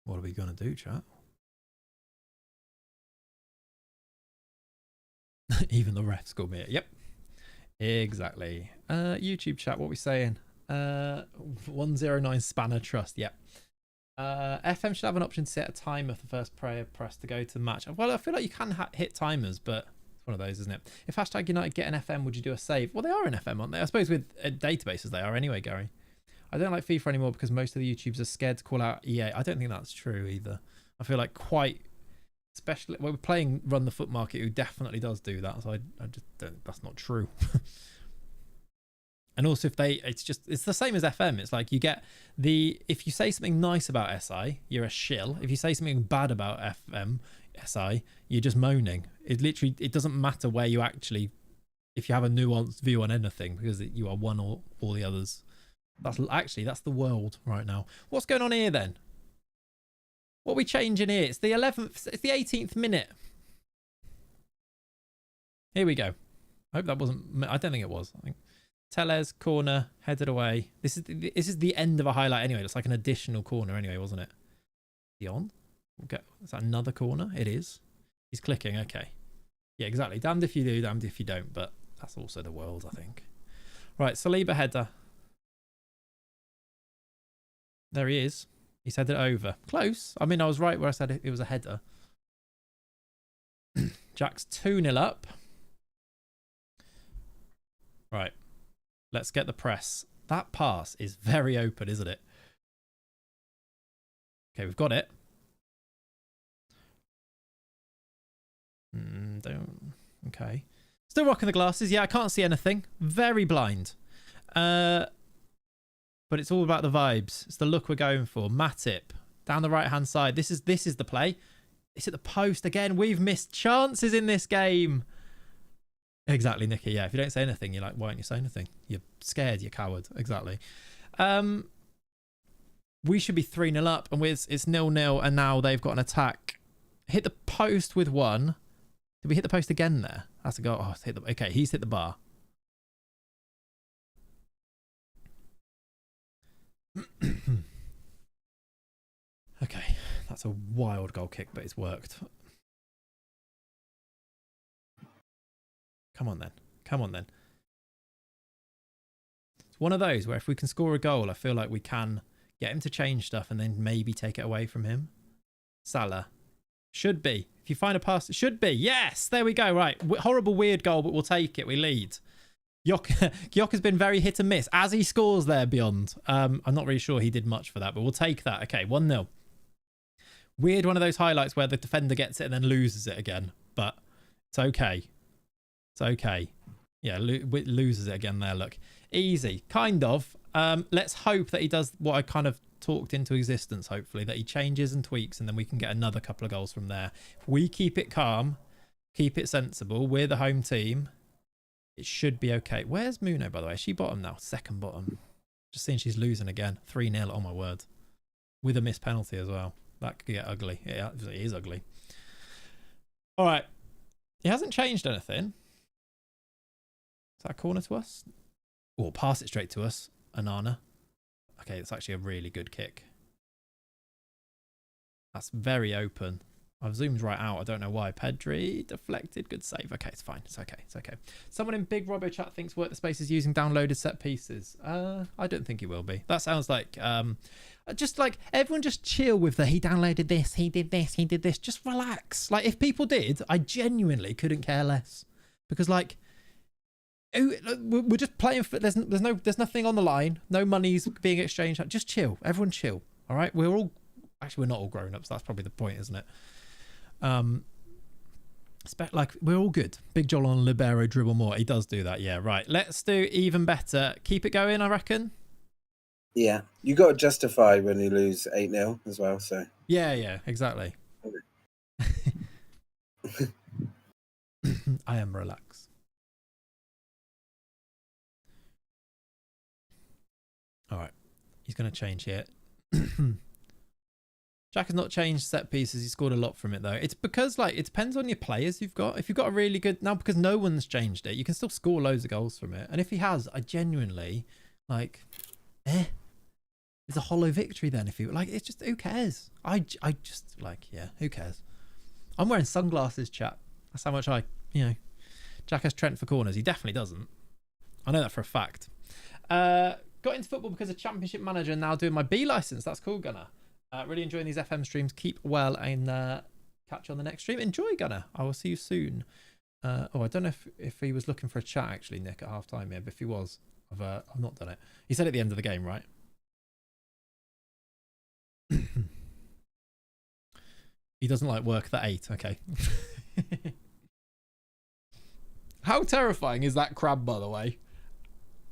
What are we going to do, chat? Even the refs called me. Yep. Exactly. YouTube chat, what are we saying? 109 Spanner Trust. Yep. FM should have an option to set a timer for first prayer press to go to the match. Well, I feel like you can hit timers, but it's one of those, isn't it? If hashtag United get an FM, would you do a save? Well, they are in FM, aren't they? I suppose with databases they are anyway, Gary. I don't like FIFA anymore because most of the YouTubers are scared to call out EA. I don't think that's true either. I feel like especially when we're playing Run the Foot Market, who definitely does do that. So I just don't, that's not true. And also it's the same as FM. It's like you get if you say something nice about SI, you're a shill. If you say something bad about FM, SI, you're just moaning. It doesn't matter where you actually, if you have a nuanced view on anything, because you are one or all the others. That's the world right now. What's going on here then? What are we changing here? It's the 11th, it's the 18th minute. Here we go. I hope that wasn't, I don't think it was. I think Tellez, corner, headed away. This is the end of a highlight anyway. It's like an additional corner anyway, wasn't it? Beyond? Okay. Is that another corner? It is. He's clicking, okay. Yeah, exactly. Damned if you do, damned if you don't, but that's also the world, I think. Right, Saliba header. There he is. He's headed over. Close. I mean, I was right where I said it was a header. Jack's 2-0 up. Right. Let's get the press. That pass is very open, isn't it? Okay, we've got it. Don't. Okay. Still rocking the glasses. Yeah, I can't see anything. Very blind. But it's all about the vibes. It's the look we're going for. Matip down the right-hand side. This is the play. It's at the post again. We've missed chances in this game. Exactly, Nicky. Yeah, if you don't say anything, you're like, why don't you say anything? You're scared, you coward. Exactly. We should be 3-0 up, and it's 0-0, and now they've got an attack. Hit the post with one. Did we hit the post again there? That's a goal. Oh, okay, he's hit the bar. Okay, that's a wild goal kick, but it's worked. Come on then. Come on then. It's one of those where if we can score a goal, I feel like we can get him to change stuff and then maybe take it away from him. Salah. Should be. If you find a pass, it should be. Yes, there we go. Right. Horrible, weird goal, but we'll take it. We lead. Gyok has been very hit and miss as he scores there beyond. I'm not really sure he did much for that, but we'll take that. Okay, 1-0. Weird one of those highlights where the defender gets it and then loses it again, but it's okay. It's okay. Yeah, loses it again there, look. Easy, kind of. Let's hope that he does what I kind of talked into existence, hopefully, that he changes and tweaks and then we can get another couple of goals from there. If we keep it calm, keep it sensible, we're the home team, it should be okay. Where's Muno, by the way? Is she bottom now? Second bottom. Just seeing she's losing again. 3-0, oh my word. With a missed penalty as well. That could get ugly. Yeah, it is ugly. All right. He hasn't changed anything. Is that a corner to us? Oh, pass it straight to us. Anana. Okay, it's actually a really good kick. That's very open. I've zoomed right out. I don't know why. Pedri deflected. Good save. Okay, it's fine. It's okay. It's okay. Someone in Big Robo chat thinks Work the Space is using downloaded set pieces. I don't think he will be. That sounds like just like everyone just chill with the he downloaded this, he did this, he did this. Just relax. Like if people did, I genuinely couldn't care less because like we're just playing for there's nothing on the line. No money's being exchanged. Just chill. Everyone chill. All right. We're not all grown ups. That's probably the point, isn't it? Like we're all good. Big Joel on libero dribble more. He does do that. Yeah, right. Let's do even better. Keep it going, I reckon. Yeah, you got to justify when you lose 8-0 as well. So yeah, exactly. I am relaxed. All right, he's going to change here. Jack has not changed set pieces. He scored a lot from it though. It's because like it depends on your players you've got. If you've got a really good now, because no one's changed it, you can still score loads of goals from it. And if he has, I genuinely like, it's a hollow victory then. If you like, it's just who cares? I just like who cares? I'm wearing sunglasses, chat. That's how much Jack has Trent for corners. He definitely doesn't. I know that for a fact. Got into football because of Championship Manager and now doing my B license. That's cool, Gunner. Really enjoying these FM streams. Keep well and catch you on the next stream. Enjoy, Gunner. I will see you soon. I don't know if he was looking for a chat, actually, Nick, at half-time. Yeah, but if he was, I've not done it. He said at the end of the game, right? He doesn't like work at 8. Okay. How terrifying is that crab, by the way?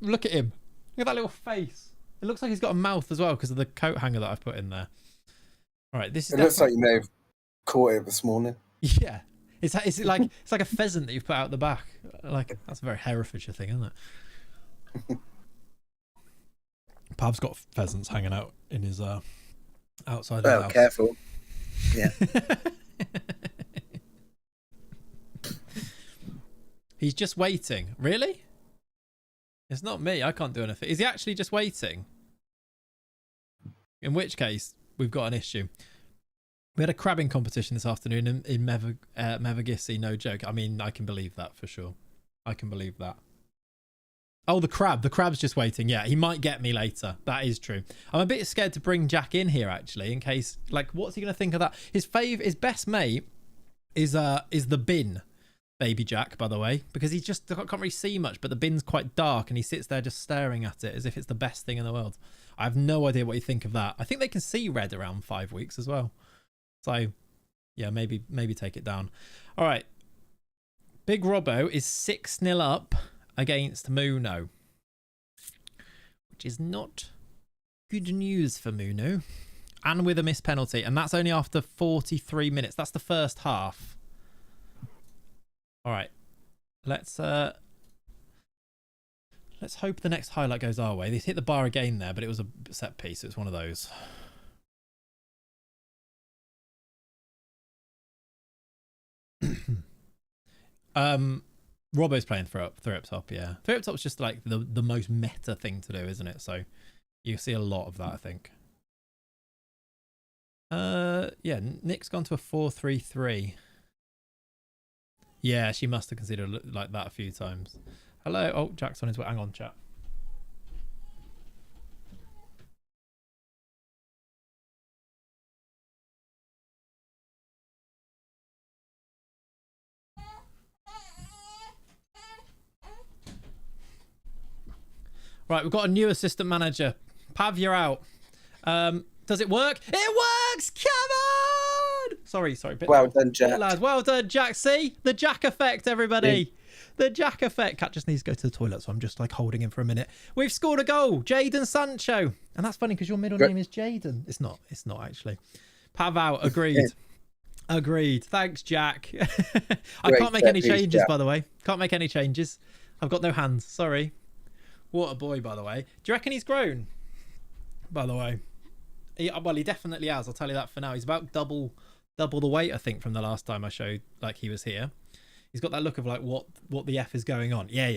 Look at him. Look at that little face. It looks like he's got a mouth as well because of the coat hanger that I've put in there. All right, this is. It looks like you may have caught it this morning. Yeah, it's like a pheasant that you've put out the back. Like that's a very Herefordshire thing, isn't it? Pav's got pheasants hanging out in his outside Well, of the house. careful. Yeah. He's just waiting. Really? It's not me. I can't do anything. Is he actually just waiting? In which case, we've got an issue. We had a crabbing competition this afternoon in Mevagissey, no joke. I mean, I can believe that for sure. I can believe that. Oh, the crab. The crab's just waiting. Yeah, he might get me later. That is true. I'm a bit scared to bring Jack in here, actually, in case, like, what's he going to think of that? His best mate is the bin. Baby Jack, by the way, because he just can't really see much, but the bin's quite dark and he sits there just staring at it as if it's the best thing in the world. I have no idea what you think of that. I think they can see red around 5 weeks as well. So, yeah, maybe take it down. All right. Big Robbo is 6-0 up against Muno, which is not good news for Muno. And with a missed penalty, and that's only after 43 minutes. That's the first half. All right, let's hope the next highlight goes our way. They hit the bar again there, but it was a set piece. It's one of those. Robbo's playing throw up top, yeah. Throw up top's just like the most meta thing to do, isn't it? So you see a lot of that, I think. Yeah, Nick's gone to a 4-3-3. Yeah, she must have considered like that a few times. Hello. Oh, Jack's on his way. Hang on, chat. Right, we've got a new assistant manager. Pav, you're out. Does it work? It works! Come on! Sorry. Well done, Jack. Lads, well done, Jack. See? The Jack effect, everybody. The Jack effect. Cat just needs to go to the toilet, so I'm just like holding him for a minute. We've scored a goal. Jaden Sancho. And that's funny because your middle name is Jaden. It's not actually. Pav out. Agreed. Agreed. Thanks, Jack. I can't make any changes, by the way. Can't make any changes. I've got no hands. Sorry. What a boy, by the way. Do you reckon he's grown? By the way. Well, he definitely has. I'll tell you that for now. He's about double the weight, I think, from the last time I showed like he was here. He's got that look of like what the F is going on. Yeah.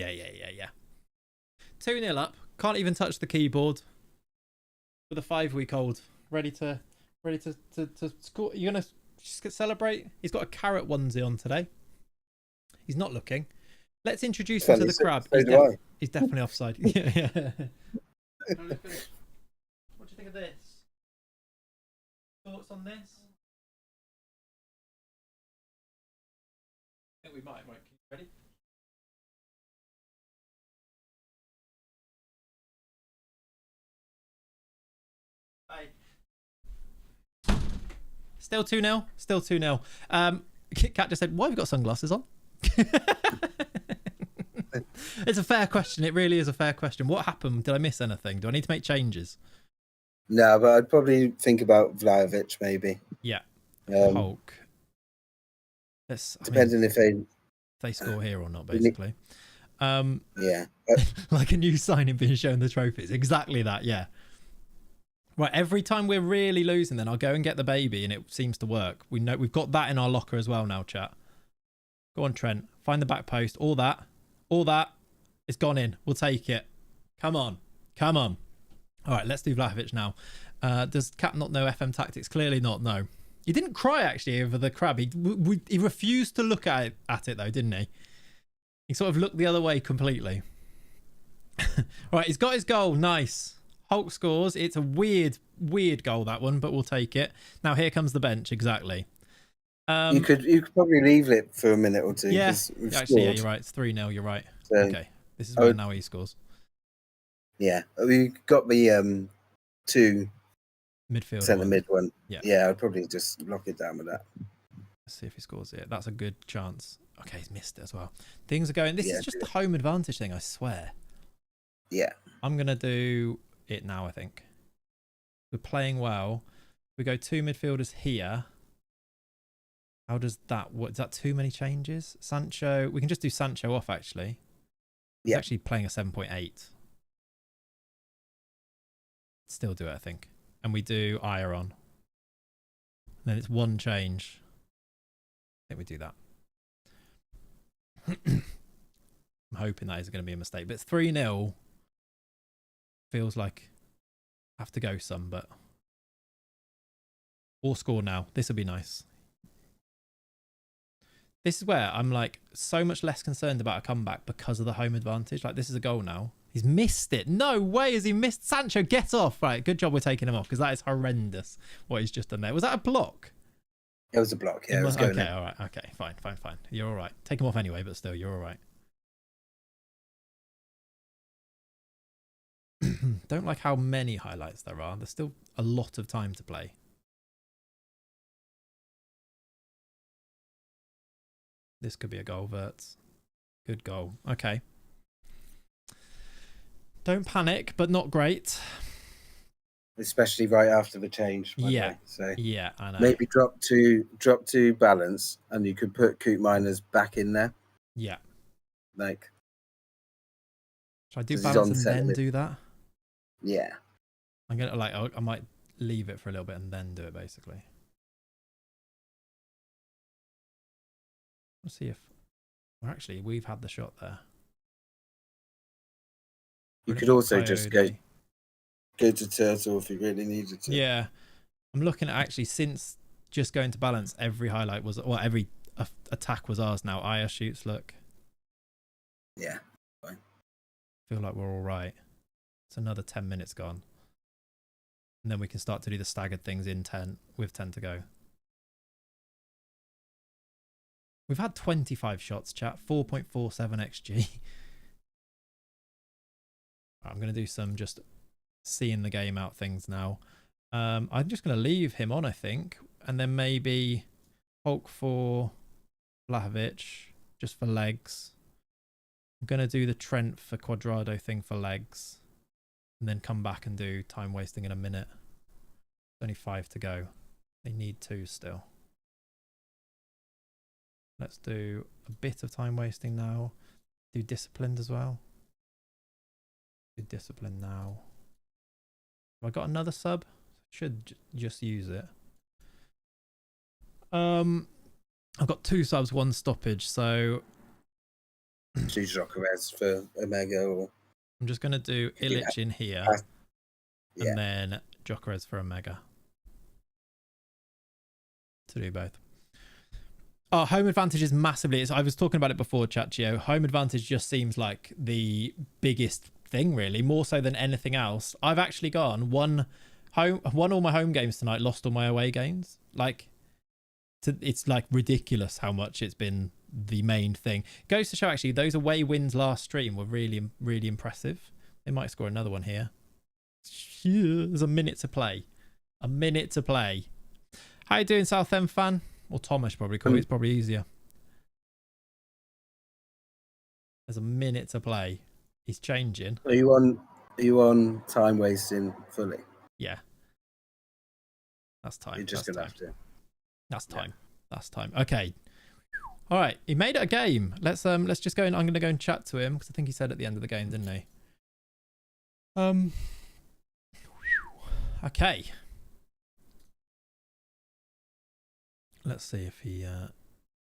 2-0 up. Can't even touch the keyboard. With a 5-week-old ready to score. You're gonna celebrate? He's got a carrot onesie on today. He's not looking. Let's introduce him to the crab. He's definitely offside. Yeah. What do you think of this? Thoughts on this? I think we might. Right, ready? Bye. Still 2-0. Still 2-0. Kat just said, why have you got sunglasses on? It's a fair question. It really is a fair question. What happened? Did I miss anything? Do I need to make changes? No, but I'd probably think about Vlahovic maybe. Yeah. Hulk. Depending if they score here or not, basically. Yeah. Like a new signing being shown the trophies. Exactly that, yeah. Right, every time we're really losing, then I'll go and get the baby, and it seems to work. We know we've got that in our locker as well now, chat. Go on, Trent. Find the back post. All that. It's gone in. We'll take it. Come on. All right, let's do Vlahovic now. Does Cap not know FM tactics? Clearly not, no. He didn't cry, actually, over the crab. He refused to look at it, though, didn't he? He sort of looked the other way completely. Right, he's got his goal. Nice. Hulk scores. It's a weird goal, that one, but we'll take it. Now here comes the bench. Exactly. You could probably leave it for a minute or two. Yeah. We've Actually, yeah, scored. you're right. It's 3-0. You're right. So, Okay. This is where now he scores. Yeah, we got the 2 Midfield. centre one. mid one. Yeah. I'd probably just lock it down with that. Let's see if he scores it. That's a good chance. Okay, he's missed it as well. Things are going. This Yeah, is just the home advantage thing, I swear. Yeah. I'm going to do it now, I think. We're playing well. We go 2 midfielders here. How does that work? Is that too many changes? Sancho. We can just do Sancho off, actually. He's Yeah. actually playing a 7.8. Still do it, I think. And we do Aya on. Then it's 1 change. I think we do that. I'm hoping that is going to be a mistake. But 3-0 feels like I have to go some, but or score now. This would be nice. This is where I'm like so much less concerned about a comeback because of the home advantage. Like, this is a goal now. He's missed it. No way has he missed. Sancho, get off. Right, good job we're taking him off because that is horrendous what he's just done there. Was that a block? It was a block. Yeah, it was going okay, in. all right. Okay, fine. You're all right. Take him off anyway, but still, you're all right. Don't like how many highlights there are. There's still a lot of time to play. This could be a goal, Verts. Good goal. Okay. Don't panic, but not great. Especially right after the change. Yeah. So Yeah, I know. maybe drop to balance, and you could put Coot Miners back in there. Yeah. Like, Should I do 'cause he's balance on and centre then mid. do that? yeah. I'm gonna I might leave it for a little bit and then do it basically. Let's see if actually we've had the shot there. You We're could gonna put also just go Coyote. to Turtle if you really needed to. Yeah, I'm looking at actually since just going to balance, every highlight was every attack was ours now. Aya shoots. Look, Yeah. feel like we're all right. It's another 10 minutes gone, and then we can start to do the staggered things in 10 with 10 to go. We've had 25 shots, chat. 4.47 XG. I'm going to do some just seeing the game out things now. I'm just going to leave him on, I think. And then maybe Hulk for Vlahovic, just for legs. I'm going to do the Trent for Quadrado thing for legs. And then come back and do time wasting in a minute. Only 5 to go. They need 2 still. Let's do a bit of time wasting now. Do disciplined as well. Do discipline now. Have I got another sub? Should just use it. I've got 2 subs, 1 stoppage, so Do Jokeres for Omega, or I'm just gonna do Illich in here, yeah. and then Jokeres for Omega. To do both. Oh, home advantage is massively. I was talking about it before, Chatchio. Home advantage just seems like the biggest thing, really, more so than anything else. I've actually won all my home games tonight, lost all my away games. Like, it's like ridiculous how much it's been the main thing. Goes to show actually those away wins last stream were really, really impressive. They might score another one here. There's a minute to play. A minute to play. How you doing, Southend fan? Or Thomas probably call it. It's probably easier. There's a minute to play. He's changing. Are you on time wasting fully? Yeah. That's time. You're just That's gonna time. have to. That's time. That's time. Okay. All right. He made it a game. Let's just go and I'm gonna go and chat to him because I think he said at the end of the game, didn't he? Okay. Let's see if he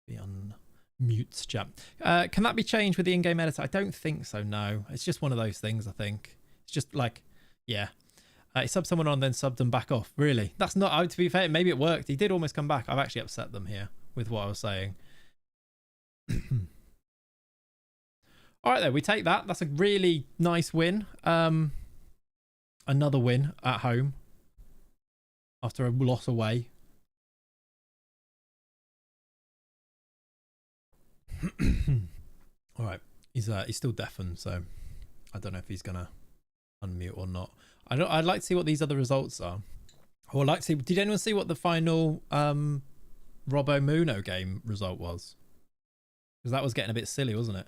unmutes chat. Can that be changed with the in-game editor? I don't think so. No, it's just one of those things. I think it's just like, yeah. He subbed someone on, then subbed them back off. Really? That's not. To be fair, maybe it worked. He did almost come back. I've actually upset them here with what I was saying. All right, then we take that. That's a really nice win. Another win at home after a loss away. All right, he's still deafened, so I don't know if he's gonna unmute or not. I'd like to see what these other results are. Or I'd like to see. Did anyone see what the final Robbo Muno game result was? Because that was getting a bit silly, wasn't it?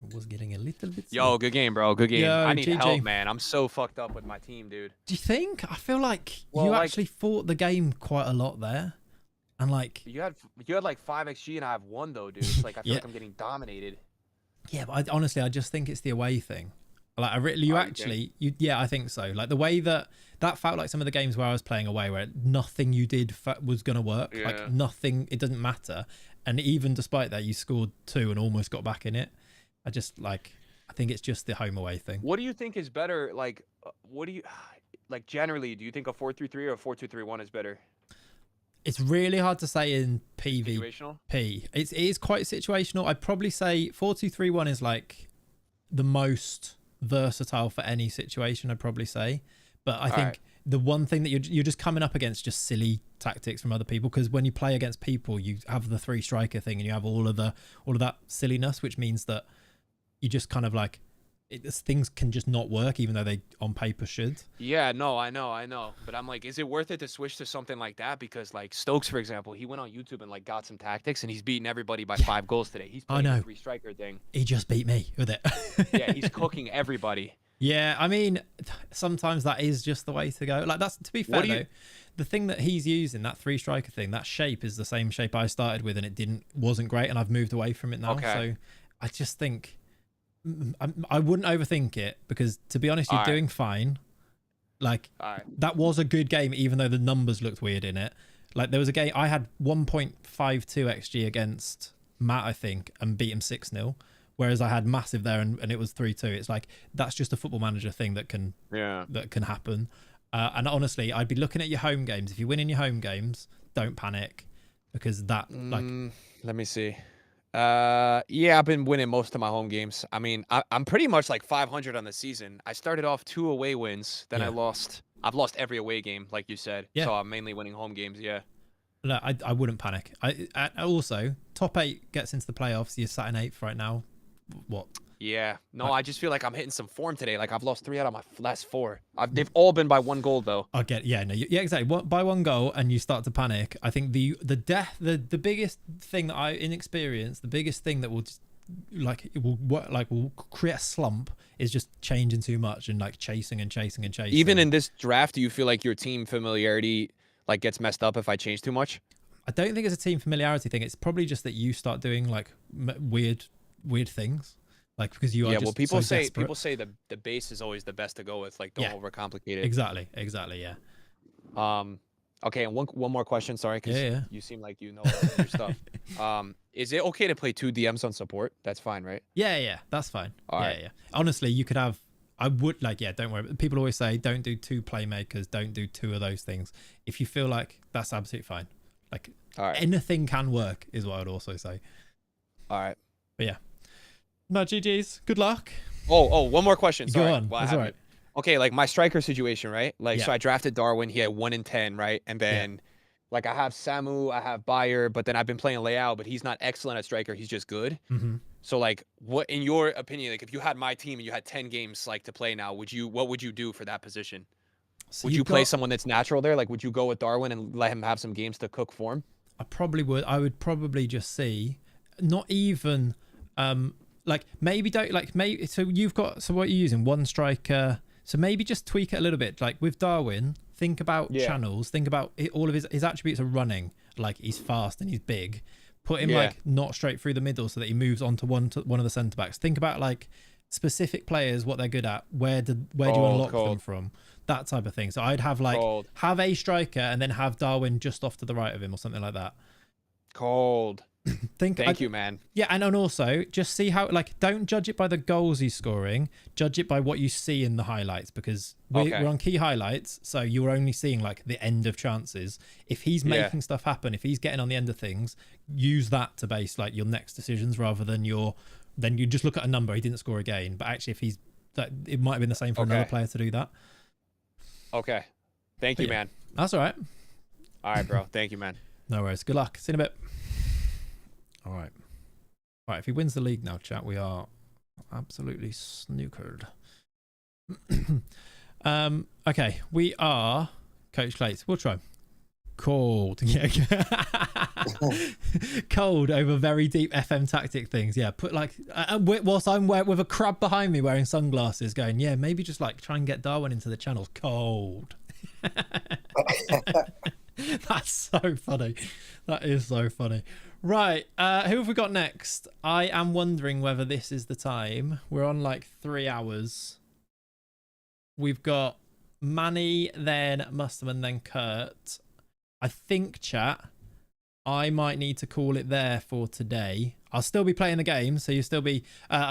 It was getting a little bit silly. Yo, good game, bro. Good game. Yo, I need GG. help, man. I'm so fucked up with my team, dude. Do you think? I feel like Well, you like- actually fought the game quite a lot there. And like, You had like 5 XG and I have 1 though, dude. It's like I feel Yeah. like I'm getting dominated. yeah, but honestly, I just think it's the away thing. Like, I think so. Like the way that felt like some of the games where I was playing away, where nothing you did was gonna work. Yeah. Like nothing, it doesn't matter. And even despite that, you scored 2 and almost got back in it. I think it's just the home away thing. What do you think is better? Like, what do you like generally? Do you think a 4-3-3 or a 4-2-3-1 is better? It's really hard to say in Situational? PvP. It is quite situational. I'd probably say 4-2-3-1 is like the most versatile for any situation, I'd probably say. But I think right. the one thing that you're just coming up against just silly tactics from other people, because when you play against people, you have the 3 striker thing and you have all of that silliness, which means that you just kind of like things can just not work, even though they on paper should. Yeah, no, I know. But I'm like, is it worth it to switch to something like that? Because like Stokes, for example, he went on YouTube and like got some tactics and he's beating everybody by 5 goals today. He's playing know. the 3 striker thing. He just beat me with it. Yeah, he's cooking everybody. Yeah, I mean, sometimes that is just the way to go. Like, that's, to be fair though, the thing that he's using, that 3 striker thing, that shape is the same shape I started with, and it wasn't great, and I've moved away from it now. Okay. So I just think I wouldn't overthink it, because to be honest, you're doing fine. Like, that was a good game, even though the numbers looked weird in it. Like, there was a game I had 1.52 XG against Matt, I think, and beat him 6-0. Whereas I had massive there and it was 3-2. It's like, that's just a Football Manager thing that can happen. And honestly, I'd be looking at your home games. If you win in your home games, don't panic, because that let me see. Yeah, I've been winning most of my home games. I mean, I'm pretty much like 500 on the season. I started off 2 away wins, then I've lost every away game, like you said. Yeah. So I'm mainly winning home games. Yeah. No, I wouldn't panic. I also, top 8 gets into the playoffs. You're sat in 8th right now. What? Yeah. No, I just feel like I'm hitting some form today. Like I've lost 3 out of my last 4. They've all been by 1 goal though. I get. Yeah. No. Yeah. Exactly. By 1 goal, and you start to panic. I think the biggest thing that the biggest thing that will just will create a slump is just changing too much and like chasing. Even in this draft, do you feel like your team familiarity like gets messed up if I change too much? I don't think it's a team familiarity thing. It's probably just that you start doing like weird things, like, because you are just people so say desperate. people say the base is always the best to go with. Like, don't overcomplicate it. Exactly. Yeah. Okay, and one more question. Sorry, because you seem like you know your stuff. Is it okay to play 2 DMs on support? That's fine, right? Yeah. That's fine. All right. Yeah. Honestly, you could have. I would don't worry. People always say don't do 2 playmakers. Don't do 2 of those things. If you feel like that's absolutely fine. Like, anything can work is what I would also say. All right. But yeah. No, GG's. Good luck. Oh, one more question. Sorry. Go on. That's all right. Okay, like my striker situation, right? Like, Yeah. so I drafted Darwin. He had 1 in 10, right? And then, like, I have Samu, I have Bayer, but then I've been playing Leao, but he's not excellent at striker. He's just good. Mm-hmm. So, like, what, in your opinion, like, if you had my team and you had 10 games, like, to play now, what would you do for that position? So would you play someone that's natural there? Like, would you go with Darwin and let him have some games to cook form? I probably would. I would probably just see, not even, like, maybe don't, like, maybe, so what you're using, 1 striker. So maybe just tweak it a little bit. Like with Darwin, think about channels, think about all of his attributes are running. Like, he's fast and he's big. Put him like not straight through the middle so that he moves on to one of the centre backs. Think about like specific players, what they're good at, where do you unlock them from, that type of thing. So I'd have like have a striker and then have Darwin just off to the right of him or something like that. Cold. Thank you, man. Yeah, and also just see how, like, don't judge it by the goals he's scoring. Judge it by what you see in the highlights, because we're on key highlights, so you're only seeing like the end of chances. If he's making stuff happen, if he's getting on the end of things, use that to base like your next decisions rather than then you just look at a number. He didn't score again, but actually, if he's it might have been the same for another player to do that. Okay, thank you, man. That's all right. All right, bro. Thank you, man. No worries. Good luck. See you in a bit. All right. All right. If he wins the league now, chat, we are absolutely snookered. Okay. We are Coach Clayts. We'll try. Cold. Yeah. Cold over very deep FM tactic things. Yeah. Put like, whilst I'm with a crab behind me wearing sunglasses going, yeah, maybe just like try and get Darwin into the channel. Cold. That's so funny. That is so funny. Right, who have we got next? I am wondering whether this is the time. We're on like 3 hours. We've got Manny, then Musterman, then Kurt. I think, chat, I might need to call it there for today. I'll still be playing the game, so you'll still be...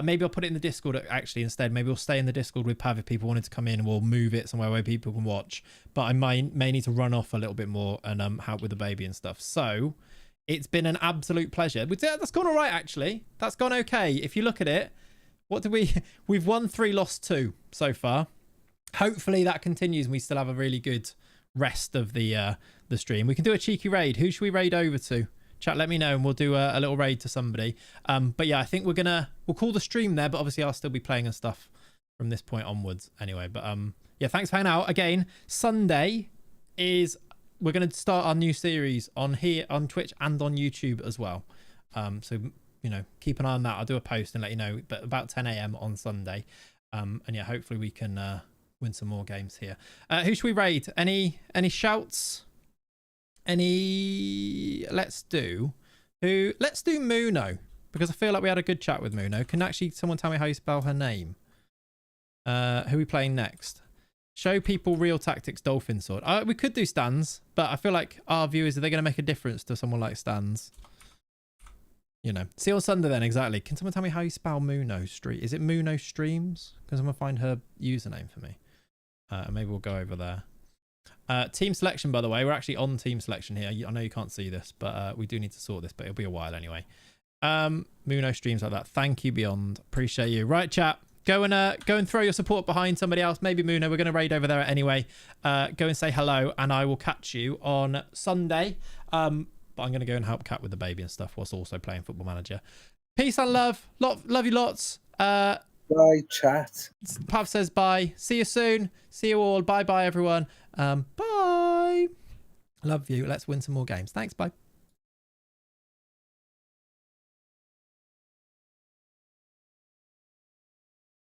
maybe I'll put it in the Discord actually instead. Maybe we'll stay in the Discord with Pav if people wanted to come in. We'll move it somewhere where people can watch. But I may need to run off a little bit more and help with the baby and stuff. So it's been an absolute pleasure. That's gone all right, actually. That's gone okay. If you look at it, what did we... We've won 3, lost 2 so far. Hopefully that continues and we still have a really good rest of the stream. We can do a cheeky raid. Who should we raid over to? Chat, let me know and we'll do a little raid to somebody. But yeah, I think we'll call the stream there, but obviously I'll still be playing and stuff from this point onwards anyway. But yeah, thanks for hanging out. Again, Sunday we're going to start our new series on here on Twitch and on YouTube as well. So, you know, keep an eye on that. I'll do a post and let you know, but about 10 a.m. on Sunday. And yeah, hopefully we can win some more games here. Who should we raid? Any shouts? Let's do Muno, because I feel like we had a good chat with Muno. Can actually someone tell me how you spell her name? Who are we playing next? Show people real tactics, Dolphin Sword. We could do Stans, but I feel like our viewers, are they going to make a difference to someone like Stans? You know, see you on Sunday then, exactly. Can someone tell me how you spell Muno Street? Is it Muno Streams? Because I'm going to find her username for me. And maybe we'll go over there. Team selection, by the way, we're actually on team selection here. I know you can't see this, but we do need to sort this, but it'll be a while anyway. Muno streams like that. Thank you, Beyond. Appreciate you. Right, chat. Go and throw your support behind somebody else. Maybe Muno. We're going to raid over there anyway. Go and say hello, and I will catch you on Sunday. But I'm going to go and help Kat with the baby and stuff whilst also playing Football Manager. Peace and love. Love you lots. Bye, chat. Pav says bye. See you soon. See you all. Bye, everyone. Bye. Love you. Let's win some more games. Thanks. Bye.